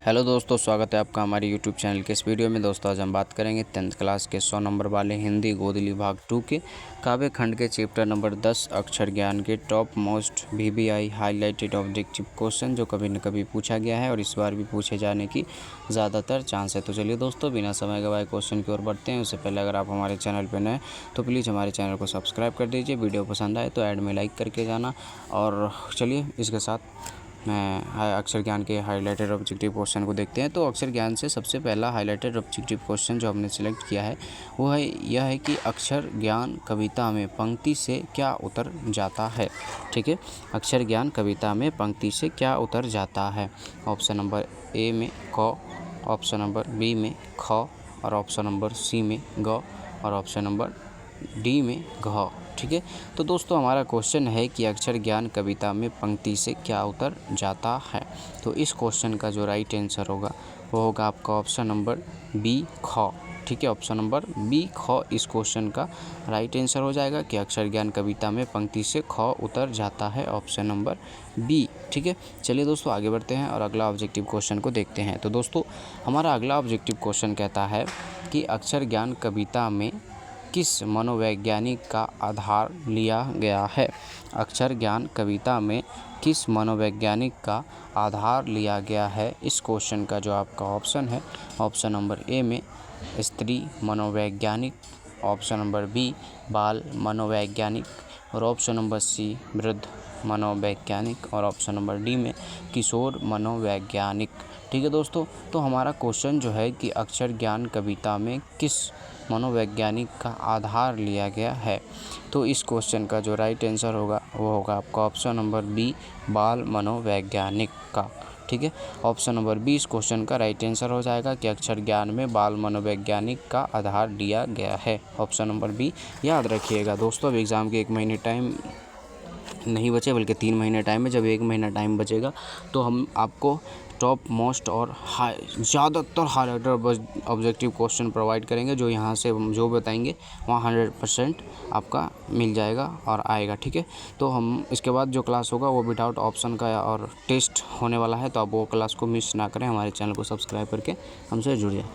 [SPEAKER 1] हेलो दोस्तों, स्वागत है आपका हमारे यूट्यूब चैनल के इस वीडियो में। दोस्तों आज हम बात करेंगे 10th क्लास के 100 नंबर वाले हिंदी गोदली भाग 2 के काव्य खंड के चैप्टर नंबर 10 अक्षर ज्ञान के top most VBI highlighted objective question जो कभी न कभी पूछा गया है और इस बार भी पूछे जाने की ज़्यादातर चांस है। तो चलिए दोस्तों, बिना समय गवाए क्वेश्चन की ओर बढ़ते हैं। उससे पहले अगर आप हमारे चैनल पर नए तो प्लीज़ हमारे चैनल को सब्सक्राइब कर दीजिए। वीडियो पसंद आए तो ऐड में लाइक करके जाना। और चलिए इसके साथ अक्षर ज्ञान के हाईलाइटेड ऑब्जेक्टिव क्वेश्चन को देखते हैं। तो अक्षर ज्ञान से सबसे पहला हाईलाइटेड ऑब्जेक्टिव क्वेश्चन जो हमने सिलेक्ट किया है वो है यह है कि अक्षर ज्ञान कविता में पंक्ति से क्या उतर जाता है। ठीक है, अक्षर ज्ञान कविता में पंक्ति से क्या उतर जाता है। ऑप्शन नंबर ए में क, ऑप्शन नंबर बी में ख और ऑप्शन नंबर सी में ग और ऑप्शन नंबर डी में घ। ठीक है, तो दोस्तों हमारा क्वेश्चन है कि अक्षर ज्ञान कविता में पंक्ति से क्या उतर जाता है। तो इस क्वेश्चन का जो राइट आंसर होगा वो होगा आपका ऑप्शन नंबर बी ख। ठीक है, ऑप्शन नंबर बी ख इस क्वेश्चन का राइट आंसर हो जाएगा कि अक्षर ज्ञान कविता में पंक्ति से ख उतर जाता है। Option number B. ठीक है, चलिए दोस्तों आगे बढ़ते हैं और अगला ऑब्जेक्टिव क्वेश्चन को देखते हैं। तो दोस्तों हमारा अगला ऑब्जेक्टिव क्वेश्चन कहता है कि अक्षर ज्ञान कविता में किस मनोवैज्ञानिक का आधार लिया गया है। अक्षर ज्ञान कविता में किस मनोवैज्ञानिक का आधार लिया गया है। इस क्वेश्चन का जो आपका ऑप्शन है, ऑप्शन नंबर ए में स्त्री मनोवैज्ञानिक, ऑप्शन नंबर बी बाल मनोवैज्ञानिक और ऑप्शन नंबर सी वृद्ध मनोवैज्ञानिक और ऑप्शन नंबर डी में किशोर मनोवैज्ञानिक। ठीक है दोस्तों, तो हमारा क्वेश्चन जो है कि अक्षर ज्ञान कविता में किस मनोवैज्ञानिक का आधार लिया गया है। तो इस क्वेश्चन का जो राइट आंसर होगा वो होगा आपका ऑप्शन नंबर बी बाल मनोवैज्ञानिक का। ठीक है, ऑप्शन नंबर बी इस क्वेश्चन का राइट आंसर हो जाएगा कि अक्षर ज्ञान में बाल मनोवैज्ञानिक का आधार लिया गया है। ऑप्शन नंबर बी याद रखिएगा दोस्तों। अब एग्ज़ाम के 1 महीने टाइम नहीं बचे बल्कि 3 महीने टाइम है। जब 1 महीना टाइम बचेगा तो हम आपको टॉप मोस्ट और ज़्यादातर हाईलाइटेड ऑब्जेक्टिव क्वेश्चन प्रोवाइड करेंगे। जो यहाँ से जो बताएंगे वहाँ 100% आपका मिल जाएगा और आएगा। ठीक है, तो हम इसके बाद जो क्लास होगा वो विदाउट ऑप्शन का और टेस्ट होने वाला है, तो आप वो क्लास को मिस ना करें। हमारे चैनल को सब्सक्राइब करके हमसे जुड़ जाए।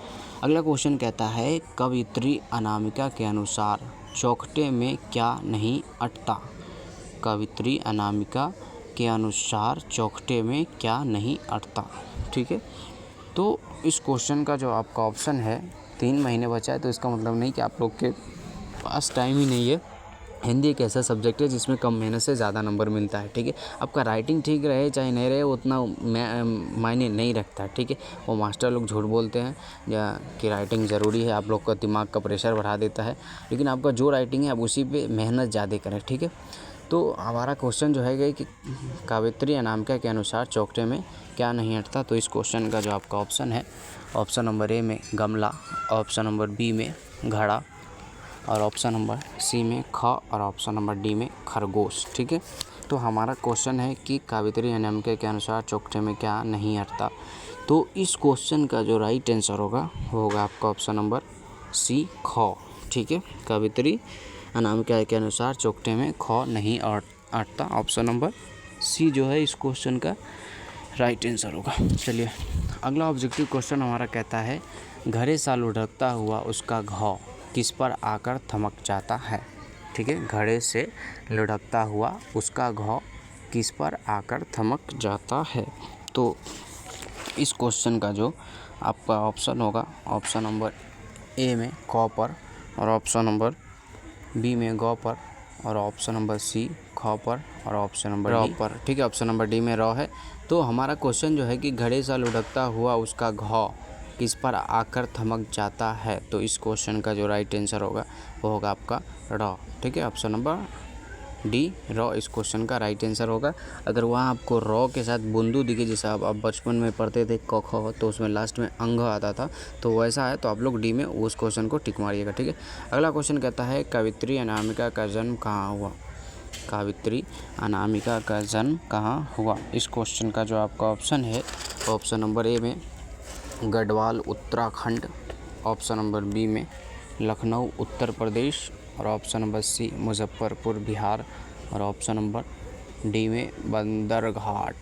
[SPEAKER 1] अगला क्वेश्चन कहता है कवित्री अनामिका के अनुसार चौखटे में क्या नहीं अटता। कवित्री अनामिका के अनुसार चौखटे में क्या नहीं अटता। ठीक है, तो इस क्वेश्चन का जो आपका ऑप्शन है 3 महीने बचा है, तो इसका मतलब नहीं कि आप लोग के पास टाइम ही नहीं है। हिंदी एक ऐसा सब्जेक्ट है जिसमें कम मेहनत से ज़्यादा नंबर मिलता है। ठीक है, आपका राइटिंग ठीक रहे चाहे नहीं रहे उतना मायने नहीं रखता। ठीक है, वो मास्टर लोग झूठ बोलते हैं या कि राइटिंग ज़रूरी है, आप लोग का दिमाग का प्रेशर बढ़ा देता है, लेकिन आपका जो राइटिंग है आप उसी पे मेहनत ज़्यादा करें। ठीक है, तो हमारा क्वेश्चन जो है कि कवित्री अनामिका के अनुसार चौखटे में क्या नहीं हटता। तो इस क्वेश्चन का जो आपका ऑप्शन है, ऑप्शन नंबर ए में गमला, ऑप्शन नंबर बी में घड़ा और ऑप्शन नंबर सी में ख और ऑप्शन नंबर डी में खरगोश। ठीक है, तो हमारा क्वेश्चन है कि कवित्री अनामिका के अनुसार चौखटे में क्या नहीं हटता। तो इस क्वेश्चन का जो राइट आंसर होगा वो होगा आपका ऑप्शन नंबर सी ख। ठीक है, कवित्री अनामिका के अनुसार चौकटे में ख नहीं अटता। ऑप्शन नंबर सी जो है इस क्वेश्चन का राइट आंसर होगा। चलिए अगला ऑब्जेक्टिव क्वेश्चन हमारा कहता है घड़े सा लुढ़कता हुआ उसका घाव किस पर आकर थमक जाता है। ठीक है, घड़े से लुढ़कता हुआ उसका घाव किस पर आकर थमक जाता है। तो इस क्वेश्चन का जो आपका ऑप्शन होगा ऑप्शन नंबर ए में क पर, और ऑप्शन नंबर बी में ग पर, और ऑप्शन नंबर सी ख पर, और ऑप्शन नंबर र पर। ठीक है, ऑप्शन नंबर डी में र है। तो हमारा क्वेश्चन जो है कि घड़े सा लुढ़कता हुआ उसका घाव किस पर आकर थमक जाता है। तो इस क्वेश्चन का जो राइट आंसर होगा वो होगा आपका र। ठीक है, ऑप्शन नंबर डी र इस क्वेश्चन का राइट आंसर होगा। अगर वहाँ आपको र के साथ बुंदू दिखे, जैसा आप बचपन में पढ़ते थे क ख, तो उसमें लास्ट में अंग आता था, तो वैसा है तो आप लोग डी में उस क्वेश्चन को टिक मारिएगा। ठीक है, अगला क्वेश्चन कहता है कवित्री अनामिका का जन्म कहाँ हुआ। कवित्री अनामिका का जन्म कहाँ हुआ। इस क्वेश्चन का जो आपका ऑप्शन है ऑप्शन नंबर ए में Garhwal Uttarakhand, option number B में लखनऊ उत्तर प्रदेश, और option number C Muzaffarpur Bihar, और ऑप्शन नंबर डी में बदरघाट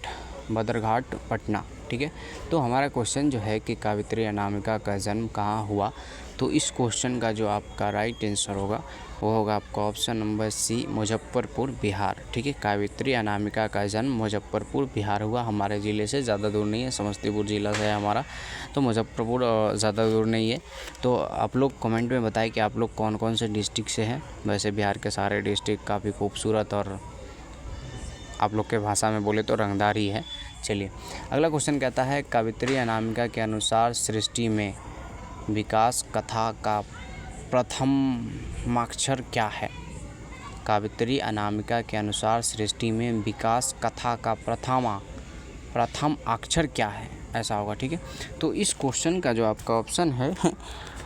[SPEAKER 1] पटना। ठीक है, तो हमारा क्वेश्चन जो है कि कवित्री अनामिका का जन्म कहाँ हुआ। तो इस क्वेश्चन का जो आपका राइट आंसर होगा वो होगा आपका option number C Muzaffarpur Bihar. ठीक है, कवित्री अनामिका का जन्म मुजफ्फरपुर बिहार हुआ। हमारे ज़िले से ज़्यादा दूर नहीं है, समस्तीपुर ज़िला से है हमारा, तो मुजफ्फरपुर ज़्यादा दूर नहीं है। तो आप लोग कमेंट में बताएं कि आप लोग कौन कौन से डिस्ट्रिक्ट से हैं। वैसे बिहार के सारे डिस्ट्रिक्ट काफ़ी खूबसूरत और आप लोग के भाषा में बोले तो रंगदार ही है। चलिए अगला क्वेश्चन कहता है कवित्री अनामिका के अनुसार सृष्टि में विकास कथा का प्रथमाक्षर क्या है। कवित्री अनामिका के अनुसार सृष्टि में विकास कथा का प्रथम अक्षर क्या है, ऐसा होगा। ठीक है, तो इस क्वेश्चन का जो आपका ऑप्शन है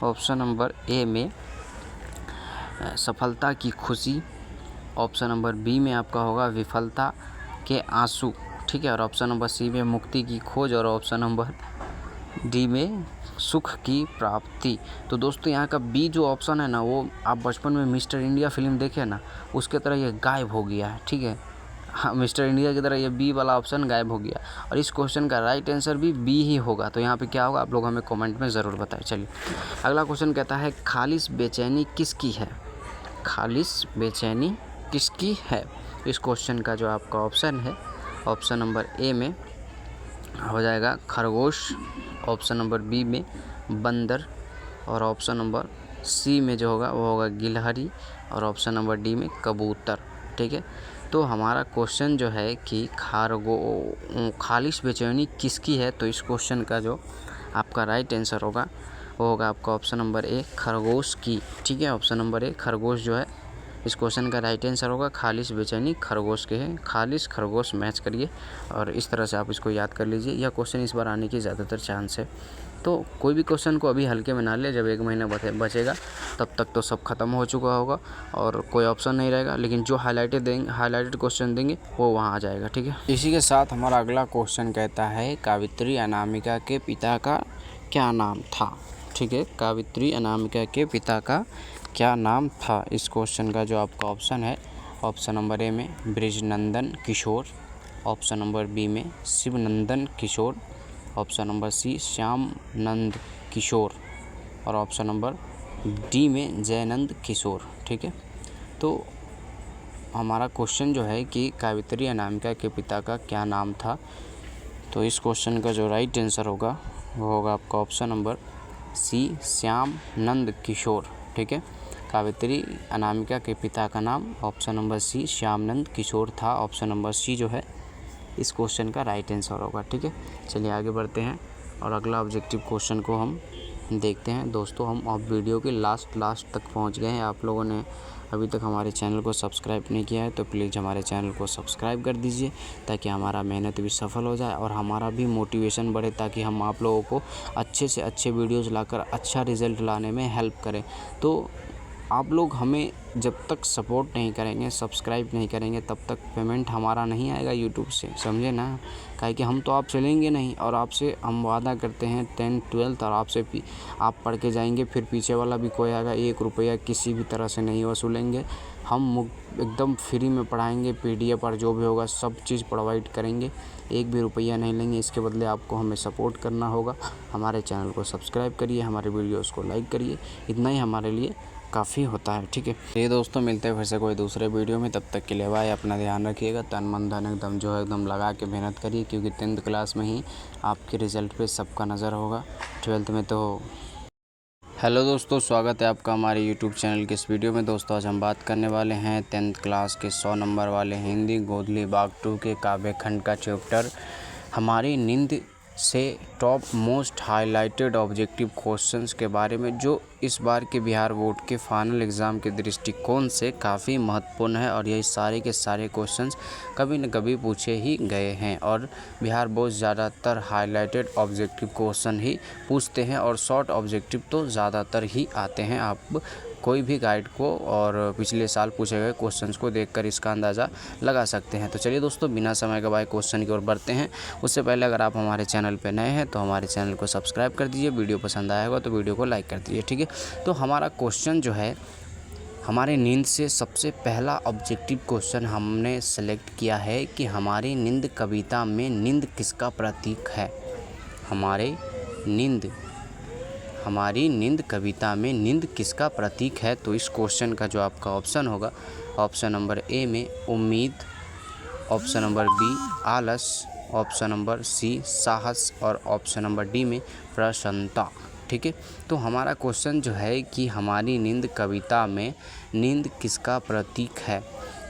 [SPEAKER 1] ऑप्शन नंबर ए में सफलता की खुशी, ऑप्शन नंबर बी में आपका होगा विफलता के आंसू। ठीक है, और ऑप्शन नंबर सी में मुक्ति की खोज, और ऑप्शन नंबर डी में सुख की प्राप्ति। तो दोस्तों यहाँ का बी जो ऑप्शन है ना, वो आप बचपन में मिस्टर इंडिया फिल्म देखे ना, उसके तरह ये गायब हो गया है। ठीक है, हाँ, मिस्टर इंडिया की तरह ये बी वाला ऑप्शन गायब हो गया, और इस क्वेश्चन का राइट आंसर भी बी ही होगा। तो यहाँ पे क्या होगा आप लोग हमें कमेंट में ज़रूर बताएं। चलिए अगला क्वेश्चन कहता है खालिश बेचैनी किसकी है। खालिश बेचैनी किसकी है। इस क्वेश्चन का जो आपका ऑप्शन है ऑप्शन नंबर ए में हो जाएगा खरगोश, ऑप्शन नंबर बी में बंदर, और ऑप्शन नंबर सी में जो होगा वो होगा गिलहरी, और ऑप्शन नंबर डी में कबूतर। ठीक है, तो हमारा क्वेश्चन जो है कि खालिश बेचैनी किसकी है। तो इस क्वेश्चन का जो आपका राइट आंसर होगा वो होगा आपका ऑप्शन नंबर ए खरगोश की। ठीक है, ऑप्शन नंबर ए खरगोश जो है इस क्वेश्चन का राइट आंसर होगा। खालिश बेचैनी खरगोश के है, खालिश खरगोश मैच करिए और इस तरह से आप इसको याद कर लीजिए। यह क्वेश्चन इस बार आने की ज़्यादातर चांस है। तो कोई भी क्वेश्चन को अभी हल्के में ना ले, जब 1 महीना बचेगा तब तक तो सब खत्म हो चुका होगा और कोई ऑप्शन नहीं रहेगा, लेकिन जो हाईलाइटेड क्वेश्चन देंगे वो वहाँ आ जाएगा। ठीक है, इसी के साथ हमारा अगला क्वेश्चन कहता है कवित्री अनामिका के पिता का क्या नाम था। ठीक है, कवित्री अनामिका के पिता का क्या नाम था। इस क्वेश्चन का जो आपका ऑप्शन है ऑप्शन नंबर ए में ब्रिजनंदन किशोर, ऑप्शन नंबर बी में शिवनंदन किशोर, ऑप्शन नंबर सी श्यामनंद किशोर, और ऑप्शन नंबर डी में जयनंद किशोर। ठीक है, तो हमारा क्वेश्चन जो है कि कवित्री अनामिका के पिता का क्या नाम था। तो इस क्वेश्चन का जो राइट आंसर होगा वो होगा आपका ऑप्शन नंबर सी श्यामनंद किशोर। ठीक है, कवित्री अनामिका के पिता का नाम ऑप्शन नंबर सी श्यामनंद किशोर था। ऑप्शन नंबर सी जो है इस क्वेश्चन का राइट आंसर होगा। ठीक है, चलिए आगे बढ़ते हैं और अगला ऑब्जेक्टिव क्वेश्चन को हम देखते हैं। दोस्तों हम अब वीडियो के लास्ट तक पहुंच गए हैं। आप लोगों ने अभी तक हमारे चैनल को सब्सक्राइब नहीं किया है तो प्लीज़ हमारे चैनल को सब्सक्राइब कर दीजिए, ताकि हमारा मेहनत भी सफल हो जाए और हमारा भी मोटिवेशन बढ़े, ताकि हम आप लोगों को अच्छे से अच्छे वीडियोज़ लाकर अच्छा रिज़ल्ट लाने में हेल्प करें। तो आप लोग हमें जब तक सपोर्ट नहीं करेंगे, सब्सक्राइब नहीं करेंगे, तब तक पेमेंट हमारा नहीं आएगा यूट्यूब से, समझे ना। काहे कि हम तो आपसे लेंगे नहीं, और आपसे हम वादा करते हैं 10th 12th और आपसे आप पढ़ के जाएंगे, फिर पीछे वाला भी कोई आएगा 1 रुपया किसी भी तरह से नहीं वसूलेंगे। हम एकदम फ्री में पढ़ाएंगे, PDF और जो भी होगा सब चीज़ प्रोवाइड करेंगे, 1 भी रुपया नहीं लेंगे। इसके बदले आपको हमें सपोर्ट करना होगा। हमारे चैनल को सब्सक्राइब करिए, हमारे वीडियोज़ को लाइक करिए, इतना ही हमारे लिए काफ़ी होता है, ठीक है। ये दोस्तों मिलते हैं फिर से कोई दूसरे वीडियो में, तब तक के लिए बाय। अपना ध्यान रखिएगा, तन मन धन एकदम जो है एकदम लगा के मेहनत करिए, क्योंकि 10th क्लास में ही आपके रिज़ल्ट पे सबका नज़र होगा, 12th में तो। हेलो दोस्तों, स्वागत है आपका हमारे यूट्यूब चैनल के इस वीडियो में। दोस्तों आज हम बात करने वाले हैं 10th क्लास के 100 नंबर वाले हिंदी गोदली बाग 2 के काव्य खंड का चैप्टर हमारी नींद से top most highlighted objective questions के बारे में, जो इस बार के बिहार बोर्ड के फाइनल एग्ज़ाम के दृष्टिकोण से काफ़ी महत्वपूर्ण है। और यही सारे के सारे क्वेश्चंस कभी न कभी पूछे ही गए हैं, और बिहार बोर्ड ज़्यादातर हाईलाइटेड ऑब्जेक्टिव क्वेश्चन ही पूछते हैं, और शॉर्ट ऑब्जेक्टिव तो ज़्यादातर ही आते हैं। आप कोई भी गाइड को और पिछले साल पूछे गए क्वेश्चंस को देखकर इसका अंदाज़ा लगा सकते हैं। तो चलिए दोस्तों, बिना समय गवाए क्वेश्चन की ओर बढ़ते हैं। उससे पहले अगर आप हमारे चैनल पर नए हैं तो हमारे चैनल को सब्सक्राइब कर दीजिए, वीडियो पसंद आया होगा तो वीडियो को लाइक कर दीजिए, ठीक है। तो हमारा क्वेश्चन जो है, हमारे नींद से सबसे पहला ऑब्जेक्टिव क्वेश्चन हमने सेलेक्ट किया है कि हमारी नींद कविता में नींद किसका प्रतीक है। हमारी नींद कविता में नींद किसका प्रतीक है। तो इस क्वेश्चन का जो आपका ऑप्शन होगा, ऑप्शन नंबर ए में उम्मीद, ऑप्शन नंबर बी आलस, ऑप्शन नंबर सी साहस, और ऑप्शन नंबर डी में प्रसन्नता, ठीक है। तो हमारा क्वेश्चन जो है कि हमारी नींद कविता में नींद किसका प्रतीक है,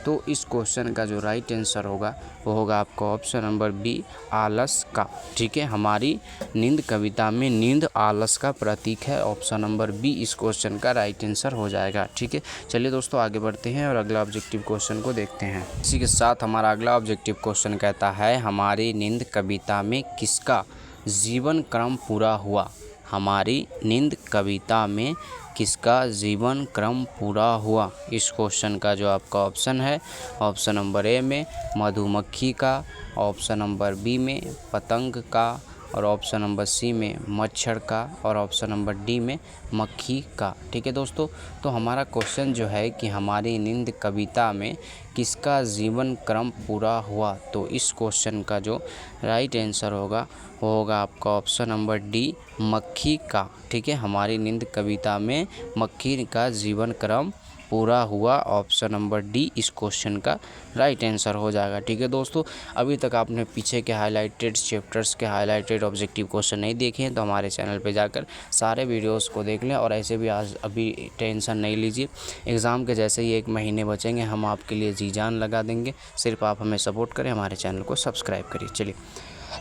[SPEAKER 1] तो इस क्वेश्चन का जो राइट आंसर होगा वो होगा आपका ऑप्शन नंबर बी आलस का, ठीक है। हमारी नींद कविता में नींद आलस का प्रतीक है, ऑप्शन नंबर बी इस क्वेश्चन का राइट आंसर हो जाएगा, ठीक है। चलिए दोस्तों आगे बढ़ते हैं और अगला ऑब्जेक्टिव क्वेश्चन को देखते हैं। इसी के साथ हमारा अगला ऑब्जेक्टिव क्वेश्चन कहता है हमारी नींद कविता में किसका जीवन क्रम पूरा हुआ। हमारी नींद कविता में किसका जीवन क्रम पूरा हुआ। इस क्वेश्चन का जो आपका ऑप्शन है, ऑप्शन नंबर ए में मधुमक्खी का, ऑप्शन नंबर बी में पतंग का, और ऑप्शन नंबर सी में मच्छर का, और ऑप्शन नंबर डी में मक्खी का, ठीक है दोस्तों। तो हमारा क्वेश्चन जो है कि हमारी नींद कविता में किसका जीवन क्रम पूरा हुआ, तो इस क्वेश्चन का जो राइट आंसर होगा वो होगा आपका ऑप्शन नंबर डी मक्खी का, ठीक है। हमारी नींद कविता में मक्खी का जीवन क्रम पूरा हुआ, ऑप्शन नंबर डी इस क्वेश्चन का राइट आंसर हो जाएगा, ठीक है दोस्तों। अभी तक आपने पीछे के हाईलाइटेड चैप्टर्स के हाईलाइटेड ऑब्जेक्टिव क्वेश्चन नहीं देखे हैं तो हमारे चैनल पे जाकर सारे वीडियोस को देख लें। और ऐसे भी आज अभी टेंशन नहीं लीजिए, एग्ज़ाम के जैसे ही 1 महीने बचेंगे हम आपके लिए जी जान लगा देंगे। सिर्फ आप हमें सपोर्ट करें, हमारे चैनल को सब्सक्राइब करिए। चलिए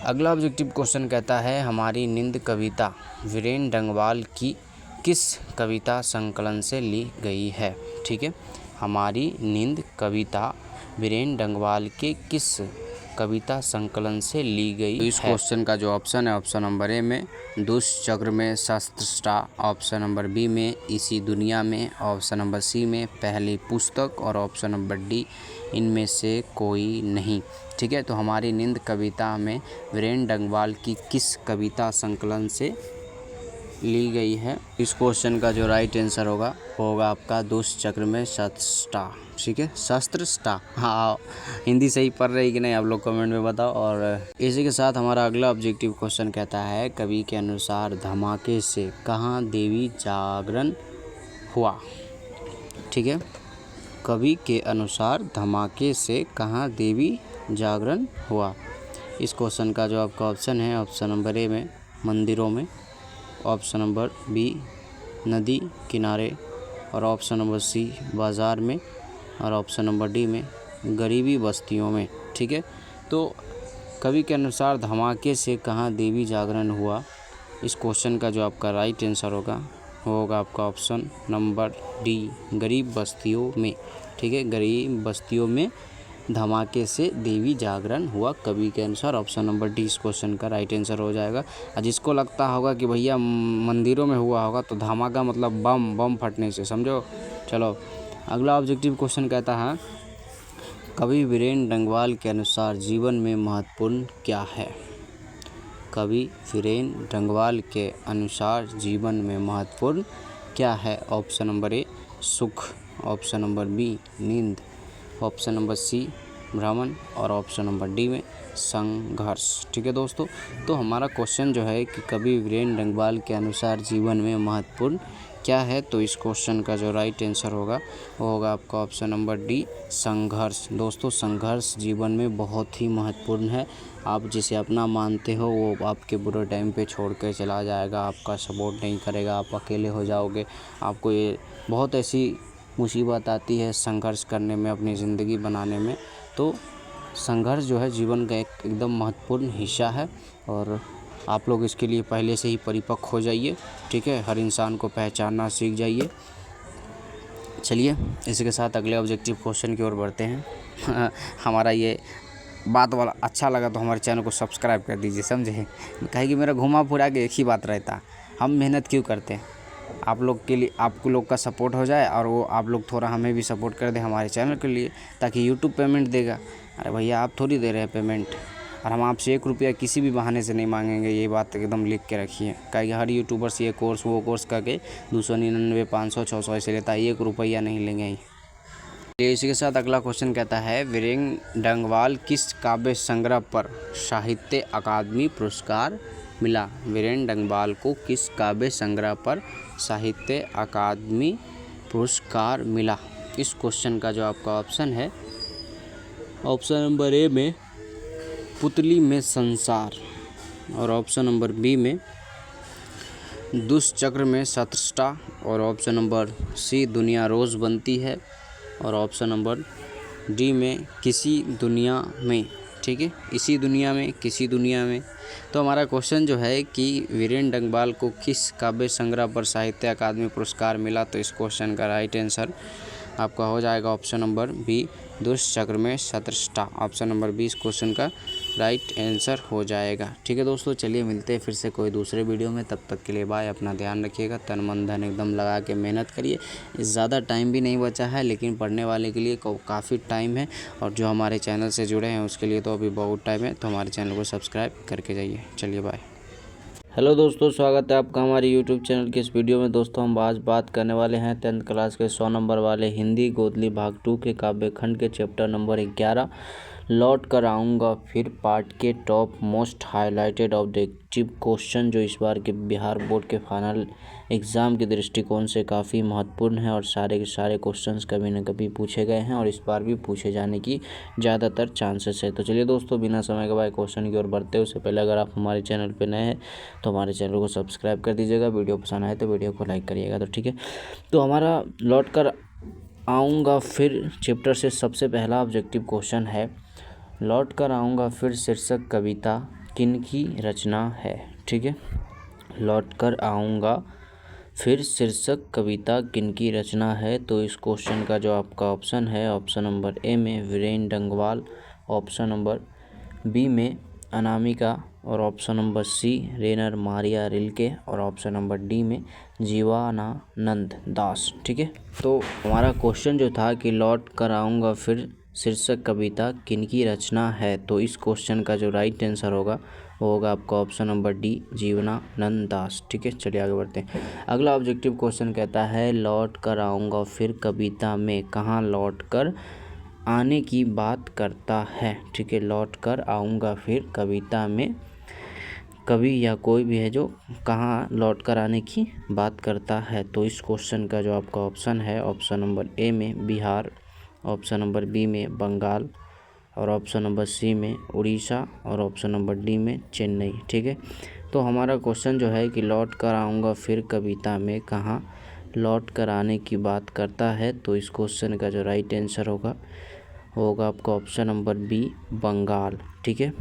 [SPEAKER 1] अगला ऑब्जेक्टिव क्वेश्चन कहता है हमारी नींद कविता वीरेन डंगवाल की किस कविता संकलन से ली गई है, ठीक है। हमारी नींद कविता वीरेन डंगवाल के किस कविता संकलन से ली गई है। इस क्वेश्चन का जो ऑप्शन है, ऑप्शन नंबर ए में दुष्चक्र में शस्त्रष्टा, ऑप्शन नंबर बी में इसी दुनिया में, ऑप्शन नंबर सी में पहली पुस्तक, और ऑप्शन नंबर डी इनमें से कोई नहीं, ठीक है। तो हमारी नींद कविता में वीरेन डंगवाल की किस कविता संकलन से ली गई है। इस क्वेश्चन का जो राइट आंसर होगा वो होगा आपका दुष्चक्र में शस्त्रष्टा, ठीक है, शस्त्रष्टा। हाँ, हिंदी सही पढ़ रही कि नहीं आप लोग कमेंट में बताओ। और इसी के साथ हमारा अगला ऑब्जेक्टिव क्वेश्चन कहता है कवि के अनुसार धमाके से कहाँ देवी जागरण हुआ, ठीक है। कवि के अनुसार धमाके से कहाँ देवी जागरण हुआ। इस क्वेश्चन का जो आपका ऑप्शन है, ऑप्शन नंबर ए में मंदिरों में, ऑप्शन नंबर बी नदी किनारे, और ऑप्शन नंबर सी बाज़ार में, और ऑप्शन नंबर डी में गरीबी बस्तियों में, ठीक है। तो कवि के अनुसार धमाके से कहाँ देवी जागरण हुआ, इस क्वेश्चन का जो आपका राइट आंसर होगा वो होगा आपका ऑप्शन नंबर डी गरीब बस्तियों में, ठीक है। गरीब बस्तियों में
[SPEAKER 2] धमाके से देवी जागरण हुआ कवि के अनुसार। ऑप्शन नंबर डी इस क्वेश्चन का राइट आंसर हो जाएगा। और जिसको लगता होगा कि भैया मंदिरों में हुआ होगा तो धमाका मतलब बम फटने से, समझो। चलो अगला ऑब्जेक्टिव क्वेश्चन कहता है कवि वीरेंद्र डंगवाल के अनुसार जीवन में महत्वपूर्ण क्या है। कवि वीरेंद्र डंगवाल के अनुसार जीवन में महत्वपूर्ण क्या है। ऑप्शन नंबर ए सुख, ऑप्शन नंबर बी नींद, ऑप्शन नंबर सी भ्रमण और ऑप्शन नंबर डी में संघर्ष। ठीक है दोस्तों, तो हमारा क्वेश्चन जो है कि कवि वीरेंद्र डंगवाल के अनुसार जीवन में महत्वपूर्ण क्या है, तो इस क्वेश्चन का जो राइट आंसर होगा वो होगा आपका ऑप्शन नंबर डी संघर्ष। दोस्तों संघर्ष जीवन में बहुत ही महत्वपूर्ण है। आप जिसे अपना मानते हो वो आपके बुरे टाइम पे छोड़ कर चला जाएगा, आपका सपोर्ट नहीं करेगा, आप अकेले हो जाओगे। आपको ये बहुत ऐसी मुसीबत आती है संघर्ष करने में, अपनी ज़िंदगी बनाने में। तो संघर्ष जो है जीवन का एक एकदम महत्वपूर्ण हिस्सा है और आप लोग इसके लिए पहले से ही परिपक्व हो जाइए। ठीक है, हर इंसान को पहचानना सीख जाइए। चलिए इसी के साथ अगले ऑब्जेक्टिव क्वेश्चन की ओर बढ़ते हैं। हमारा ये बात वाला अच्छा लगा तो हमारे चैनल को सब्सक्राइब कर दीजिए, समझे। कहे कि मेरा घुमा फिरा के एक ही बात रहता, हम मेहनत क्यों करते हैं, आप लोग के लिए, आपको लोग का सपोर्ट हो जाए और वो आप लोग थोड़ा हमें भी सपोर्ट कर दें हमारे चैनल के लिए, ताकि यूट्यूब पेमेंट देगा। अरे भैया आप थोड़ी दे रहे हैं पेमेंट, और हम आपसे 1 रुपया किसी भी बहाने से नहीं मांगेंगे, ये बात एकदम लिख के रखिए। कहीं हर यूट्यूबर्स ये कोर्स वो कोर्स करके 299, 500, 600 ऐसे लेता है, 1 रुपया नहीं लेंगे ही। इसी के साथ अगला क्वेश्चन कहता है वीरेंद्र डंगवाल किस काव्य संग्रह पर साहित्य अकादमी पुरस्कार मिला। वीरेंद्र डंगवाल को किस काव्य संग्रह पर साहित्य अकादमी पुरस्कार मिला। इस क्वेश्चन का जो आपका ऑप्शन है, ऑप्शन नंबर ए में पुतली में संसार, और ऑप्शन नंबर बी में दुष्चक्र में शतृष्टा, और ऑप्शन नंबर सी दुनिया रोज़ बनती है, और ऑप्शन नंबर डी में किसी दुनिया में। ठीक है, इसी दुनिया में, किसी दुनिया में। तो हमारा क्वेश्चन जो है कि वीरेंद्र डंगवाल को किस काव्य संग्रह पर साहित्य अकादमी पुरस्कार मिला, तो इस क्वेश्चन का राइट आंसर आपका हो जाएगा ऑप्शन नंबर बी दुष्चक्र में शतृष्टा। ऑप्शन नंबर बी इस क्वेश्चन का राइट आंसर हो जाएगा। ठीक है दोस्तों, चलिए मिलते हैं फिर से कोई दूसरे वीडियो में, तब तक के लिए बाय। अपना ध्यान रखिएगा, तन मन धन एकदम लगा के मेहनत करिए। ज़्यादा टाइम भी नहीं बचा है, लेकिन पढ़ने वाले के लिए काफ़ी टाइम है, और जो हमारे चैनल से जुड़े हैं उसके लिए तो अभी बहुत टाइम है। तो हमारे चैनल को सब्सक्राइब करके जाइए। चलिए बाय। हेलो दोस्तों, स्वागत है आपका हमारे यूट्यूब चैनल के इस वीडियो में। दोस्तों हम आज बात करने वाले हैं 10th क्लास के 100 नंबर वाले हिंदी गोदली भाग 2 के काव्य खंड के चैप्टर नंबर 11 लौट कर आऊँगा फिर पार्ट के top most highlighted objective question, जो इस बार के बिहार बोर्ड के फाइनल एग्ज़ाम के दृष्टिकोण से काफ़ी महत्वपूर्ण है और सारे के सारे क्वेश्चंस कभी न कभी पूछे गए हैं और इस बार भी पूछे जाने की ज़्यादातर चांसेस है। तो चलिए दोस्तों, बिना समय गवाए क्वेश्चन की ओर बढ़ते उससे पहले अगर आप हमारे चैनल पर नए हैं तो हमारे चैनल को सब्सक्राइब कर दीजिएगा। वीडियो पसंद आए तो वीडियो को लाइक करिएगा। तो ठीक है, तो हमारा लौट कर आऊँगा फिर चैप्टर से सबसे पहला ऑब्जेक्टिव क्वेश्चन है लौट कर आऊँगा फिर शीर्षक कविता किनकी रचना है। ठीक है, लौट कर आऊँगा फिर शीर्षक कविता किनकी रचना है। तो इस क्वेश्चन का जो आपका ऑप्शन है, ऑप्शन नंबर ए में Virendra Dangwal, option number B में अनामिका, और option number C Rainer Maria Rilke, और ऑप्शन नंबर डी में जीवानानंद दास। ठीक है, तो हमारा क्वेश्चन जो था कि लौट कर आऊँगा फिर शीर्षक कविता किनकी रचना है, तो इस क्वेश्चन का जो राइट आंसर होगा वो होगा आपका ऑप्शन नंबर डी जीवनानंद दास। ठीक है, चलिए आगे बढ़ते हैं। अगला ऑब्जेक्टिव क्वेश्चन कहता है लौट कर आऊँगा फिर कविता में कहाँ लौट कर आने की बात करता है। ठीक है, लौट कर आऊँगा फिर कविता में कवि या कोई भी है जो कहाँ लौट कर आने की बात करता है। तो इस क्वेश्चन का जो आपका ऑप्शन है, ऑप्शन नंबर ए में बिहार, ऑप्शन नंबर बी में बंगाल, और ऑप्शन नंबर सी में उड़ीसा, और ऑप्शन नंबर डी में चेन्नई। ठीक है, तो हमारा क्वेश्चन जो है कि लौट कर आऊँगा फिर कविता में कहाँ लौट कर आने की बात करता है। तो इस क्वेश्चन का जो राइट आंसर होगा आपका ऑप्शन नंबर बी बंगाल। ठीक है,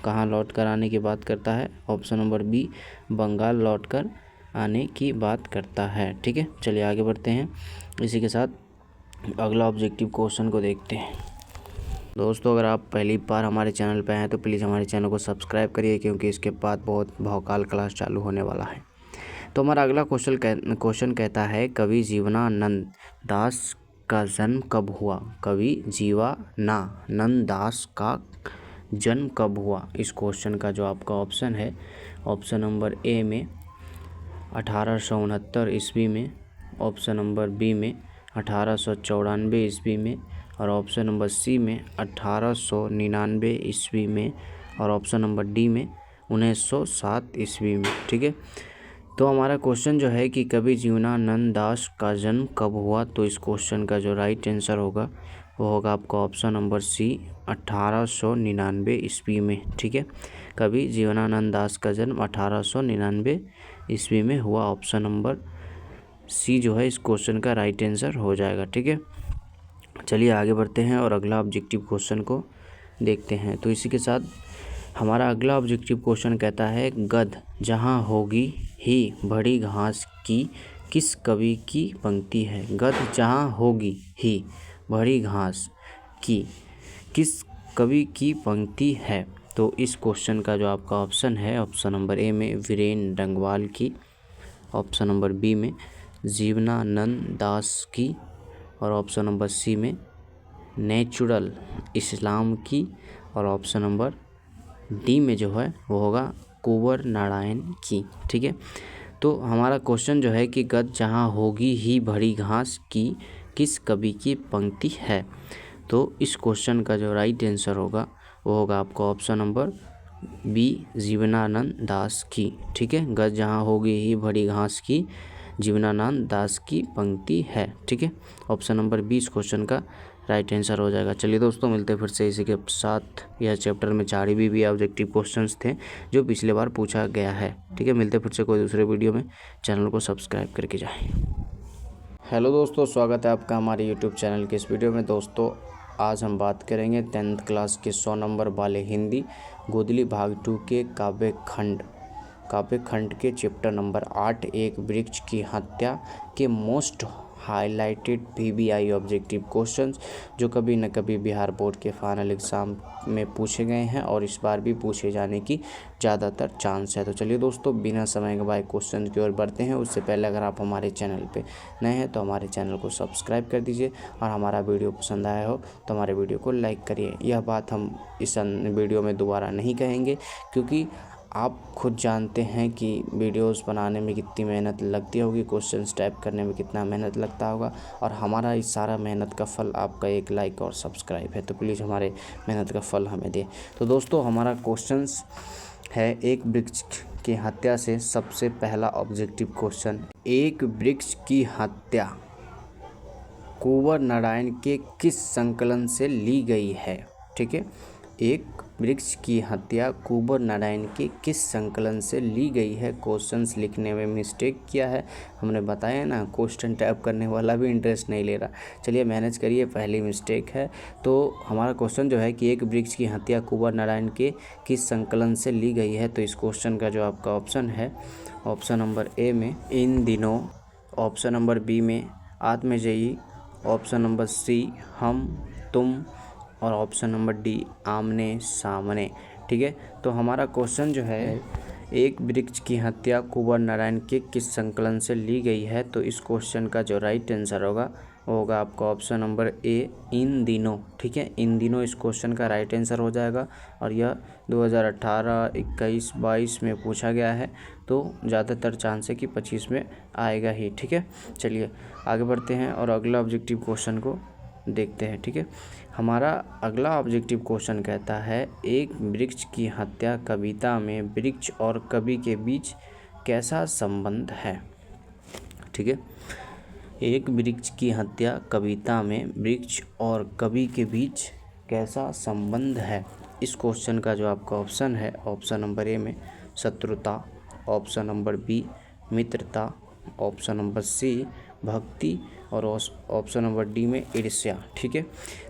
[SPEAKER 2] कहाँ लौट कर आने की बात करता है, ऑप्शन नंबर बी बंगाल लौट कर आने की बात करता है। ठीक है, चलिए आगे बढ़ते हैं। इसी के साथ अगला ऑब्जेक्टिव क्वेश्चन को देखते हैं। दोस्तों अगर आप पहली बार हमारे चैनल पर हैं तो प्लीज़ हमारे चैनल को सब्सक्राइब करिए, क्योंकि इसके बाद बहुत भौकाल क्लास चालू होने वाला है। तो हमारा अगला क्वेश्चन कहता है, कवि जीवनानंद दास का जन्म कब हुआ? कवि जीवनानंद दास का जन्म कब हुआ? इस क्वेश्चन का जो आपका ऑप्शन है, ऑप्शन नंबर ए में 1869 ईस्वी में, ऑप्शन नंबर बी में 1894 ईस्वी में, और ऑप्शन नंबर सी में 1899 ईस्वी में, और ऑप्शन नंबर डी में 1907 ईस्वी में। ठीक है, तो हमारा क्वेश्चन जो है कि कवि जीवनानंद दास का जन्म कब हुआ, तो इस क्वेश्चन का जो राइट आंसर होगा वो होगा आपका ऑप्शन नंबर सी 1899 ईस्वी में। ठीक है, कवि जीवनानंद दास का जन्म 1899 ईस्वी में हुआ। ऑप्शन नंबर सी जो है इस क्वेश्चन का राइट आंसर हो जाएगा। ठीक है, चलिए आगे बढ़ते हैं और अगला ऑब्जेक्टिव क्वेश्चन को देखते हैं। तो इसी के साथ हमारा अगला ऑब्जेक्टिव क्वेश्चन कहता है, गद जहाँ होगी ही बड़ी घास की किस कवि की पंक्ति है? गद जहाँ होगी ही बड़ी घास की किस कवि की पंक्ति है? तो इस क्वेश्चन का जो आपका ऑप्शन है, ऑप्शन नंबर ए में वीरेन डंगवाल की, ऑप्शन नंबर बी में जीवनानंद दास की, और ऑप्शन नंबर सी में नेचुरल इस्लाम की, और ऑप्शन नंबर डी में जो है वो होगा कुंवर नारायण की। ठीक है, तो हमारा क्वेश्चन जो है कि गद जहाँ होगी ही भरी घास की किस कवि की पंक्ति है? तो इस क्वेश्चन का जो राइट आंसर होगा वो होगा आपका ऑप्शन नंबर बी जीवनानंद दास की। ठीक है, गद जहाँ होगी ही भरी घास की जीवनानंद दास की पंक्ति है। ठीक है, ऑप्शन नंबर बी इस क्वेश्चन का राइट आंसर हो जाएगा। चलिए दोस्तों मिलते हैं फिर से इसी के साथ। यह चैप्टर में 4 भी ऑब्जेक्टिव क्वेश्चंस थे जो पिछले बार पूछा गया है। ठीक है, मिलते हैं फिर से कोई दूसरे वीडियो में। चैनल को सब्सक्राइब करके जाएं। हेलो दोस्तों, स्वागत है आपका हमारे यूट्यूब चैनल के इस वीडियो में। दोस्तों आज हम बात करेंगे 10th क्लास के 100 नंबर वाले हिंदी गोदली भाग 2 के काव्य खंड के चैप्टर नंबर 8 एक वृक्ष की हत्या के most highlighted PBI objective questions, जो कभी न कभी बिहार बोर्ड के फाइनल एग्ज़ाम में पूछे गए हैं और इस बार भी पूछे जाने की ज़्यादातर चांस है। तो चलिए दोस्तों बिना समय गवाए क्वेश्चन की ओर बढ़ते हैं। उससे पहले अगर आप हमारे चैनल पे नए हैं तो हमारे चैनल को सब्सक्राइब कर दीजिए, और हमारा वीडियो पसंद आया हो तो हमारे वीडियो को लाइक करिए। यह बात हम इस वीडियो में दोबारा नहीं कहेंगे, क्योंकि आप खुद जानते हैं कि वीडियोस बनाने में कितनी मेहनत लगती होगी, क्वेश्चंस टाइप करने में कितना मेहनत लगता होगा, और हमारा इस सारा मेहनत का फल आपका एक लाइक और सब्सक्राइब है। तो प्लीज़ हमारे मेहनत का फल हमें दें। तो दोस्तों हमारा क्वेश्चंस है, एक वृक्ष की हत्या से सबसे पहला ऑब्जेक्टिव क्वेश्चन, एक वृक्ष की हत्या कुंवर नारायण के किस संकलन से ली गई है? ठीक है, एक वृक्ष की हत्या कुंवर नारायण के किस संकलन से ली गई है? क्वेश्चंस लिखने में मिस्टेक किया है, हमने बताया ना, क्वेश्चन टाइप करने वाला भी इंटरेस्ट नहीं ले रहा। चलिए मैनेज करिए, पहली मिस्टेक है। तो हमारा क्वेश्चन जो है कि एक वृक्ष की हत्या कुंवर नारायण के किस संकलन से ली गई है? तो इस क्वेश्चन का जो आपका ऑप्शन है, ऑप्शन नंबर ए में इन दिनों, ऑप्शन नंबर बी में आत्मजयी, ऑप्शन नंबर सी हम तुम, और ऑप्शन नंबर डी आमने सामने। ठीक है, तो हमारा क्वेश्चन जो है, एक वृक्ष की हत्या कुंवर नारायण के किस संकलन से ली गई है? तो इस क्वेश्चन का जो राइट आंसर होगा वो होगा आपका ऑप्शन नंबर ए इन दिनों। ठीक है, इन दिनों इस क्वेश्चन का राइट आंसर हो जाएगा, और यह 2018, 21, 22 में पूछा गया है, तो ज़्यादातर चांस है कि 25 में आएगा ही। ठीक है, चलिए आगे बढ़ते हैं और अगला ऑब्जेक्टिव क्वेश्चन को देखते हैं। ठीक है, हमारा अगला ऑब्जेक्टिव क्वेश्चन कहता है, एक वृक्ष की हत्या कविता में वृक्ष और कवि के बीच कैसा संबंध है? ठीक है, एक वृक्ष की हत्या कविता में वृक्ष और कवि के बीच कैसा संबंध है? इस क्वेश्चन का जो आपका ऑप्शन है, ऑप्शन नंबर ए में शत्रुता, ऑप्शन नंबर बी मित्रता, ऑप्शन नंबर सी भक्ति, और ऑप्शन नंबर डी में ईर्ष्या। ठीक है,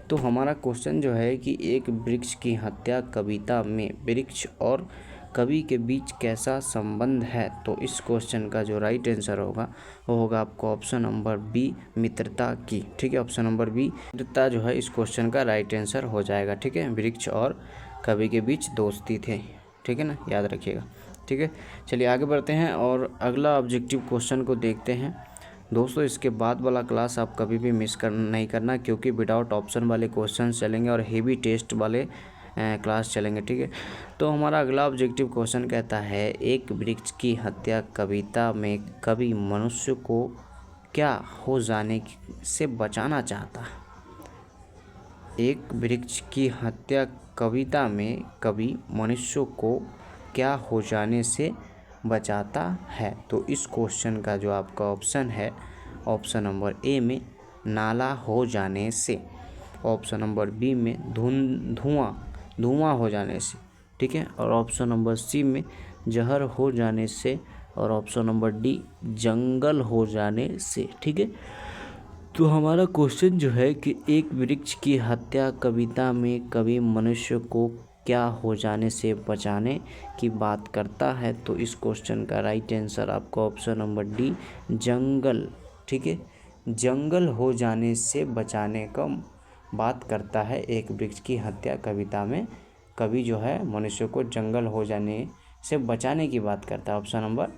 [SPEAKER 2] तो हमारा क्वेश्चन जो है कि एक वृक्ष की हत्या कविता में वृक्ष और कवि के बीच कैसा संबंध है? तो इस क्वेश्चन का जो राइट आंसर होगा वो होगा आपको ऑप्शन नंबर बी, मित्रता की। ठीक है, ऑप्शन नंबर बी मित्रता जो है इस क्वेश्चन का राइट आंसर हो जाएगा। ठीक है, वृक्ष और कवि के बीच दोस्ती थे। ठीक है ना, याद रखिएगा। ठीक है, चलिए आगे बढ़ते हैं और अगला ऑब्जेक्टिव क्वेश्चन को देखते हैं। दोस्तों इसके बाद वाला क्लास आप कभी भी मिस नहीं करना, क्योंकि विदाउट ऑप्शन वाले क्वेश्चन चलेंगे और हेवी टेस्ट वाले क्लास चलेंगे। ठीक है, तो हमारा अगला ऑब्जेक्टिव क्वेश्चन कहता है, एक वृक्ष की हत्या कविता में कवि मनुष्य को क्या हो जाने से बचाना चाहता है? एक वृक्ष की हत्या कविता में कवि मनुष्य को क्या हो जाने से बचाता है? तो इस क्वेश्चन का जो आपका ऑप्शन है, ऑप्शन नंबर ए में नाला हो जाने से, ऑप्शन नंबर बी में धुआं हो जाने से। ठीक है, और ऑप्शन नंबर सी में जहर हो जाने से, और ऑप्शन नंबर डी जंगल हो जाने से। ठीक है, तो हमारा क्वेश्चन जो है कि एक वृक्ष की हत्या कविता में कवि मनुष्य को क्या हो जाने से बचाने की बात करता है? तो इस क्वेश्चन का राइट आंसर आपको ऑप्शन नंबर डी जंगल। ठीक है, जंगल हो जाने से बचाने का बात करता है। एक वृक्ष की हत्या कविता में कवि जो है मनुष्य को जंगल हो जाने से बचाने की बात करता है। ऑप्शन नंबर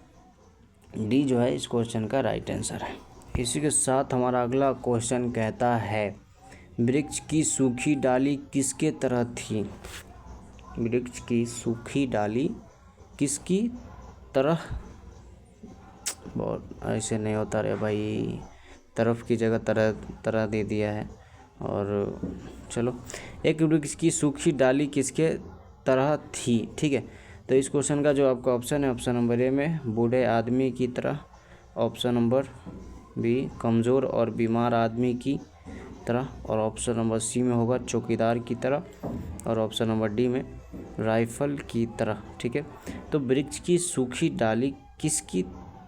[SPEAKER 2] डी जो है इस क्वेश्चन का राइट आंसर है। इसी के साथ हमारा अगला क्वेश्चन कहता है, वृक्ष की सूखी डाली किसके तरह थी? वृक्ष की सूखी डाली किसकी तरह, बहुत ऐसे नहीं होता रे भाई, तरफ की जगह तरह तरह दे दिया है। और चलो, एक वृक्ष की सूखी डाली किसके तरह थी? ठीक है, तो इस क्वेश्चन का जो आपका ऑप्शन है, ऑप्शन नंबर ए में बूढ़े आदमी की तरह, ऑप्शन नंबर बी कमज़ोर और बीमार आदमी की तरह, और ऑप्शन नंबर सी में होगा चौकीदार की तरह, और ऑप्शन नंबर डी में राइफल की तरह। ठीक है, तो वृक्ष की सूखी डाली किसकी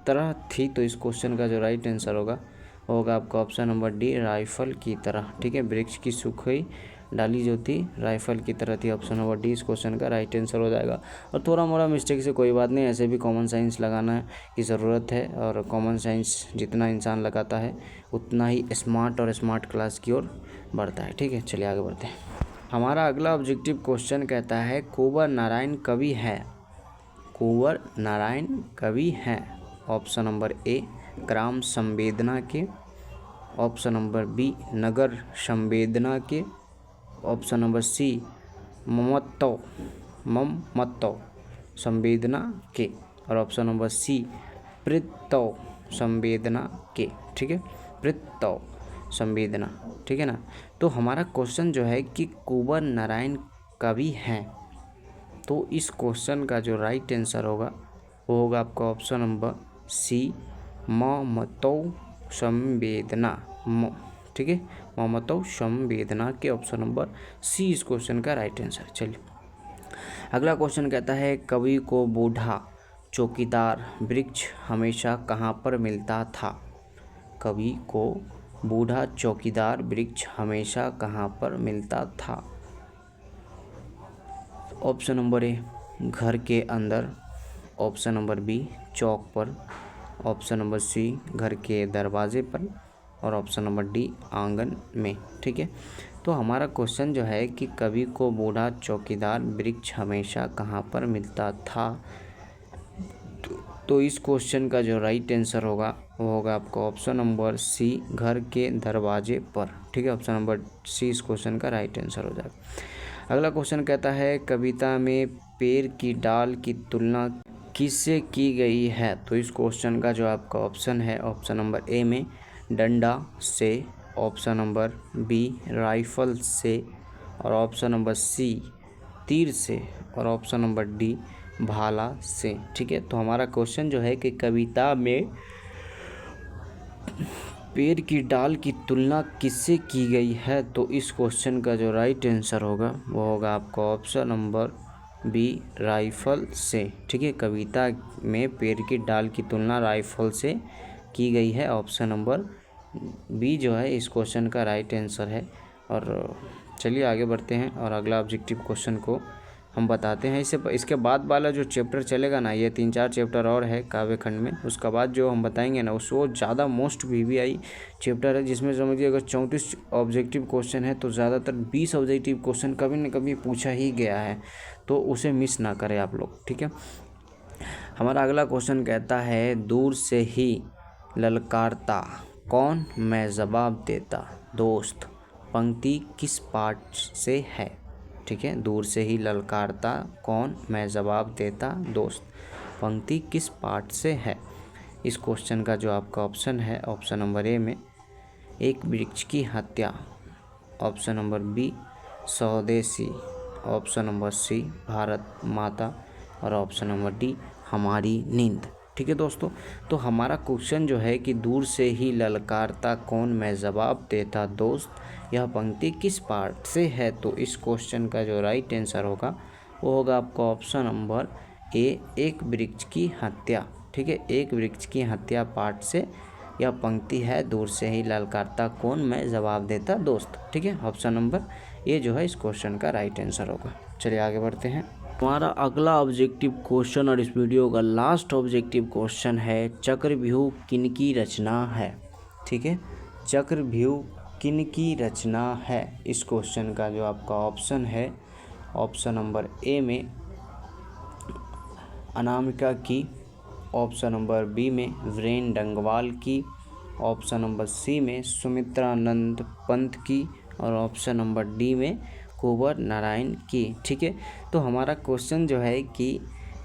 [SPEAKER 2] तरह थी? तो इस क्वेश्चन का जो राइट आंसर होगा आपका ऑप्शन नंबर डी राइफल की तरह। ठीक है, वृक्ष की सूखी डाली जो थी राइफल की तरह थी। ऑप्शन नंबर डी इस क्वेश्चन का राइट आंसर हो जाएगा। और थोड़ा मोड़ा मिस्टेक से कोई बात नहीं, ऐसे भी कॉमन साइंस लगाना की ज़रूरत है, और कॉमन साइंस जितना इंसान लगाता है उतना ही स्मार्ट और स्मार्ट क्लास की ओर बढ़ता है। ठीक है, चलिए आगे बढ़ते हैं। हमारा अगला ऑब्जेक्टिव क्वेश्चन कहता है, कुंवर नारायण कवि है? कुंवर नारायण कवि हैं? ऑप्शन नंबर ए ग्राम संवेदना के, ऑप्शन नंबर बी नगर संवेदना के, ऑप्शन नंबर सी ममत्व संवेदना के, और ऑप्शन नंबर सी पृत्व संवेदना के। ठीक है, पृत्व संवेदना। ठीक है ना, तो हमारा क्वेश्चन जो है कि कुंवर नारायण कवि हैं, तो इस क्वेश्चन का जो राइट आंसर होगा वो होगा आपका ऑप्शन नंबर सी ममत्व संवेदना। ठीक है, ममत्व संवेदना के, ऑप्शन नंबर सी इस क्वेश्चन का राइट आंसर। चलिए अगला क्वेश्चन कहता है, कवि को बूढ़ा चौकीदार वृक्ष हमेशा कहाँ पर मिलता था? कवि को बूढ़ा चौकीदार वृक्ष हमेशा कहाँ पर मिलता था? ऑप्शन नंबर ए घर के अंदर, ऑप्शन नंबर बी चौक पर, ऑप्शन नंबर सी घर के दरवाजे पर, और ऑप्शन नंबर डी आंगन में। ठीक है, तो हमारा क्वेश्चन जो है कि कवि को बूढ़ा चौकीदार वृक्ष हमेशा कहाँ पर मिलता था? तो इस क्वेश्चन का जो राइट आंसर होगा वो होगा आपका ऑप्शन नंबर सी घर के दरवाजे पर। ठीक है, ऑप्शन नंबर सी इस क्वेश्चन का राइट आंसर हो जाएगा। अगला क्वेश्चन कहता है, कविता में पेड़ की डाल की तुलना किससे की गई है? तो इस क्वेश्चन का जो आपका ऑप्शन है, ऑप्शन नंबर ए में डंडा से, ऑप्शन नंबर बी राइफल से, और ऑप्शन नंबर सी तीर से, और ऑप्शन नंबर डी भाला से। ठीक है, तो हमारा क्वेश्चन जो है कि कविता में पेड़ की डाल की तुलना किससे की गई है? तो इस क्वेश्चन का जो राइट आंसर होगा वो होगा आपका ऑप्शन नंबर बी राइफल से। ठीक है, कविता में पेड़ की डाल की तुलना राइफल से की गई है। ऑप्शन नंबर बी जो है इस क्वेश्चन का राइट आंसर है। और चलिए आगे बढ़ते हैं और अगला ऑब्जेक्टिव क्वेश्चन को
[SPEAKER 1] हम बताते हैं। इसके बाद वाला जो चैप्टर चलेगा ना, ये 3-4 चैप्टर और है काव्य खंड में, उसका बाद जो हम बताएंगे ना वो ज़्यादा मोस्ट VVI चैप्टर है, जिसमें समझिए अगर 34 ऑब्जेक्टिव क्वेश्चन है तो ज़्यादातर 20 ऑब्जेक्टिव क्वेश्चन कभी न कभी पूछा ही गया है, तो उसे मिस ना करें आप लोग, ठीक है। हमारा अगला क्वेश्चन कहता है, दूर से ही ललकारता कौन मैं जवाब देता दोस्त, पंक्ति किस पाठ से है, ठीक है। दूर से ही ललकारता कौन मैं जवाब देता दोस्त, पंक्ति किस पाठ से है। इस क्वेश्चन का जो आपका ऑप्शन है, ऑप्शन नंबर ए में एक वृक्ष की हत्या, ऑप्शन नंबर बी स्वदेशी, ऑप्शन नंबर सी भारत माता और ऑप्शन नंबर डी हमारी नींद, ठीक है दोस्तों। तो हमारा क्वेश्चन जो है कि दूर से ही ललकारता कौन मैं जवाब देता दोस्त, यह पंक्ति किस पाठ से है। तो इस क्वेश्चन का जो राइट आंसर होगा वो होगा आपका ऑप्शन नंबर ए एक वृक्ष की हत्या, ठीक है। एक वृक्ष की हत्या पाठ से यह पंक्ति है, दूर से ही ललकारता कौन मैं जवाब देता दोस्त, ठीक है। ऑप्शन नंबर ए जो है इस क्वेश्चन का राइट आंसर होगा। चलिए आगे बढ़ते हैं। हमारा अगला ऑब्जेक्टिव क्वेश्चन और इस वीडियो का लास्ट ऑब्जेक्टिव क्वेश्चन है, चक्रव्यूह किनकी रचना है, ठीक है। चक्रव्यूह किनकी रचना है। इस क्वेश्चन का जो आपका ऑप्शन है, ऑप्शन नंबर ए में अनामिका की, ऑप्शन नंबर बी में वीरेन डंगवाल की, ऑप्शन नंबर सी में सुमित्रानंद पंत की और ऑप्शन नंबर डी में कुंवर नारायण की, ठीक है। तो हमारा क्वेश्चन जो है कि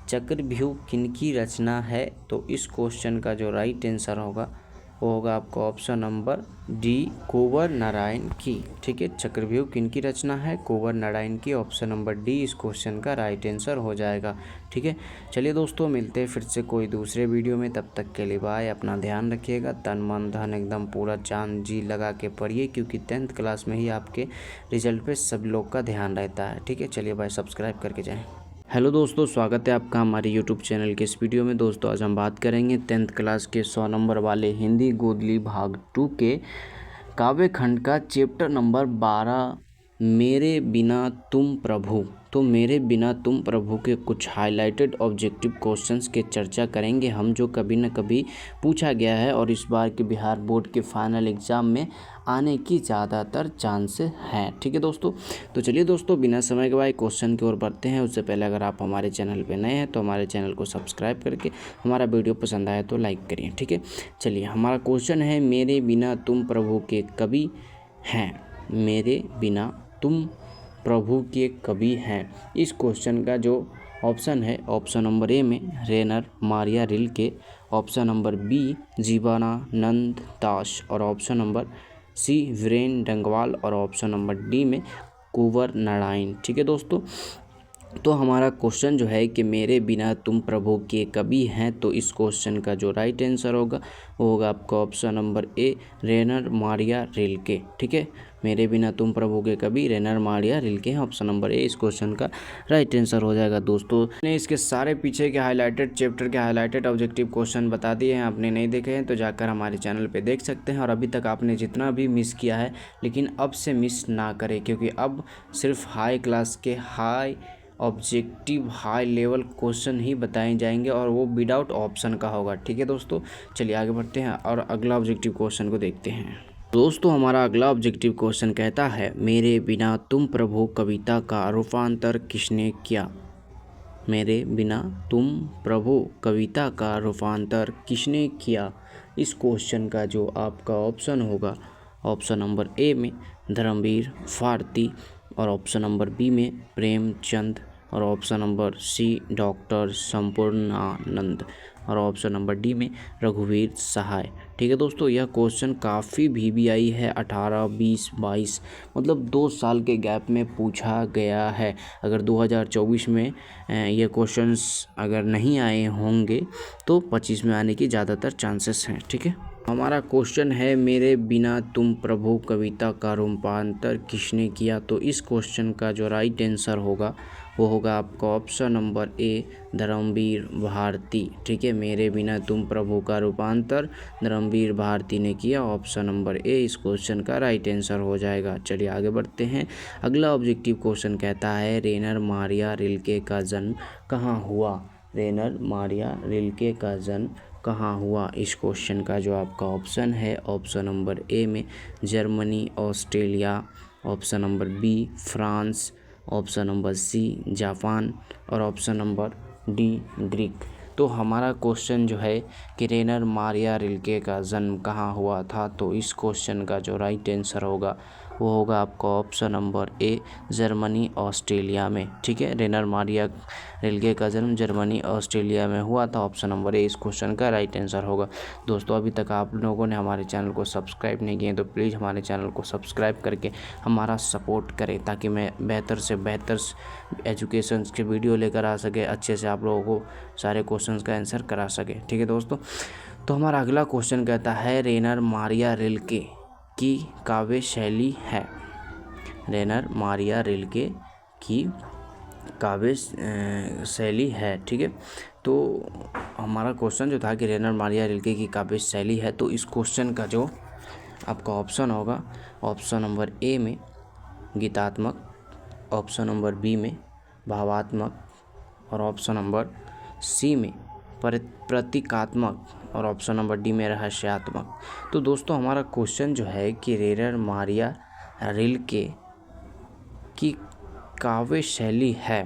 [SPEAKER 1] चक्रव्यूह किनकी रचना है, तो इस क्वेश्चन का जो राइट आंसर होगा वो होगा आपका ऑप्शन नंबर डी कुंवर नारायण की, ठीक है। चक्रव्यूह किनकी रचना है, कुंवर नारायण की, ऑप्शन नंबर डी इस क्वेश्चन का राइट आंसर हो जाएगा, ठीक है। चलिए दोस्तों, मिलते हैं फिर से कोई दूसरे वीडियो में, तब तक के लिए बाय। अपना ध्यान रखिएगा, तन मन धन एकदम पूरा जान जी लगा के पढ़िए, क्योंकि 10th क्लास में ही आपके रिजल्ट पे सब लोग का ध्यान रहता है, ठीक है। चलिए बाय, सब्सक्राइब करके जाएँ। हेलो दोस्तों, स्वागत है आपका हमारे YouTube चैनल के इस वीडियो में। दोस्तों आज हम बात करेंगे 10th क्लास के 100 नंबर वाले हिंदी गोदली भाग 2 के काव्य खंड का चैप्टर नंबर 12 मेरे बिना तुम प्रभु। तो मेरे बिना तुम प्रभु के कुछ हाईलाइटेड ऑब्जेक्टिव क्वेश्चंस के चर्चा करेंगे हम, जो कभी न कभी पूछा गया है और इस बार के बिहार बोर्ड के फाइनल एग्ज़ाम में आने की ज़्यादातर चांसेस हैं, ठीक है दोस्तों। तो चलिए दोस्तों, बिना समय गवाए क्वेश्चन की ओर बढ़ते हैं। उससे पहले अगर आप हमारे चैनल पे नए हैं तो हमारे चैनल को सब्सक्राइब करके हमारा वीडियो पसंद आए तो लाइक करिए, ठीक है। चलिए, हमारा क्वेश्चन है, मेरे बिना तुम प्रभु के कवि हैं। मेरे बिना तुम प्रभु के कवि हैं। इस क्वेश्चन का जो ऑप्शन है, ऑप्शन नंबर ए में Rainer Maria Rilke, option number B Jibanananda Das और option number C Viren Dangwal और ऑप्शन नंबर डी में कुंवर नारायण, ठीक है दोस्तों। तो हमारा क्वेश्चन जो है कि मेरे बिना तुम प्रभु के कवि हैं, तो इस क्वेश्चन का जो राइट आंसर होगा वो होगा आपका option number A Rainer Maria Rilke, ठीक है। मेरे बिना तुम प्रभु के कवि रेनर मारिया रिल्के हैं, ऑप्शन नंबर ए इस क्वेश्चन का राइट आंसर हो जाएगा। दोस्तों ने इसके सारे पीछे के हाईलाइटेड चैप्टर के हाईलाइटेड ऑब्जेक्टिव क्वेश्चन बता दिए हैं, आपने नहीं देखे हैं तो जाकर हमारे चैनल पे देख सकते हैं। और अभी तक आपने जितना भी मिस किया है, लेकिन अब से मिस ना करें, क्योंकि अब सिर्फ हाई क्लास के high objective high level question ही बताए जाएंगे और वो विदाउट ऑप्शन का होगा, ठीक है दोस्तों। चलिए आगे बढ़ते हैं और अगला ऑब्जेक्टिव क्वेश्चन को देखते हैं। दोस्तों हमारा अगला ऑब्जेक्टिव क्वेश्चन कहता है, मेरे बिना तुम प्रभु कविता का रूपांतर किसने किया। मेरे बिना तुम प्रभु कविता का रूपांतर किसने किया। इस क्वेश्चन का जो आपका ऑप्शन होगा, ऑप्शन नंबर ए में धर्मवीर भारती और ऑप्शन नंबर बी में प्रेमचंद और option number C doctor Sampurnanand और ऑप्शन नंबर डी में रघुवीर सहाय, ठीक है दोस्तों। यह क्वेश्चन काफ़ी VVI है, 18, 20, 22 मतलब 2 साल के गैप में पूछा गया है। अगर 2024 में ये क्वेश्चंस अगर नहीं आए होंगे तो 25 में आने की ज़्यादातर चांसेस हैं, ठीक है।
[SPEAKER 2] हमारा क्वेश्चन है मेरे बिना तुम प्रभु कविता का रूपांतर किसने किया। तो इस क्वेश्चन का जो राइट आंसर होगा वो होगा आपका option number A Dharamvir Bharati. ठीक है, मेरे बिना तुम प्रभु का रूपांतर धर्मवीर भारती ने किया। ऑप्शन नंबर ए इस क्वेश्चन का राइट आंसर हो जाएगा। चलिए आगे बढ़ते हैं। अगला ऑब्जेक्टिव क्वेश्चन कहता है रेनर मारिया रिल्के का जन्म कहाँ हुआ। रेनर मारिया रिल्के का जन्म कहाँ हुआ। इस क्वेश्चन का जो आपका ऑप्शन है ऑप्शन नंबर ए में Germany Australia, option number B France, option number C Japan और ऑप्शन नंबर डी ग्रीक। तो हमारा क्वेश्चन जो है कि रेनर मारिया रिल्के का जन्म कहाँ हुआ था। तो इस क्वेश्चन का जो राइट आंसर होगा वो होगा आपका option number A Germany Australia में। ठीक है, रेनर मारिया रिल्के का जन्म जर्मनी ऑस्ट्रेलिया में हुआ था। ऑप्शन नंबर ए इस क्वेश्चन का राइट आंसर होगा। दोस्तों, अभी तक आप लोगों ने हमारे चैनल को सब्सक्राइब नहीं किए तो प्लीज़ हमारे चैनल को सब्सक्राइब करके हमारा सपोर्ट करें ताकि मैं बेहतर से बेहतर एजुकेशन के वीडियो लेकर आ सके, अच्छे से आप लोगों को सारे क्वेश्चन का आंसर करा सके। ठीक है दोस्तों, तो हमारा अगला क्वेश्चन कहता है रेनर मारिया रिल्के की काव्य शैली है। रेनर मारिया रिल्के की काव्य शैली है। ठीक है, तो हमारा क्वेश्चन जो था कि रेनर मारिया रिल्के की काव्य शैली है, तो इस क्वेश्चन का जो आपका ऑप्शन होगा ऑप्शन नंबर ए में गीतात्मक, ऑप्शन नंबर बी में भावात्मक और ऑप्शन नंबर सी में प्रतीकात्मक और ऑप्शन नंबर डी में रहस्यात्मक। तो दोस्तों, हमारा क्वेश्चन जो है कि रेनर मारिया रिल्के की काव्य शैली है,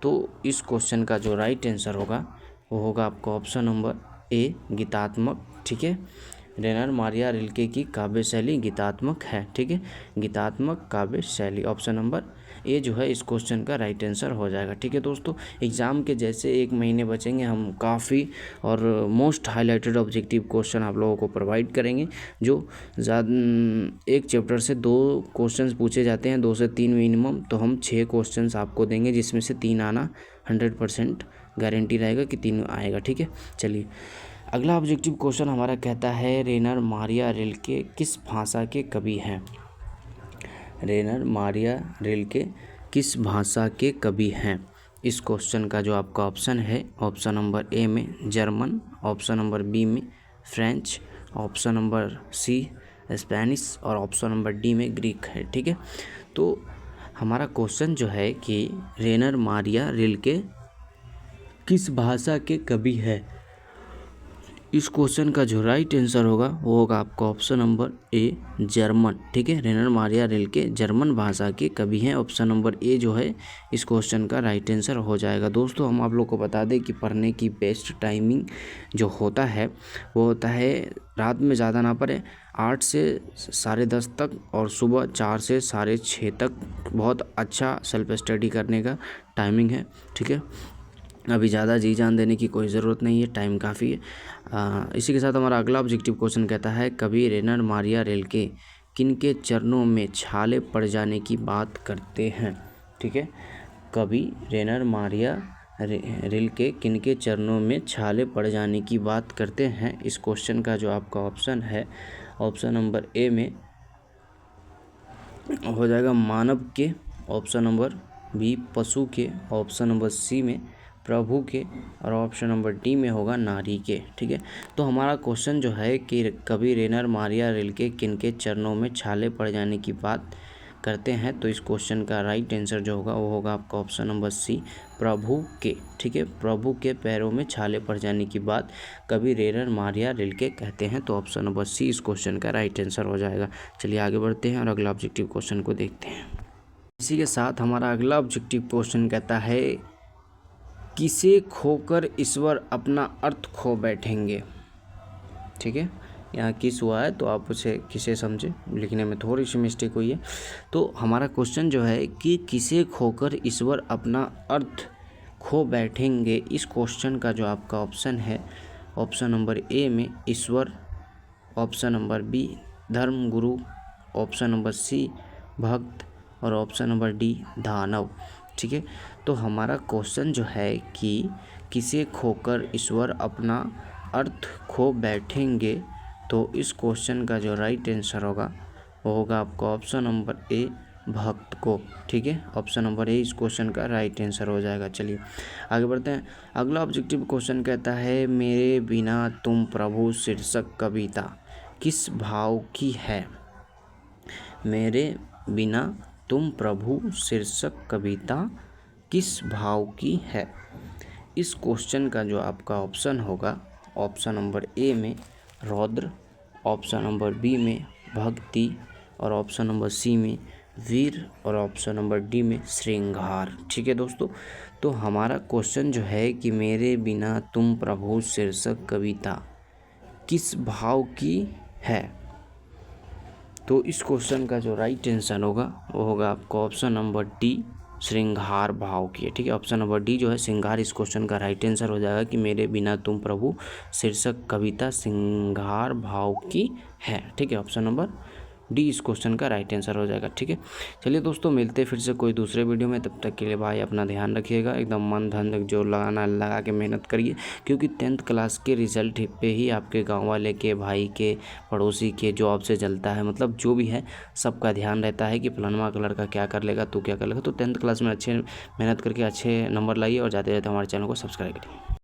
[SPEAKER 2] तो इस क्वेश्चन का जो राइट आंसर होगा वो होगा आपका ऑप्शन नंबर ए गीतात्मक। ठीक है, रेनर मारिया रिल्के की काव्य शैली गीतात्मक है। ठीक है, गीतात्मक काव्य शैली ऑप्शन नंबर ए जो है इस क्वेश्चन का राइट आंसर हो जाएगा। ठीक है दोस्तों, एग्ज़ाम के जैसे 1 महीने बचेंगे, हम काफ़ी और मोस्ट हाईलाइटेड ऑब्जेक्टिव क्वेश्चन आप लोगों को प्रोवाइड करेंगे। जो ज़्यादा एक चैप्टर से 2 क्वेश्चन पूछे जाते हैं, 2 से 3 मिनिमम, तो हम 6 क्वेश्चन आपको देंगे जिसमें से 3 आना 100% गारंटी रहेगा कि 3 आएगा। ठीक है, चलिए अगला ऑब्जेक्टिव क्वेश्चन हमारा कहता है रेनर मारिया रिल्के किस भाषा के कवि हैं। रेनर मारिया रिल्के किस भाषा के कवि हैं। इस क्वेश्चन का जो आपका ऑप्शन है ऑप्शन नंबर ए में जर्मन, ऑप्शन नंबर बी में French, option number C Spanish और ऑप्शन नंबर डी में ग्रीक है। ठीक है, तो हमारा क्वेश्चन जो है कि रेनर मारिया रिल्के किस भाषा के कवि है। इस क्वेश्चन का जो राइट आंसर होगा वो होगा आपका ऑप्शन नंबर ए जर्मन। ठीक है, रेनर मारिया रिल्के जर्मन भाषा के कवि हैं। ऑप्शन नंबर ए जो है इस क्वेश्चन का राइट आंसर हो जाएगा। दोस्तों, हम आप लोग को बता दें कि पढ़ने की बेस्ट टाइमिंग जो होता है वो होता है रात में ज़्यादा ना पढ़े 8 से 10:30 तक और सुबह 4 से 6:30 तक बहुत अच्छा सेल्फ स्टडी करने का टाइमिंग है। ठीक है, अभी ज़्यादा जी जान देने की कोई ज़रूरत नहीं है, टाइम काफ़ी है। इसी के साथ हमारा अगला ऑब्जेक्टिव क्वेश्चन कहता है कवि रेनर मारिया रिल्के किनके चरणों में छाले पड़ जाने की बात करते हैं। ठीक है, कवि रेनर मारिया रिल्के किनके चरणों में छाले पड़ जाने की बात करते हैं। इस क्वेश्चन का जो आपका ऑप्शन है ऑप्शन नंबर ए में हो जाएगा मानव के, ऑप्शन नंबर बी पशु के, ऑप्शन नंबर सी में प्रभु के और ऑप्शन नंबर डी में होगा नारी के। ठीक है, तो हमारा क्वेश्चन जो है कि कवि रेनर मारिया रिल्के किनके चरणों में छाले पड़ जाने की बात करते हैं। तो इस क्वेश्चन का राइट आंसर जो होगा वो होगा आपका ऑप्शन नंबर सी प्रभु के। ठीक है, प्रभु के पैरों में छाले पड़ जाने की बात कवि रेनर मारिया रिल्के कहते हैं। तो ऑप्शन नंबर सी इस क्वेश्चन का राइट आंसर हो जाएगा। चलिए आगे बढ़ते हैं और अगला ऑब्जेक्टिव क्वेश्चन को देखते हैं। इसी के साथ हमारा अगला ऑब्जेक्टिव क्वेश्चन कहता है किसे खोकर ईश्वर अपना अर्थ खो बैठेंगे। ठीक है, यहाँ किस हुआ है तो आप उसे किसे समझे, लिखने में थोड़ी सी मिस्टेक हुई है। तो हमारा क्वेश्चन जो है कि किसे खोकर ईश्वर अपना अर्थ खो बैठेंगे। इस क्वेश्चन का जो आपका ऑप्शन है ऑप्शन नंबर ए में ईश्वर, ऑप्शन नंबर बी धर्म गुरु, ऑप्शन नंबर सी भक्त और ऑप्शन नंबर डी दानव। ठीक है, तो हमारा क्वेश्चन जो है कि किसे खोकर ईश्वर अपना अर्थ खो बैठेंगे। तो इस क्वेश्चन का जो राइट आंसर होगा वो होगा आपका ऑप्शन नंबर ए, भक्त को। ठीक है, ऑप्शन नंबर ए इस क्वेश्चन का राइट आंसर हो जाएगा। चलिए आगे बढ़ते हैं। अगला ऑब्जेक्टिव क्वेश्चन कहता है मेरे बिना तुम प्रभु शीर्षक कविता किस भाव की है। मेरे बिना तुम प्रभु शीर्षक कविता किस भाव की है। इस क्वेश्चन का जो आपका ऑप्शन होगा, ऑप्शन नंबर ए में रौद्र, ऑप्शन नंबर बी में भक्ति, और ऑप्शन नंबर सी में वीर, और ऑप्शन नंबर डी में श्रृंगार। ठीक है दोस्तों, तो हमारा क्वेश्चन जो है कि मेरे बिना तुम प्रभु शीर्षक कविता किस भाव की है, तो इस क्वेश्चन का जो राइट आंसर होगा वो होगा आपका ऑप्शन नंबर डी, श्रृंगार भाव की है। ठीक है, ऑप्शन नंबर डी जो है श्रृंगार इस क्वेश्चन का राइट आंसर हो जाएगा कि मेरे बिना तुम प्रभु शीर्षक कविता श्रृंगार भाव की है। ठीक है, ऑप्शन नंबर डी इस क्वेश्चन का राइट आंसर हो जाएगा। ठीक है, चलिए दोस्तों मिलते फिर से कोई दूसरे वीडियो में, तब तक के लिए भाई अपना ध्यान रखिएगा, एकदम मन धन जो लगाना लगा के मेहनत करिए, क्योंकि 10th क्लास के रिजल्ट पे ही आपके गांव वाले के, भाई के, पड़ोसी के जो आपसे जलता है, मतलब जो भी है सबका ध्यान रहता है कि फलाना का लड़का क्या कर लेगा, तू क्या कर लेगा। तो 10th क्लास में अच्छे मेहनत करके अच्छे नंबर लाइए और जाते जाते हमारे चैनल को सब्सक्राइब करिए।